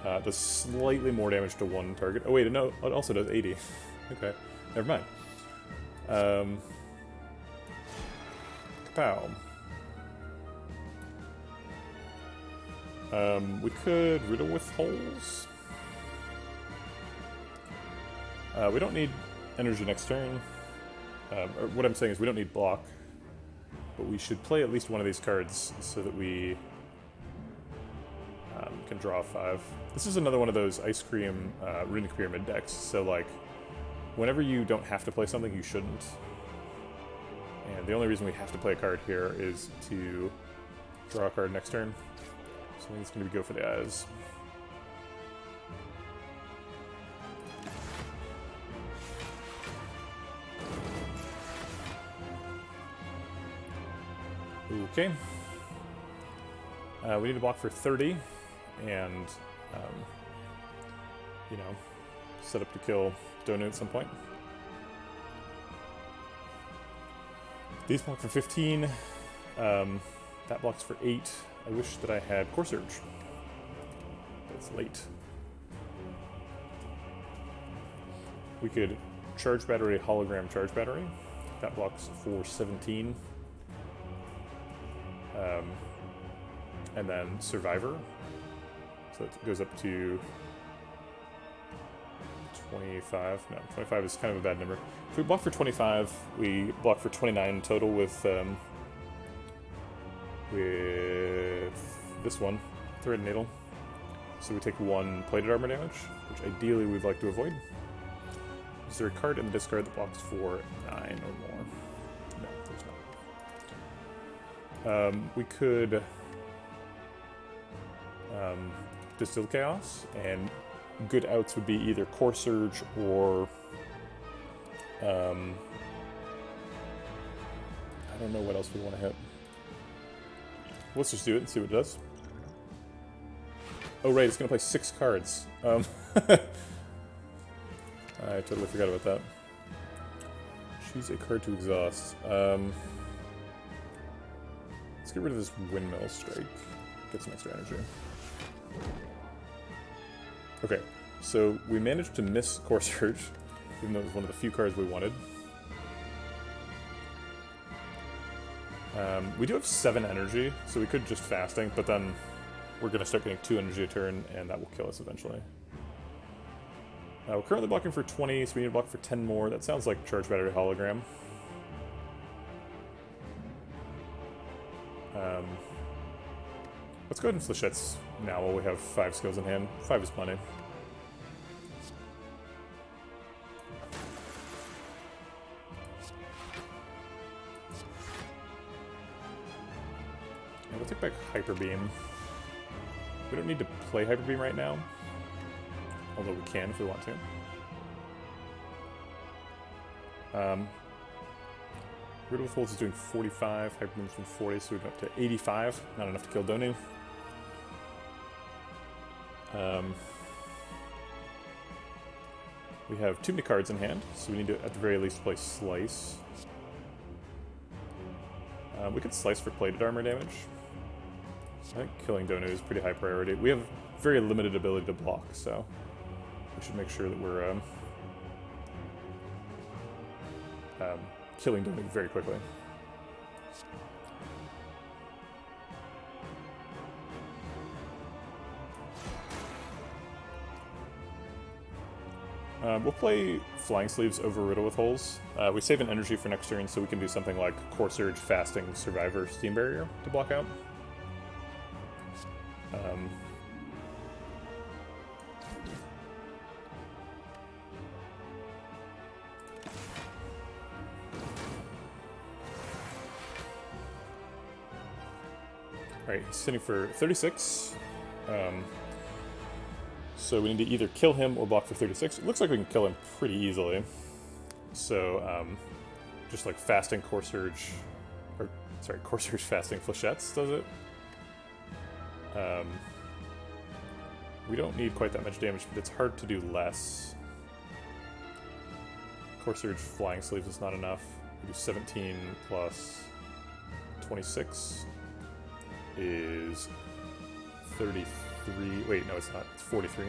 Does slightly more damage to one target. Oh wait, no, it also does 80. Okay, never mind. Kapow. We could Riddle with Holes. We don't need energy next turn. Or what I'm saying is we don't need block. But we should play at least one of these cards so that we can draw 5. This is another one of those Ice Cream Runic Pyramid decks, so like, whenever you don't have to play something, you shouldn't. And the only reason we have to play a card here is to draw a card next turn. So I think it's going to be go for the eyes. Okay. We need to block for 30, and, you know, set up to kill Donu at some point. These block for 15. That blocks for 8. I wish that I had Core Surge, but it's late. We could Charge Battery, Hologram Charge Battery. That blocks for 17. And then Survivor, so it goes up to 25. No, 25 is kind of a bad number. If we block for 25, we block for 29 total with this one, Thread Needle. So we take 1 plated armor damage, which ideally we'd like to avoid. Is there a card in the discard that blocks for 9 or more? No, there's not. We could Distill Chaos, and good outs would be either Core Surge or I don't know what else we want to hit. Let's just do it and see what it does. Oh right, it's gonna play 6 cards. I totally forgot about that. Choose a card to exhaust. Let's get rid of this Windmill Strike. Get some extra energy. Okay, so we managed to miss Core Surge, even though it was one of the few cards we wanted. We do have 7 energy, so we could just fasting, but then we're going to start getting 2 energy a turn, and that will kill us eventually. We're currently blocking for 20, so we need to block for 10 more. That sounds like Charge Battery Hologram. Let's go ahead and Flechettes now while we have 5 skills in hand. 5 is plenty. And we'll take back Hyper Beam. We don't need to play Hyper Beam right now, although we can if we want to. Riddle with Holds is doing 45, Hyper Beam's doing 40, so we're up to 85. Not enough to kill Donu. We have too many cards in hand, so we need to, at the very least, play Slice. We could Slice for plated armor damage. I think killing Donu is pretty high priority. We have very limited ability to block, so we should make sure that we're killing Donu very quickly. We'll play Flying Sleeves over Riddle with Holes. We save an energy for next turn, so we can do something like Core Surge, Fasting, Survivor, Steam Barrier to block out. Alright, he's sitting for 36. So we need to either kill him or block for 36. It looks like we can kill him pretty easily. So, just like Fasting, Core Surge, or sorry, Core Surge, Fasting, Flechettes does it. We don't need quite that much damage, but it's hard to do less. Core Surge, Flying Sleeves is not enough. We do 17 plus 26 is 33. Wait, no, it's not. It's 43.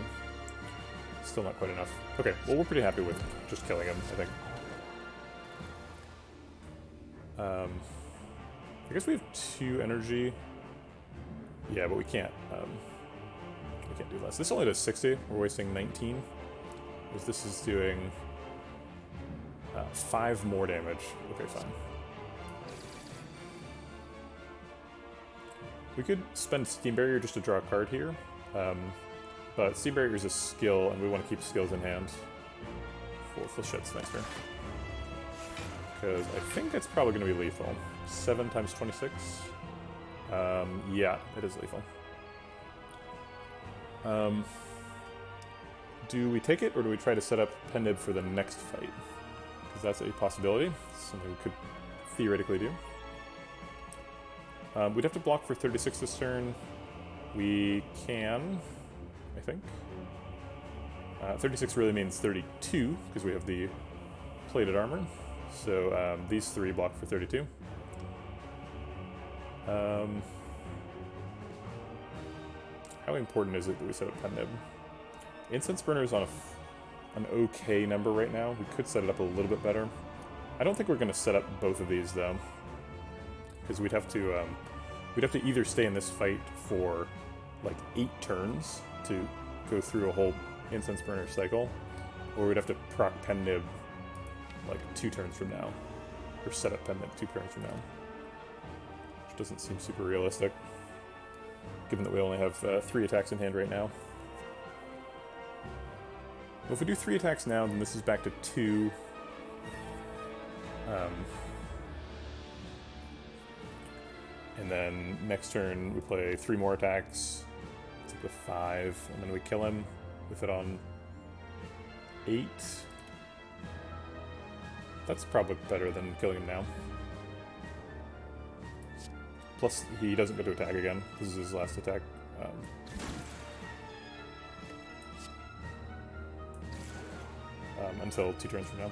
Still not quite enough. Okay, well, we're pretty happy with just killing him, I think. I guess we have 2 energy. Yeah, but we can't do less. This only does 60. We're wasting 19. Whereas this is doing 5 more damage. Okay, fine. We could spend Steam Barrier just to draw a card here, but Steam Barrier is a skill, and we want to keep skills in hand for Flechettes next turn. Because I think it's probably going to be lethal. 7 times 26? Yeah, it is lethal. Do we take it, or do we try to set up Pendib for the next fight? Because that's a possibility. It's something we could theoretically do. We'd have to block for 36 this turn. We can, I think. 36 really means 32, because we have the plated armor. So these 3 block for 32. How important is it that we set up Pendib? Incense Burner is on an okay number right now. We could set it up a little bit better. I don't think we're going to set up both of these, though. Because we'd have to either stay in this fight for like 8 turns to go through a whole Incense Burner cycle, or we'd have to proc Pendib like 2 turns from now, or set up Pendib 2 turns from now, which doesn't seem super realistic, given that we only have 3 attacks in hand right now. Well, if we do 3 attacks now, then this is back to 2. And then next turn we play 3 more attacks. It's up to 5, and then we kill him with it on 8. That's probably better than killing him now. Plus, he doesn't get to attack again. This is his last attack. until 2 turns from now.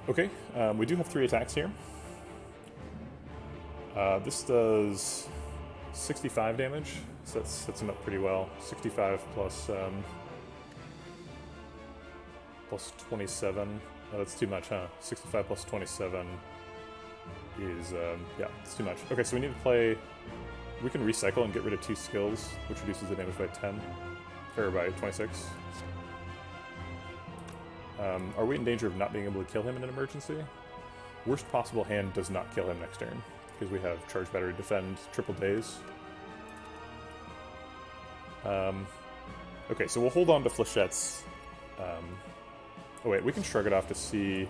Okay, we do have 3 attacks here. This does 65 damage, so that sets him up pretty well. 65 plus, plus 27. Oh, that's too much, huh? 65 plus 27 is, yeah, it's too much. Okay, so we need to play... We can recycle and get rid of 2 skills, which reduces the damage by 10. Or by 26. Are we in danger of not being able to kill him in an emergency? Worst possible hand does not kill him next turn, because we have Charge Battery, Defend, Triple Daze. Okay, so we'll hold on to Flechettes. Oh wait, we can shrug it off to see...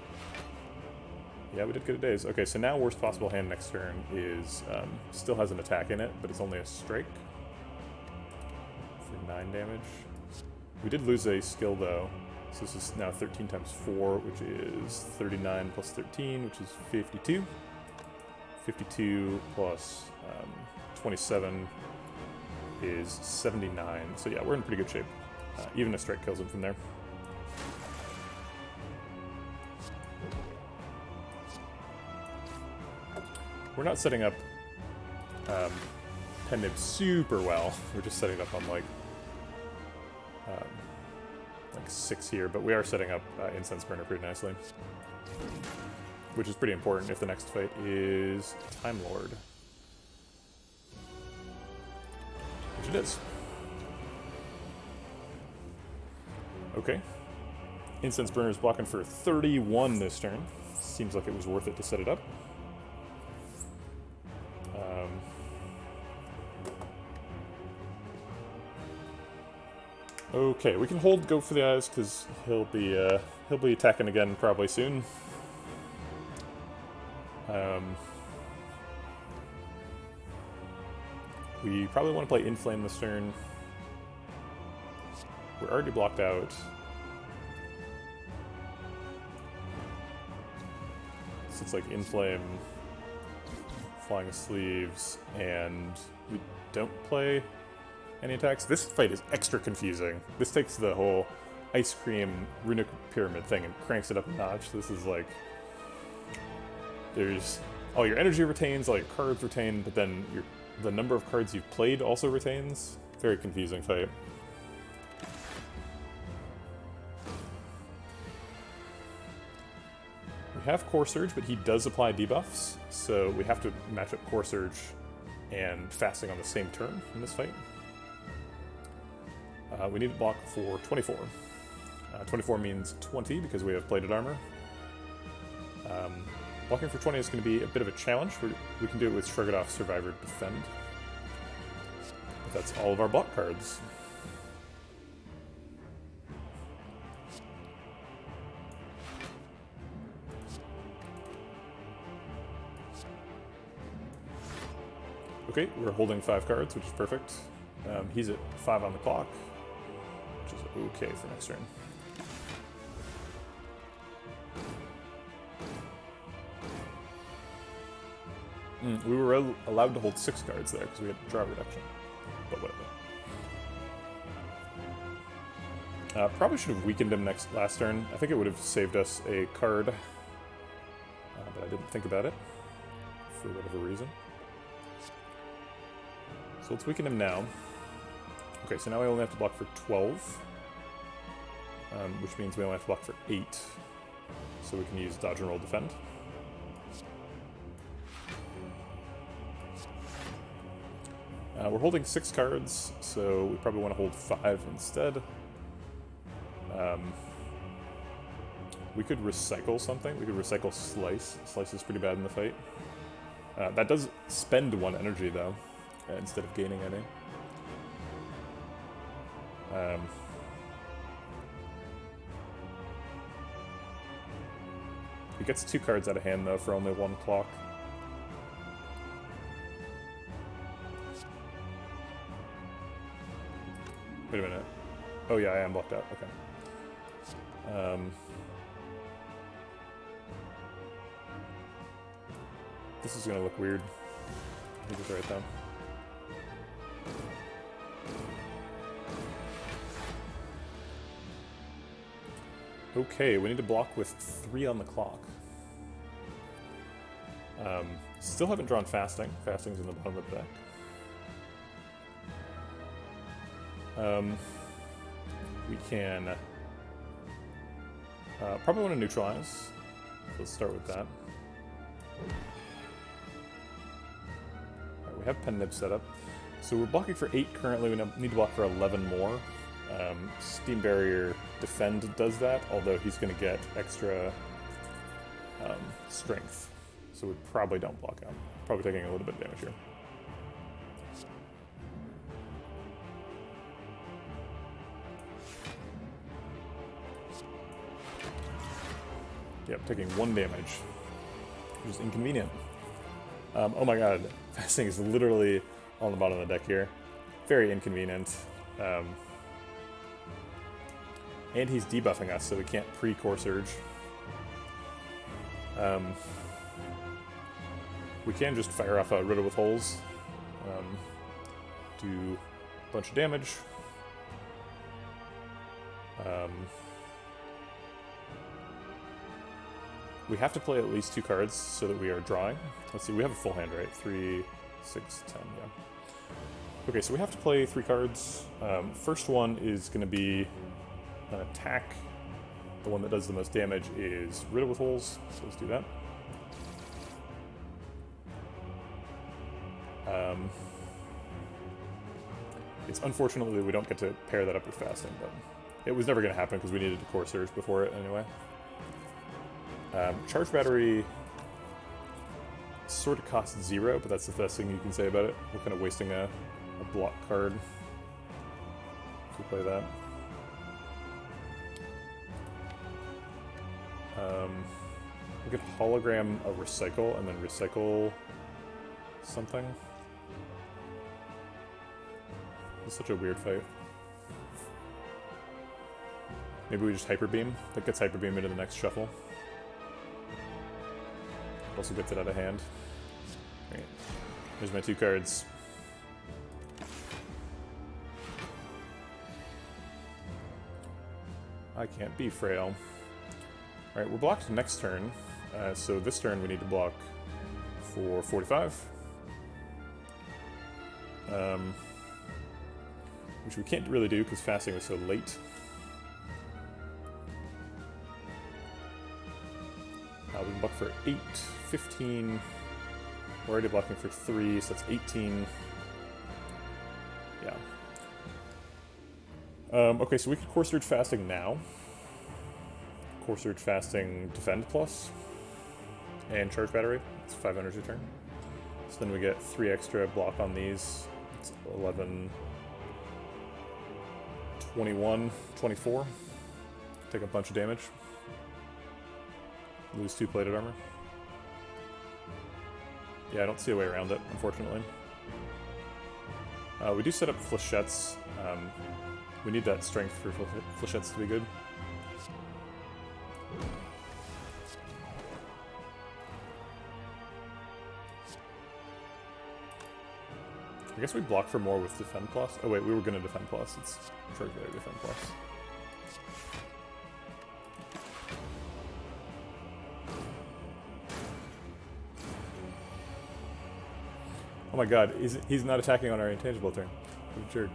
Yeah, we did get a Daze. Okay, so now worst possible hand next turn is... still has an attack in it, but it's only a strike. For 9 damage. We did lose a skill though. So this is now 13 times 4, which is 39 plus 13, which is 52. 52 plus 27 is 79. So yeah, we're in pretty good shape. Even a strike kills him from there. We're not setting up Pen Nib super well. We're just setting it up on like 6 here, but we are setting up Incense Burner pretty nicely. Which is pretty important if the next fight is Time Lord. Which it is. Okay. Incense Burner is blocking for 31 this turn. Seems like it was worth it to set it up. Okay, we can hold Go for the Eyes because he'll be attacking again probably soon. We probably want to play Inflame this turn. We're already blocked out. So it's like Inflame, Flying Sleeves, and we don't play any attacks. This fight is extra confusing. This takes the whole Ice Cream Runic Pyramid thing and cranks it up a notch. This is like... There's... all your energy retains, all your cards retain, but then the number of cards you've played also retains. Very confusing fight. We have Core Surge, but he does apply debuffs, so we have to match up Core Surge and Fasting on the same turn in this fight. We need to block for 24. 24 means 20 because we have Plated Armor. Blocking for 20 is going to be a bit of a challenge. We can do it with Shrug It Off, Survivor, Defend. But that's all of our block cards. Okay, we're holding 5 cards, which is perfect. He's at 5 on the clock, which is okay for next turn. We were allowed to hold 6 cards there because we had draw reduction, but whatever. Probably should have weakened him last turn. I think it would have saved us a card, but I didn't think about it for whatever reason. So let's weaken him now. Okay, so now we only have to block for 12, which means we only have to block for 8. So we can use Dodge and Roll Defend. We're holding 6 cards, so we probably want to hold 5 instead. We could recycle something. We could recycle Slice. Slice is pretty bad in the fight. That does spend 1 energy, though, instead of gaining any. He gets 2 cards out of hand, though, for only 1 clock. Wait a minute. Oh yeah, I am blocked out. Okay. This is gonna look weird. I think it's right though. Okay, we need to block with 3 on the clock. Still haven't drawn Fasting. Fasting's in the bottom of the deck. We can probably want to neutralize. So let's start with that. Right, we have Pen Nib set up. So we're blocking for 8 currently. We need to block for 11 more. Steam Barrier Defend does that, although he's going to get extra strength. So we probably don't block out. Probably taking a little bit of damage here. Yep, taking 1 damage, which is inconvenient. Oh my god, Fasting is literally on the bottom of the deck here. Very inconvenient. And he's debuffing us, so we can't pre-Core Surge. We can just fire off a Riddle with Holes. Do a bunch of damage. We have to play at least 2 cards so that we are drawing. Let's see, we have a full hand, right? 3, 6, 10, yeah. Okay, so we have to play 3 cards. First one is going to be an attack. The one that does the most damage is Riddle with Holes, so let's do that. It's unfortunately we don't get to pair that up with Fasting, but it was never going to happen because we needed to Core Surge before it anyway. Charge Battery sort of costs 0, but that's the best thing you can say about it. We're kind of wasting a block card if we play that. We could hologram a Recycle and then recycle something. It's such a weird fight. Maybe we just Hyper Beam. That gets Hyper Beam into the next shuffle. Also gets it out of hand. Alright. Here's my 2 cards. I can't be frail. Alright, we're blocked next turn. So this turn we need to block for 45. Which we can't really do because Fasting was so late. We can block for 8, 15. We're already blocking for 3, so that's 18. Yeah. Okay, so we could Core Surge Fasting now. Core Surge Fasting Defend Plus. And Charge Battery. It's 5 energy turn. So then we get 3 extra block on these. It's 11, 21, 24. Take a bunch of damage. Lose 2 plated armor. Yeah, I don't see a way around it, unfortunately. We do set up Flechettes. We need that strength for Flechettes to be good. I guess we block for more with Defend Plus. Oh wait, we were going to Defend Plus. It's Charge Battery Defend Plus. Oh my god, he's not attacking on our intangible turn. What a jerk.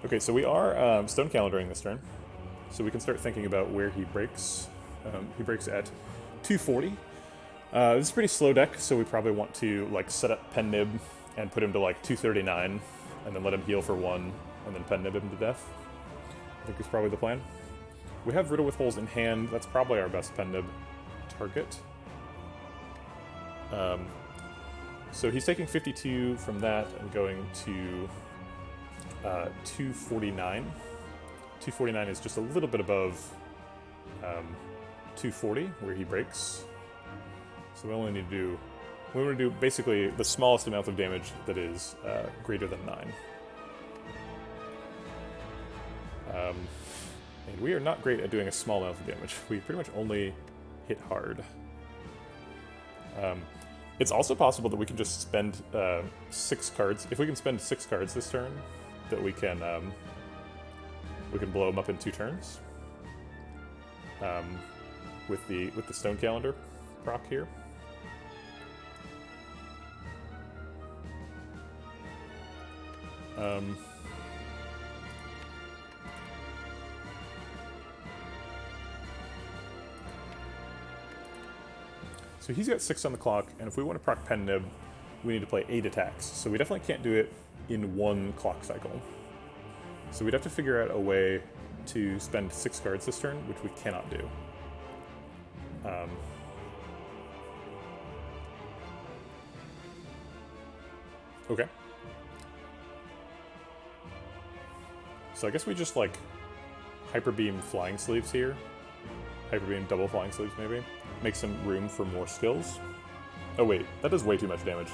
Okay, so we are Stone Calendaring this turn. So we can start thinking about where he breaks. He breaks at 240. This is a pretty slow deck, so we probably want to like set up Pen Nib and put him to like 239, and then let him heal for 1, and then Pen Nib him to death. I think is probably the plan. We have Riddle with Holes in hand. That's probably our best Pen Nib target. So he's taking 52 from that and going to 249. 249 is just a little bit above 240, where he breaks. So we only need to do... We want to do basically the smallest amount of damage that is greater than 9. And we are not great at doing a small amount of damage. We pretty much only hit hard. It's also possible that we can just spend 6 cards. If we can spend 6 cards this turn, that we can blow them up in 2 turns. With the stone calendar proc here. So he's got 6 on the clock, and if we want to proc Pen Nib, we need to play 8 attacks. So we definitely can't do it in 1 clock cycle. So we'd have to figure out a way to spend 6 cards this turn, which we cannot do. Okay. So I guess we just like Hyper Beam Flying Sleeves here. Hyper Beam double Flying Sleeves maybe. Make some room for more skills. Oh wait, that does way too much damage.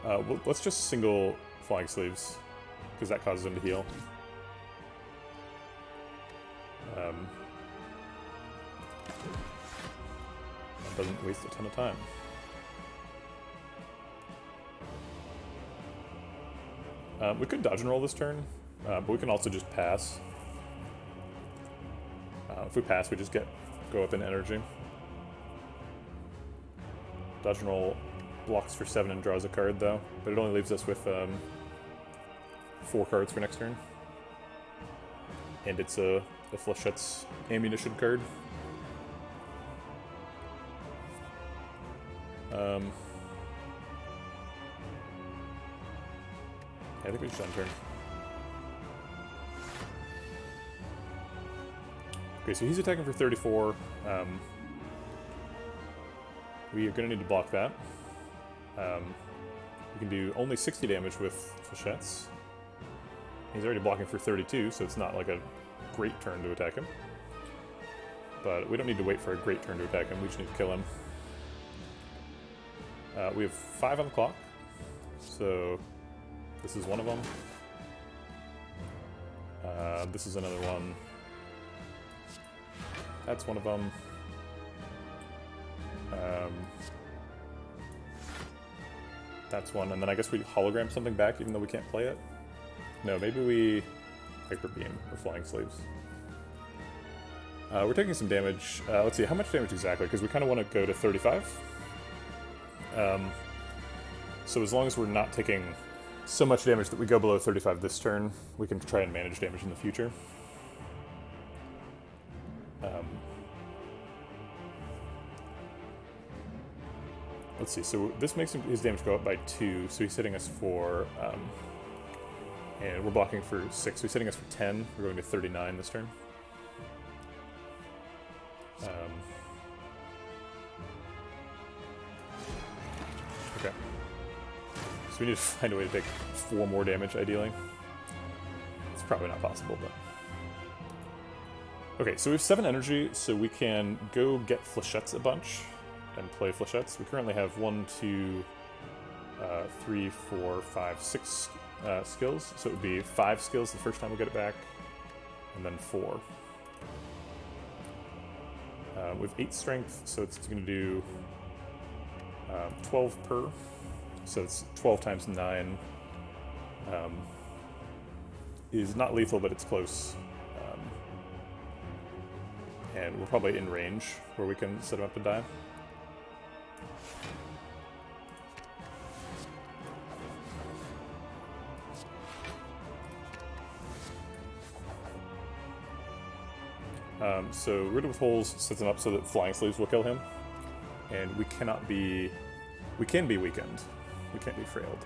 Well, let's just single Flying Sleeves, because that causes him to heal. That doesn't waste a ton of time. We could dodge and roll this turn, but we can also just pass. If we pass, we just go up in energy. Dodge and roll blocks for 7 and draws a card, though, but it only leaves us with 4 cards for next turn. And it's a Flechette's ammunition card. I think we just end turn. Okay, so he's attacking for 34. We are going to need to block that. We can do only 60 damage with Flechette's. He's already blocking for 32, so it's not like a great turn to attack him. But we don't need to wait for a great turn to attack him, we just need to kill him. We have 5 on the clock, so this is one of them. This is another one. That's one of them. That's one, and then I guess we hologram something back even though we can't play it. No, maybe we Hyper Beam or Flying Sleeves. We're taking some damage. Let's see, how much damage exactly? Because we kind of want to go to 35. So as long as we're not taking so much damage that we go below 35 this turn, we can try and manage damage in the future. Let's see, so this makes his damage go up by 2, so he's hitting us for, and we're blocking for 6, so he's hitting us for 10, we're going to 39 this turn. Okay. So we need to find a way to take 4 more damage, ideally. It's probably not possible, but... Okay, so we have 7 energy, so we can go get Flechette's a bunch and play Flechette's. We currently have 1, 2, 3, 4, 5, 6 skills, so it would be 5 skills the first time we get it back, and then 4. We have 8 strength, so it's going to do 12 per, so it's 12 times 9. Is not lethal, but it's close. And we're probably in range where we can set him up and die. So Riddle with Holes sets him up so that Flying Sleeves will kill him, and we can be weakened. We can't be frailed.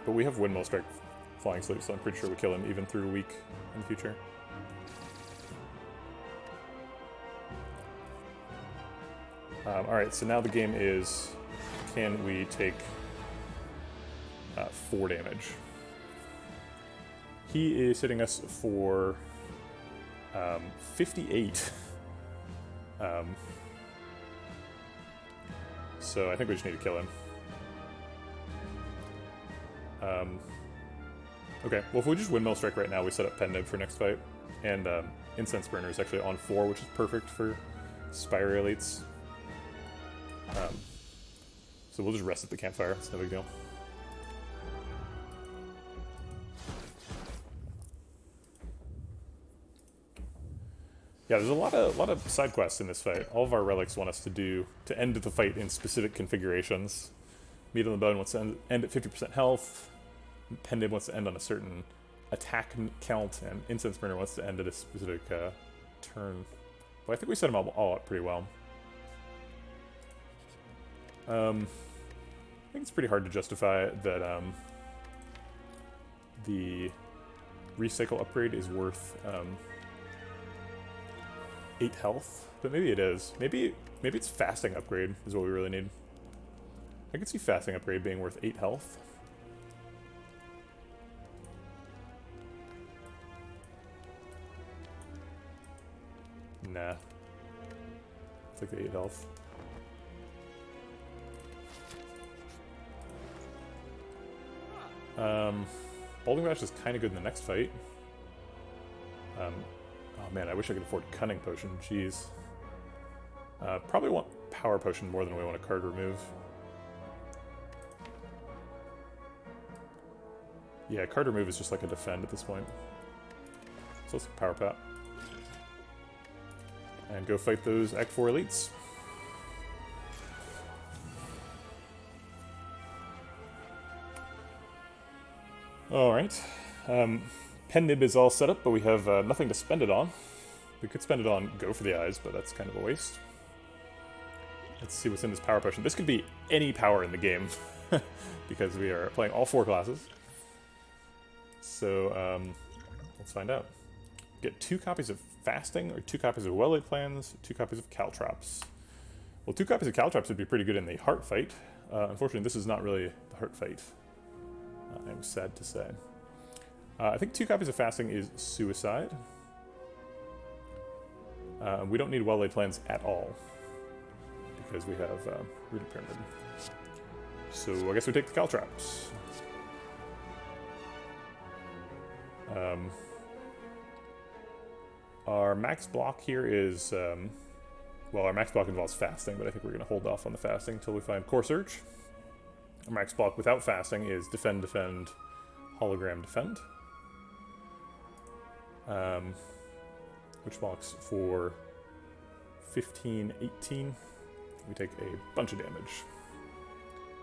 But we have Windmill Strike Flying Sleeves, so I'm pretty sure we kill him even through a week in the future. Alright, so now the game is, can we take 4 damage? He is hitting us for 58. So I think we just need to kill him. Okay, well if we just Windmill Strike right now, we set up Pendib for next fight. And Incense Burner is actually on 4, which is perfect for Spire Elites. So we'll just rest at the campfire, it's no big deal. Yeah, there's a lot of side quests in this fight. All of our relics want us to end the fight in specific configurations. Meat on the Bone wants to end at 50% health. Pendib wants to end on a certain attack count, and Incense Burner wants to end at a specific turn. But I think we set them all up pretty well. I think it's pretty hard to justify that the recycle upgrade is worth 8 health, but maybe it is. Maybe it's fasting upgrade is what we really need. I could see fasting upgrade being worth 8 health. Nah. It's like the 8 health. Balding Bash is kind of good in the next fight. Oh man, I wish I could afford Cunning Potion. Jeez. Probably want Power Potion more than we want a card remove. Yeah, card remove is just like a defend at this point. So let's Power Pat. And go fight those Act 4 elites. Alright. Pendib is all set up, but we have nothing to spend it on. We could spend it on Go for the Eyes, but that's kind of a waste. Let's see what's in this Power Potion. This could be any power in the game, because we are playing all 4 classes. So, let's find out. Get 2 copies of Fasting, or 2 copies of Well-Laid Plans, 2 copies of Caltrops. Well, 2 copies of Caltrops would be pretty good in the Heart fight. Unfortunately, this is not really the Heart fight. I'm sad to say. I think 2 copies of Fasting is Suicide. We don't need Well-Laid Plans at all, because we have Rooted Pyramid. So I guess we take the Caltrops. Our max block here is, well, our max block involves Fasting, but I think we're going to hold off on the Fasting until we find Core Surge. Our max block without Fasting is Defend, Defend, Hologram, Defend. Which blocks for 15, 18. We take a bunch of damage.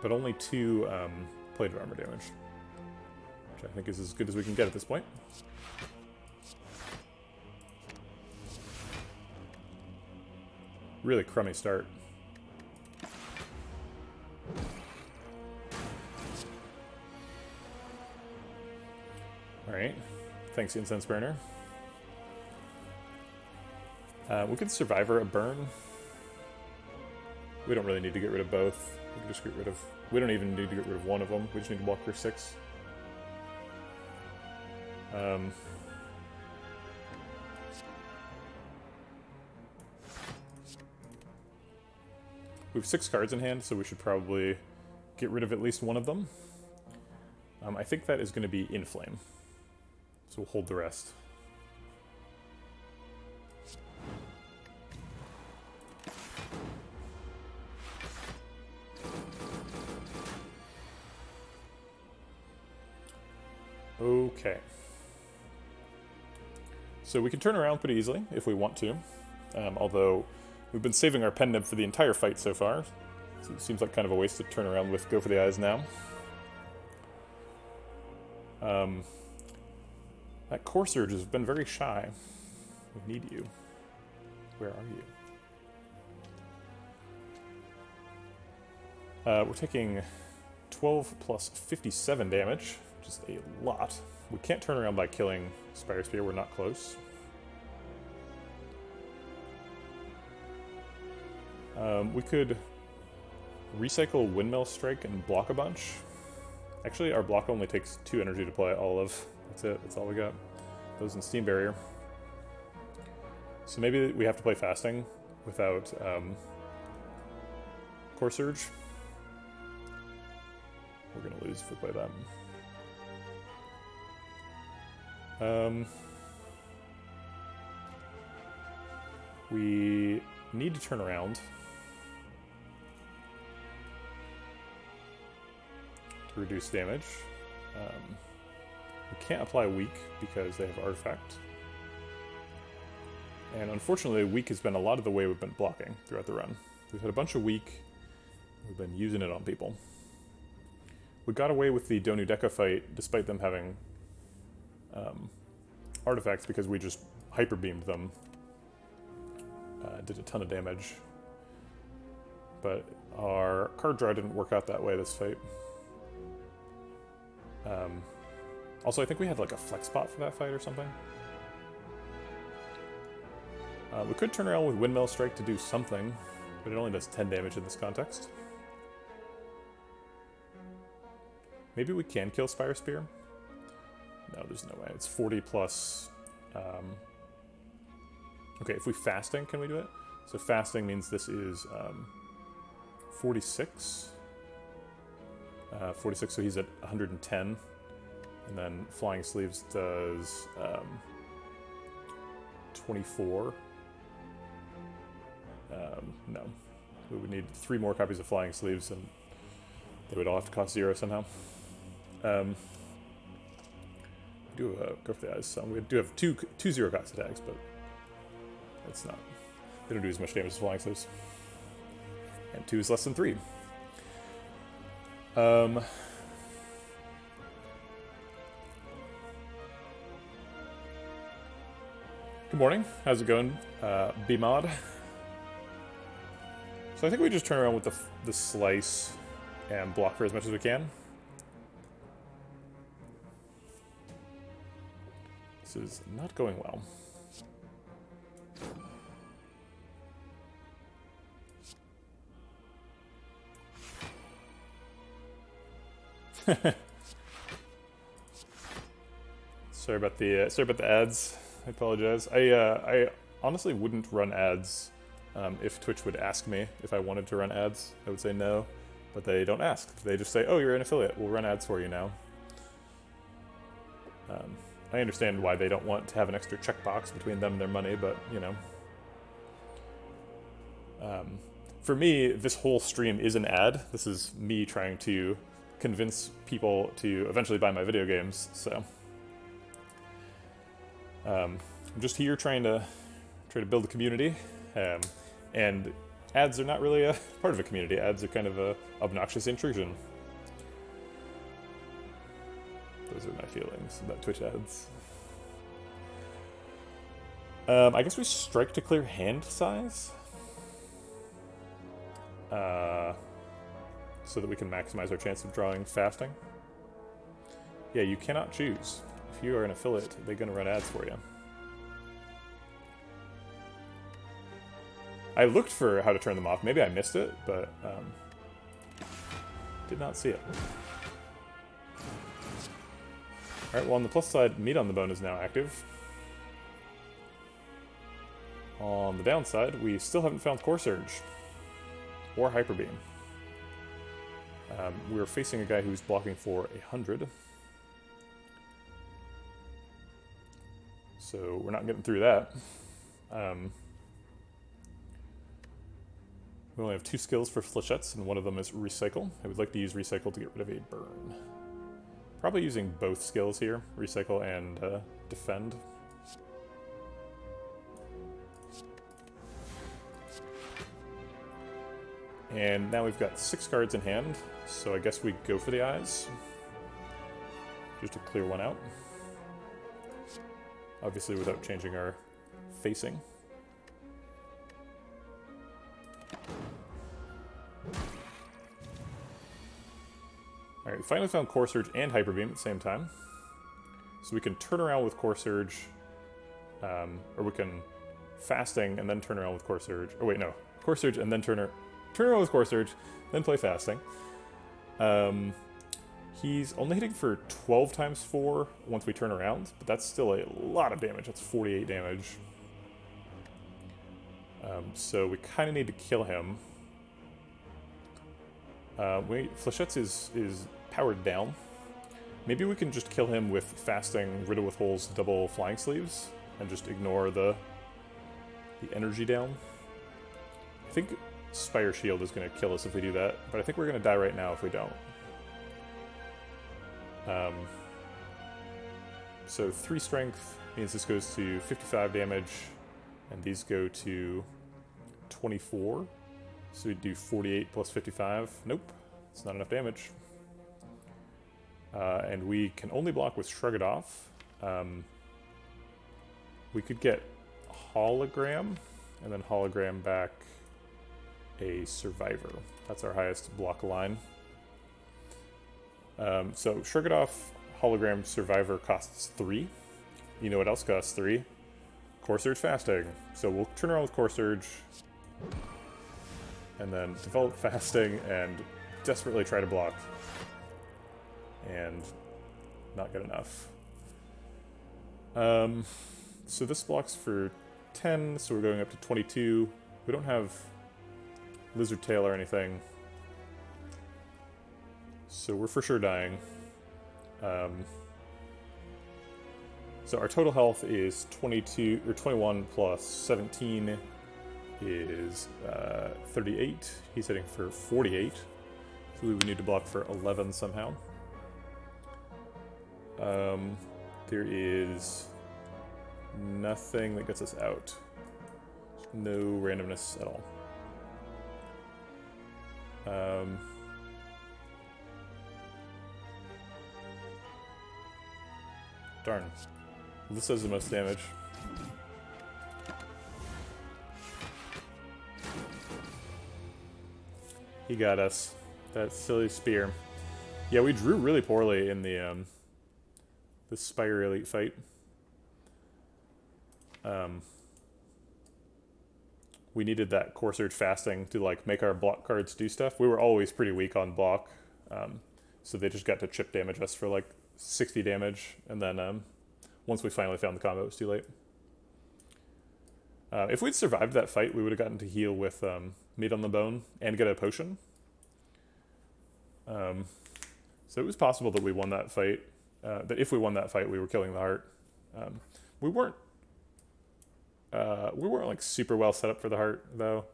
But only 2 Plate of Armor damage. Which I think is as good as we can get at this point. Really crummy start. Alright, thanks Incense Burner. We could Survivor a burn. We don't really need to get rid of both. We can just get rid of... We don't even need to get rid of one of them. We just need to block for 6. We have 6 cards in hand, so we should probably get rid of at least one of them. I think that is going to be Inflame. So we'll hold the rest. Okay. So we can turn around pretty easily if we want to, although we've been saving our Pendib for the entire fight so far, so it seems like kind of a waste to turn around with Go for the Eyes now. That Core Surge has been very shy. We need you. Where are you? We're taking 12 plus 57 damage, which is a lot. We can't turn around by killing Spire Spear, we're not close. We could recycle Windmill Strike and block a bunch. Actually, our block only takes 2 energy to play all of. That's it, that's all we got. Those in Steam Barrier. So maybe we have to play Fasting without Core Surge. We're gonna lose if we play that. We need to turn around to reduce damage. We can't apply weak because they have artifact. And unfortunately, weak has been a lot of the way we've been blocking throughout the run. We've had a bunch of weak. We've been using it on people. We got away with the Donu Deka fight despite them having artifacts because we just hyper beamed them. Did a ton of damage. But our card draw didn't work out that way this fight. Also, I think we had like a flex spot for that fight or something. We could turn around with Windmill Strike to do something, but it only does 10 damage in this context. Maybe we can kill Spire Spear? No, there's no way. It's 40 plus... Okay, if we fasting, can we do it? So fasting means this is 46. 46, so he's at 110. And then Flying Sleeves does 24. No. We would need 3 more copies of Flying Sleeves, and they would all have to cost 0 somehow. We do go for the eyes. So we do have two 0-cost attacks, but that's not... They don't do as much damage as Flying Sleeves. And 2 is less than 3. Good morning. How's it going, B-Mod? So I think we just turn around with the slice and block for as much as we can. This is not going well. Sorry about the ads. I apologize. I honestly wouldn't run ads if Twitch would ask me if I wanted to run ads. I would say no, but they don't ask. They just say, "Oh, you're an affiliate. We'll run ads for you now." I understand why they don't want to have an extra checkbox between them and their money, but you know. For me, this whole stream is an ad. This is me trying to convince people to eventually buy my video games, so I'm just here trying to build a community, and ads are not really a part of a community. Ads are kind of a obnoxious intrusion. Those are my feelings about Twitch ads. I guess we strike to clear hand size, so that we can maximize our chance of drawing fasting. Yeah, you cannot choose. If you are an affiliate, they're going to run ads for you. I looked for how to turn them off. Maybe I missed it, but did not see it. Alright, well on the plus side, Meat on the Bone is now active. On the downside, we still haven't found Core Surge or Hyper Beam. We're facing a guy who's blocking for 100. So we're not getting through that. We only have 2 skills for Flechettes, and one of them is Recycle. I would like to use Recycle to get rid of a burn. Probably using both skills here, Recycle and Defend. And now we've got 6 cards in hand, so I guess we go for the eyes. Just to clear one out. Obviously without changing our facing. Alright, we finally found Core Surge and Hyper Beam at the same time. So we can turn around with Core Surge, or we can fasting and then turn around with Core Surge. Or wait, no. Core Surge and then turn around with Core Surge, then play fasting. He's only hitting for 12 times 4 once we turn around, but that's still a lot of damage. That's 48 damage. So we kind of need to kill him. Flechettes is powered down, Maybe we can just kill him with fasting, riddle with holes, double flying sleeves, and just ignore the energy down. I think Spire Shield is going to kill us if we do that, but I think we're going to die right now if we don't. So 3 strength means this goes to 55 damage, and these go to 24. So we do 48 plus 55. Nope, it's not enough damage. And we can only block with Shrug It Off. We could get Hologram, and then Hologram back a Survivor. That's our highest block line. So Shrug It Off, Hologram, Survivor costs 3. You know what else costs 3? Core Surge Fasting. So we'll turn around with Core Surge, and then develop Fasting, and desperately try to block. And not good enough. So this blocks for 10, so we're going up to 22. We don't have Lizard Tail or anything, so we're for sure dying. So our total health is 22 or 21 plus 17 is 38. He's hitting for 48, so we would need to block for 11 somehow. There is nothing that gets us out. No randomness at all. Darn. This does the most damage. He got us. That silly spear. Yeah, we drew really poorly in the Spire Elite fight. We needed that Core Surge Fasting to like make our block cards do stuff. We were always pretty weak on block, so they just got to chip damage us for like 60 damage, and then once we finally found the combo, it was too late. If we'd survived that fight, we would have gotten to heal with Meat on the Bone and get a potion. So it was possible that we won that fight. That if we won that fight, we were killing the heart. We weren't like super well set up for the heart though.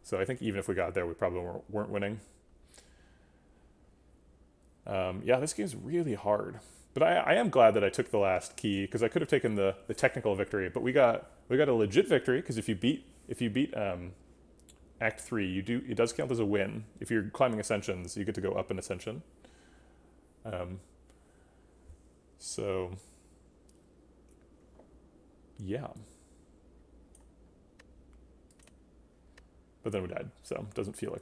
So I think even if we got there, we probably weren't winning. Yeah, this game's really hard. But I am glad that I took the last key, because I could have taken the technical victory, but we got a legit victory, because if you beat Act 3, it does count as a win. If you're climbing Ascensions, you get to go up an Ascension. So yeah. But then we died, so it doesn't feel like